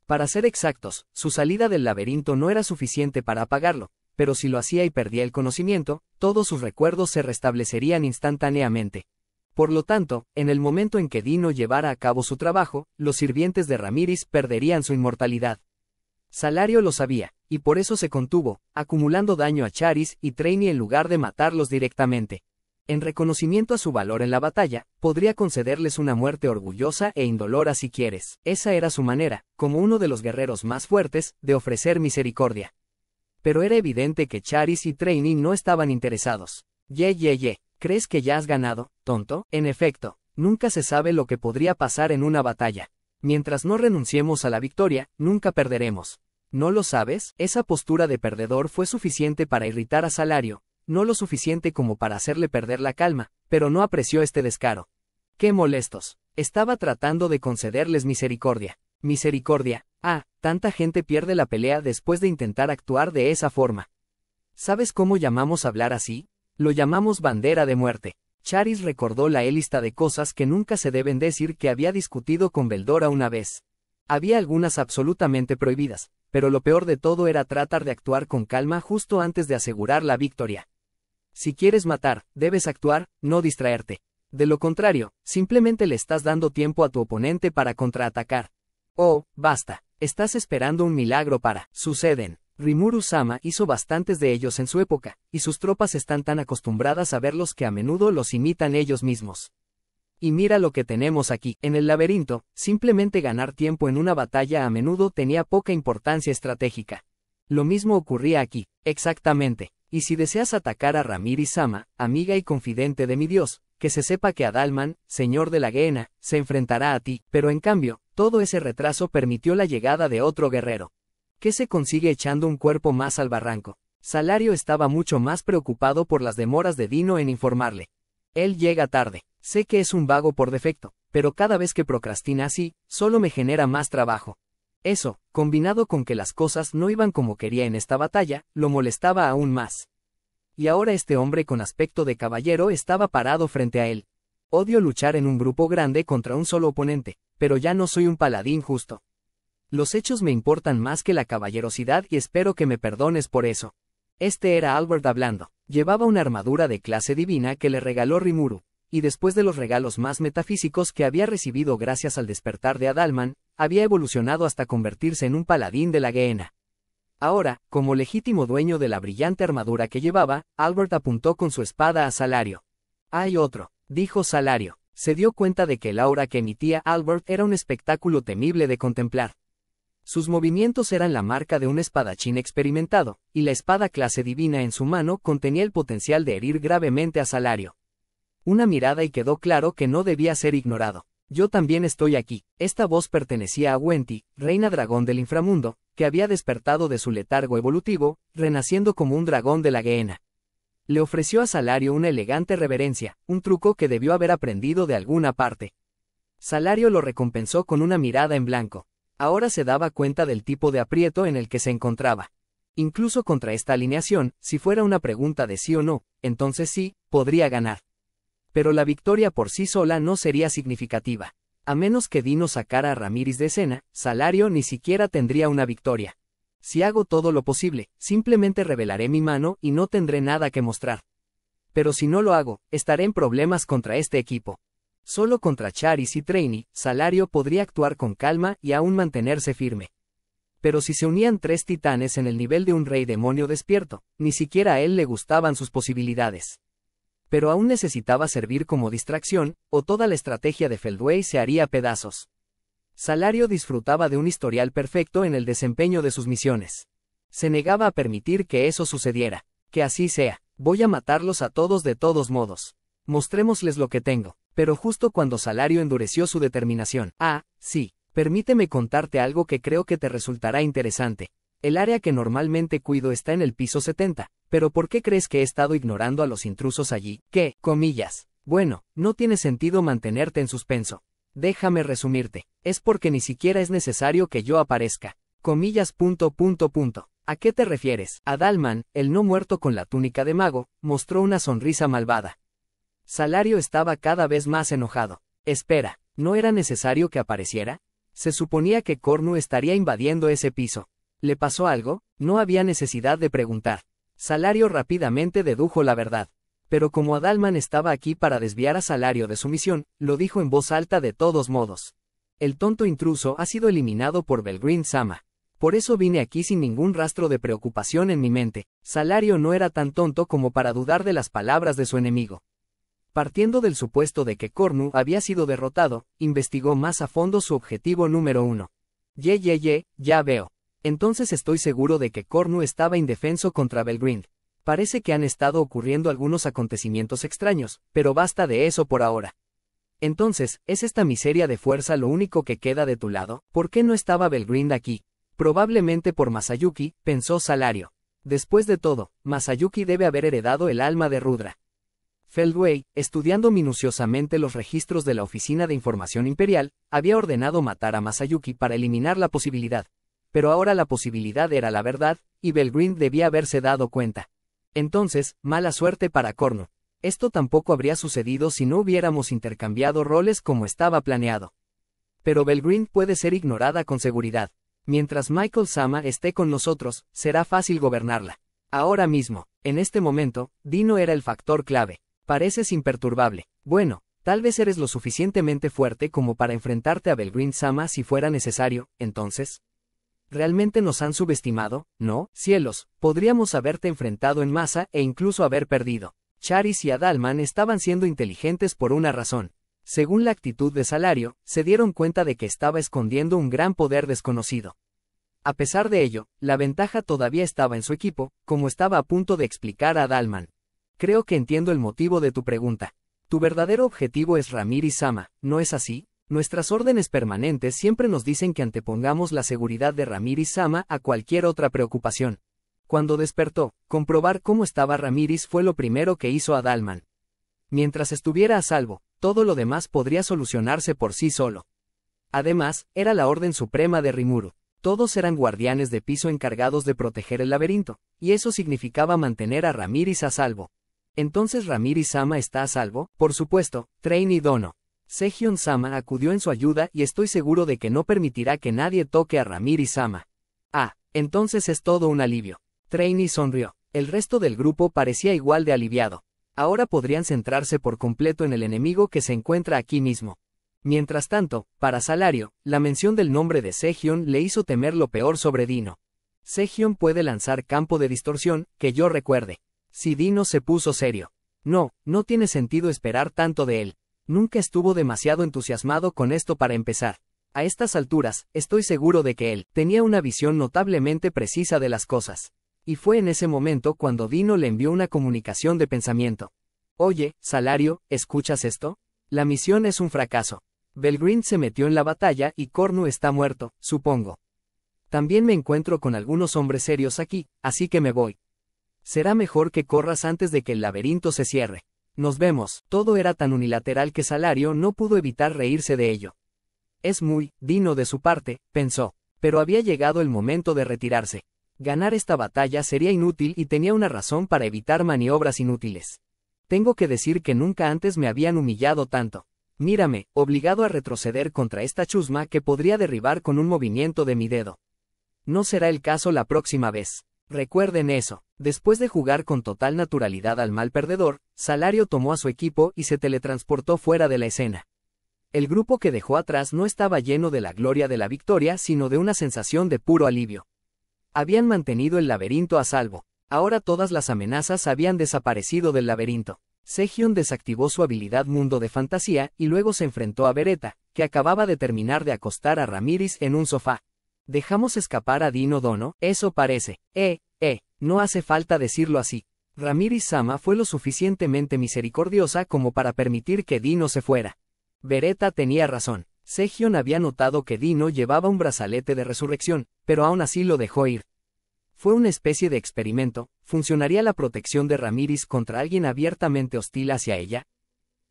Para ser exactos, su salida del laberinto no era suficiente para apagarlo, pero si lo hacía y perdía el conocimiento, todos sus recuerdos se restablecerían instantáneamente. Por lo tanto, en el momento en que Dino llevara a cabo su trabajo, los sirvientes de Ramiris perderían su inmortalidad. Salario lo sabía, y por eso se contuvo, acumulando daño a Charis y Traini en lugar de matarlos directamente. En reconocimiento a su valor en la batalla, podría concederles una muerte orgullosa e indolora si quieres. Esa era su manera, como uno de los guerreros más fuertes, de ofrecer misericordia. Pero era evidente que Charis y Traini no estaban interesados. Ye. ¿Crees que ya has ganado, tonto? En efecto, nunca se sabe lo que podría pasar en una batalla. Mientras no renunciemos a la victoria, nunca perderemos. ¿No lo sabes? Esa postura de perdedor fue suficiente para irritar a Salario, no lo suficiente como para hacerle perder la calma, pero no apreció este descaro. ¡Qué molestos! Estaba tratando de concederles misericordia. Misericordia. Tanta gente pierde la pelea después de intentar actuar de esa forma. ¿Sabes cómo llamamos hablar así? Lo llamamos bandera de muerte. Charis recordó la lista de cosas que nunca se deben decir que había discutido con Veldora una vez. Había algunas absolutamente prohibidas, pero lo peor de todo era tratar de actuar con calma justo antes de asegurar la victoria. Si quieres matar, debes actuar, no distraerte. De lo contrario, simplemente le estás dando tiempo a tu oponente para contraatacar. Oh, basta. Estás esperando un milagro para. Suceden. Rimuru-sama hizo bastantes de ellos en su época, y sus tropas están tan acostumbradas a verlos que a menudo los imitan ellos mismos. Y mira lo que tenemos aquí. En el laberinto, simplemente ganar tiempo en una batalla a menudo tenía poca importancia estratégica. Lo mismo ocurría aquí, exactamente. Y si deseas atacar a Ramiri-sama, amiga y confidente de mi dios, que se sepa que Adalman, señor de la Gehenna, se enfrentará a ti, pero en cambio, todo ese retraso permitió la llegada de otro guerrero. ¿Qué se consigue echando un cuerpo más al barranco? Salario estaba mucho más preocupado por las demoras de Dino en informarle. Él llega tarde. Sé que es un vago por defecto, pero cada vez que procrastina así, solo me genera más trabajo. Eso, combinado con que las cosas no iban como quería en esta batalla, lo molestaba aún más. Y ahora este hombre con aspecto de caballero estaba parado frente a él. Odio luchar en un grupo grande contra un solo oponente, pero ya no soy un paladín justo. Los hechos me importan más que la caballerosidad y espero que me perdones por eso. Este era Albert hablando. Llevaba una armadura de clase divina que le regaló Rimuru, y después de los regalos más metafísicos que había recibido gracias al despertar de Adalman, había evolucionado hasta convertirse en un paladín de la Gehenna. Ahora, como legítimo dueño de la brillante armadura que llevaba, Albert apuntó con su espada a Salario. «Hay otro», dijo Salario. Se dio cuenta de que el aura que emitía Albert era un espectáculo temible de contemplar. Sus movimientos eran la marca de un espadachín experimentado, y la espada clase divina en su mano contenía el potencial de herir gravemente a Salario. Una mirada y quedó claro que no debía ser ignorado. «Yo también estoy aquí». Esta voz pertenecía a Wenti, reina dragón del inframundo, que había despertado de su letargo evolutivo, renaciendo como un dragón de la Gehenna. Le ofreció a Salario una elegante reverencia, un truco que debió haber aprendido de alguna parte. Salario lo recompensó con una mirada en blanco. Ahora se daba cuenta del tipo de aprieto en el que se encontraba. Incluso contra esta alineación, si fuera una pregunta de sí o no, entonces sí, podría ganar. Pero la victoria por sí sola no sería significativa. A menos que Dino sacara a Ramírez de escena, Salario ni siquiera tendría una victoria. Si hago todo lo posible, simplemente revelaré mi mano y no tendré nada que mostrar. Pero si no lo hago, estaré en problemas contra este equipo. Solo contra Charis y Trainee, Salario podría actuar con calma y aún mantenerse firme. Pero si se unían 3 titanes en el nivel de un rey demonio despierto, ni siquiera a él le gustaban sus posibilidades. Pero aún necesitaba servir como distracción, o toda la estrategia de Feldway se haría pedazos. Salario disfrutaba de un historial perfecto en el desempeño de sus misiones. Se negaba a permitir que eso sucediera. Que así sea. Voy a matarlos a todos de todos modos. Mostrémosles lo que tengo. Pero justo cuando Salario endureció su determinación. Sí. Permíteme contarte algo que creo que te resultará interesante. El área que normalmente cuido está en el piso 70, pero ¿por qué crees que he estado ignorando a los intrusos allí? ¿Qué? Comillas. Bueno, no tiene sentido mantenerte en suspenso. Déjame resumirte. Es porque ni siquiera es necesario que yo aparezca. Comillas. ¿A qué te refieres? Adalman, el no muerto con la túnica de mago, mostró una sonrisa malvada. Salario estaba cada vez más enojado. Espera, ¿no era necesario que apareciera? Se suponía que Cornu estaría invadiendo ese piso. ¿Le pasó algo? No había necesidad de preguntar. Salario rápidamente dedujo la verdad. Pero como Adalman estaba aquí para desviar a Salario de su misión, lo dijo en voz alta de todos modos. El tonto intruso ha sido eliminado por Belgreen-sama. Por eso vine aquí sin ningún rastro de preocupación en mi mente. Salario no era tan tonto como para dudar de las palabras de su enemigo. Partiendo del supuesto de que Cornu había sido derrotado, investigó más a fondo su objetivo número 1. Ya veo. Entonces estoy seguro de que Cornu estaba indefenso contra Belgreen. Parece que han estado ocurriendo algunos acontecimientos extraños, pero basta de eso por ahora. Entonces, ¿es esta miseria de fuerza lo único que queda de tu lado? ¿Por qué no estaba Belgreen aquí? Probablemente por Masayuki, pensó Salario. Después de todo, Masayuki debe haber heredado el alma de Rudra. Feldway, estudiando minuciosamente los registros de la Oficina de Información Imperial, había ordenado matar a Masayuki para eliminar la posibilidad. Pero ahora la posibilidad era la verdad, y Belgreen debía haberse dado cuenta. Entonces, mala suerte para Cornu. Esto tampoco habría sucedido si no hubiéramos intercambiado roles como estaba planeado. Pero Belgreen puede ser ignorada con seguridad. Mientras Michael Sama esté con nosotros, será fácil gobernarla. Ahora mismo, en este momento, Dino era el factor clave. Pareces imperturbable. Bueno, tal vez eres lo suficientemente fuerte como para enfrentarte a Belgreen Sama si fuera necesario, entonces. ¿Realmente nos han subestimado? No, cielos, podríamos haberte enfrentado en masa e incluso haber perdido. Charis y Adalman estaban siendo inteligentes por una razón. Según la actitud de Salario, se dieron cuenta de que estaba escondiendo un gran poder desconocido. A pesar de ello, la ventaja todavía estaba en su equipo, como estaba a punto de explicar a Adalman. Creo que entiendo el motivo de tu pregunta. Tu verdadero objetivo es Ramírez Sama, ¿no es así? Nuestras órdenes permanentes siempre nos dicen que antepongamos la seguridad de Ramírez Sama a cualquier otra preocupación. Cuando despertó, comprobar cómo estaba Ramírez fue lo primero que hizo Adalman. Mientras estuviera a salvo, todo lo demás podría solucionarse por sí solo. Además, era la orden suprema de Rimuru. Todos eran guardianes de piso encargados de proteger el laberinto, y eso significaba mantener a Ramírez a salvo. ¿Entonces Ramírez Sama está a salvo? Por supuesto, Train y Dono. Segion Sama acudió en su ayuda y estoy seguro de que no permitirá que nadie toque a Ramírez Sama. Ah, entonces es todo un alivio. Trainee sonrió. El resto del grupo parecía igual de aliviado. Ahora podrían centrarse por completo en el enemigo que se encuentra aquí mismo. Mientras tanto, para Salario, la mención del nombre de Segion le hizo temer lo peor sobre Dino. Segion puede lanzar campo de distorsión, que yo recuerde. Si Dino se puso serio. No tiene sentido esperar tanto de él. Nunca estuvo demasiado entusiasmado con esto para empezar. A estas alturas, estoy seguro de que él tenía una visión notablemente precisa de las cosas. Y fue en ese momento cuando Dino le envió una comunicación de pensamiento. Oye, Salario, ¿escuchas esto? La misión es un fracaso. Belgreen se metió en la batalla y Cornu está muerto, supongo. También me encuentro con algunos hombres serios aquí, así que me voy. Será mejor que corras antes de que el laberinto se cierre. Nos vemos. Todo era tan unilateral que Salario no pudo evitar reírse de ello. Es muy Dino de su parte, pensó, pero había llegado el momento de retirarse. Ganar esta batalla sería inútil y tenía una razón para evitar maniobras inútiles. Tengo que decir que nunca antes me habían humillado tanto. Mírame, obligado a retroceder contra esta chusma que podría derribar con un movimiento de mi dedo. No será el caso la próxima vez. Recuerden eso. Después de jugar con total naturalidad al mal perdedor, Salario tomó a su equipo y se teletransportó fuera de la escena. El grupo que dejó atrás no estaba lleno de la gloria de la victoria, sino de una sensación de puro alivio. Habían mantenido el laberinto a salvo. Ahora todas las amenazas habían desaparecido del laberinto. Segion desactivó su habilidad Mundo de Fantasía y luego se enfrentó a Beretta, que acababa de terminar de acostar a Ramírez en un sofá. ¿Dejamos escapar a Dino Dono? Eso parece. No hace falta decirlo así. Ramírez Sama fue lo suficientemente misericordiosa como para permitir que Dino se fuera. Beretta tenía razón. Segion había notado que Dino llevaba un brazalete de resurrección, pero aún así lo dejó ir. Fue una especie de experimento. ¿Funcionaría la protección de Ramírez contra alguien abiertamente hostil hacia ella?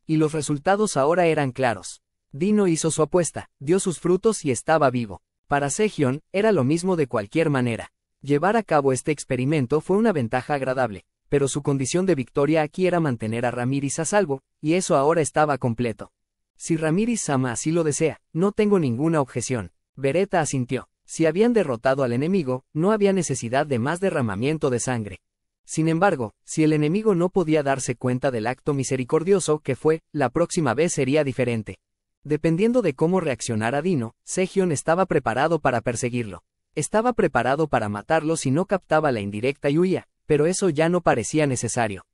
Y los resultados ahora eran claros. Dino hizo su apuesta, dio sus frutos y estaba vivo. Para Segion, era lo mismo de cualquier manera. Llevar a cabo este experimento fue una ventaja agradable, pero su condición de victoria aquí era mantener a Ramírez a salvo, y eso ahora estaba completo. Si Ramírez Sama así lo desea, no tengo ninguna objeción. Beretta asintió. Si habían derrotado al enemigo, no había necesidad de más derramamiento de sangre. Sin embargo, si el enemigo no podía darse cuenta del acto misericordioso que fue, la próxima vez sería diferente. Dependiendo de cómo reaccionara Dino, Segion estaba preparado para perseguirlo. Estaba preparado para matarlo si no captaba la indirecta y huía, pero eso ya no parecía necesario.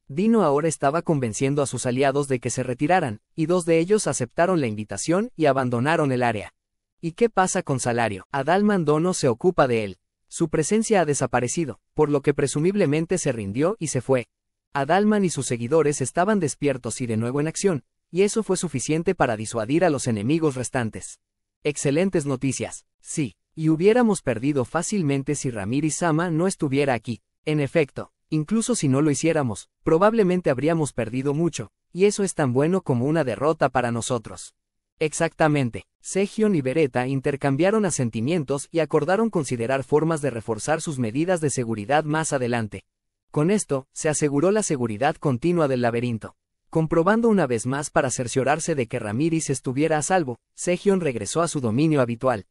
Dino ahora estaba convenciendo a sus aliados de que se retiraran, y 2 de ellos aceptaron la invitación y abandonaron el área. ¿Y qué pasa con Salario? Adalman Dono se ocupa de él. Su presencia ha desaparecido, por lo que presumiblemente se rindió y se fue. Adalman y sus seguidores estaban despiertos y de nuevo en acción, y eso fue suficiente para disuadir a los enemigos restantes. Excelentes noticias. Sí, Y hubiéramos perdido fácilmente si Ramírez-sama no estuviera aquí. En efecto, incluso si no lo hiciéramos, probablemente habríamos perdido mucho, y eso es tan bueno como una derrota para nosotros. Exactamente. Sehion y Beretta intercambiaron asentimientos y acordaron considerar formas de reforzar sus medidas de seguridad más adelante. Con esto, se aseguró la seguridad continua del laberinto. Comprobando una vez más para cerciorarse de que Ramírez estuviera a salvo, Sehion regresó a su dominio habitual.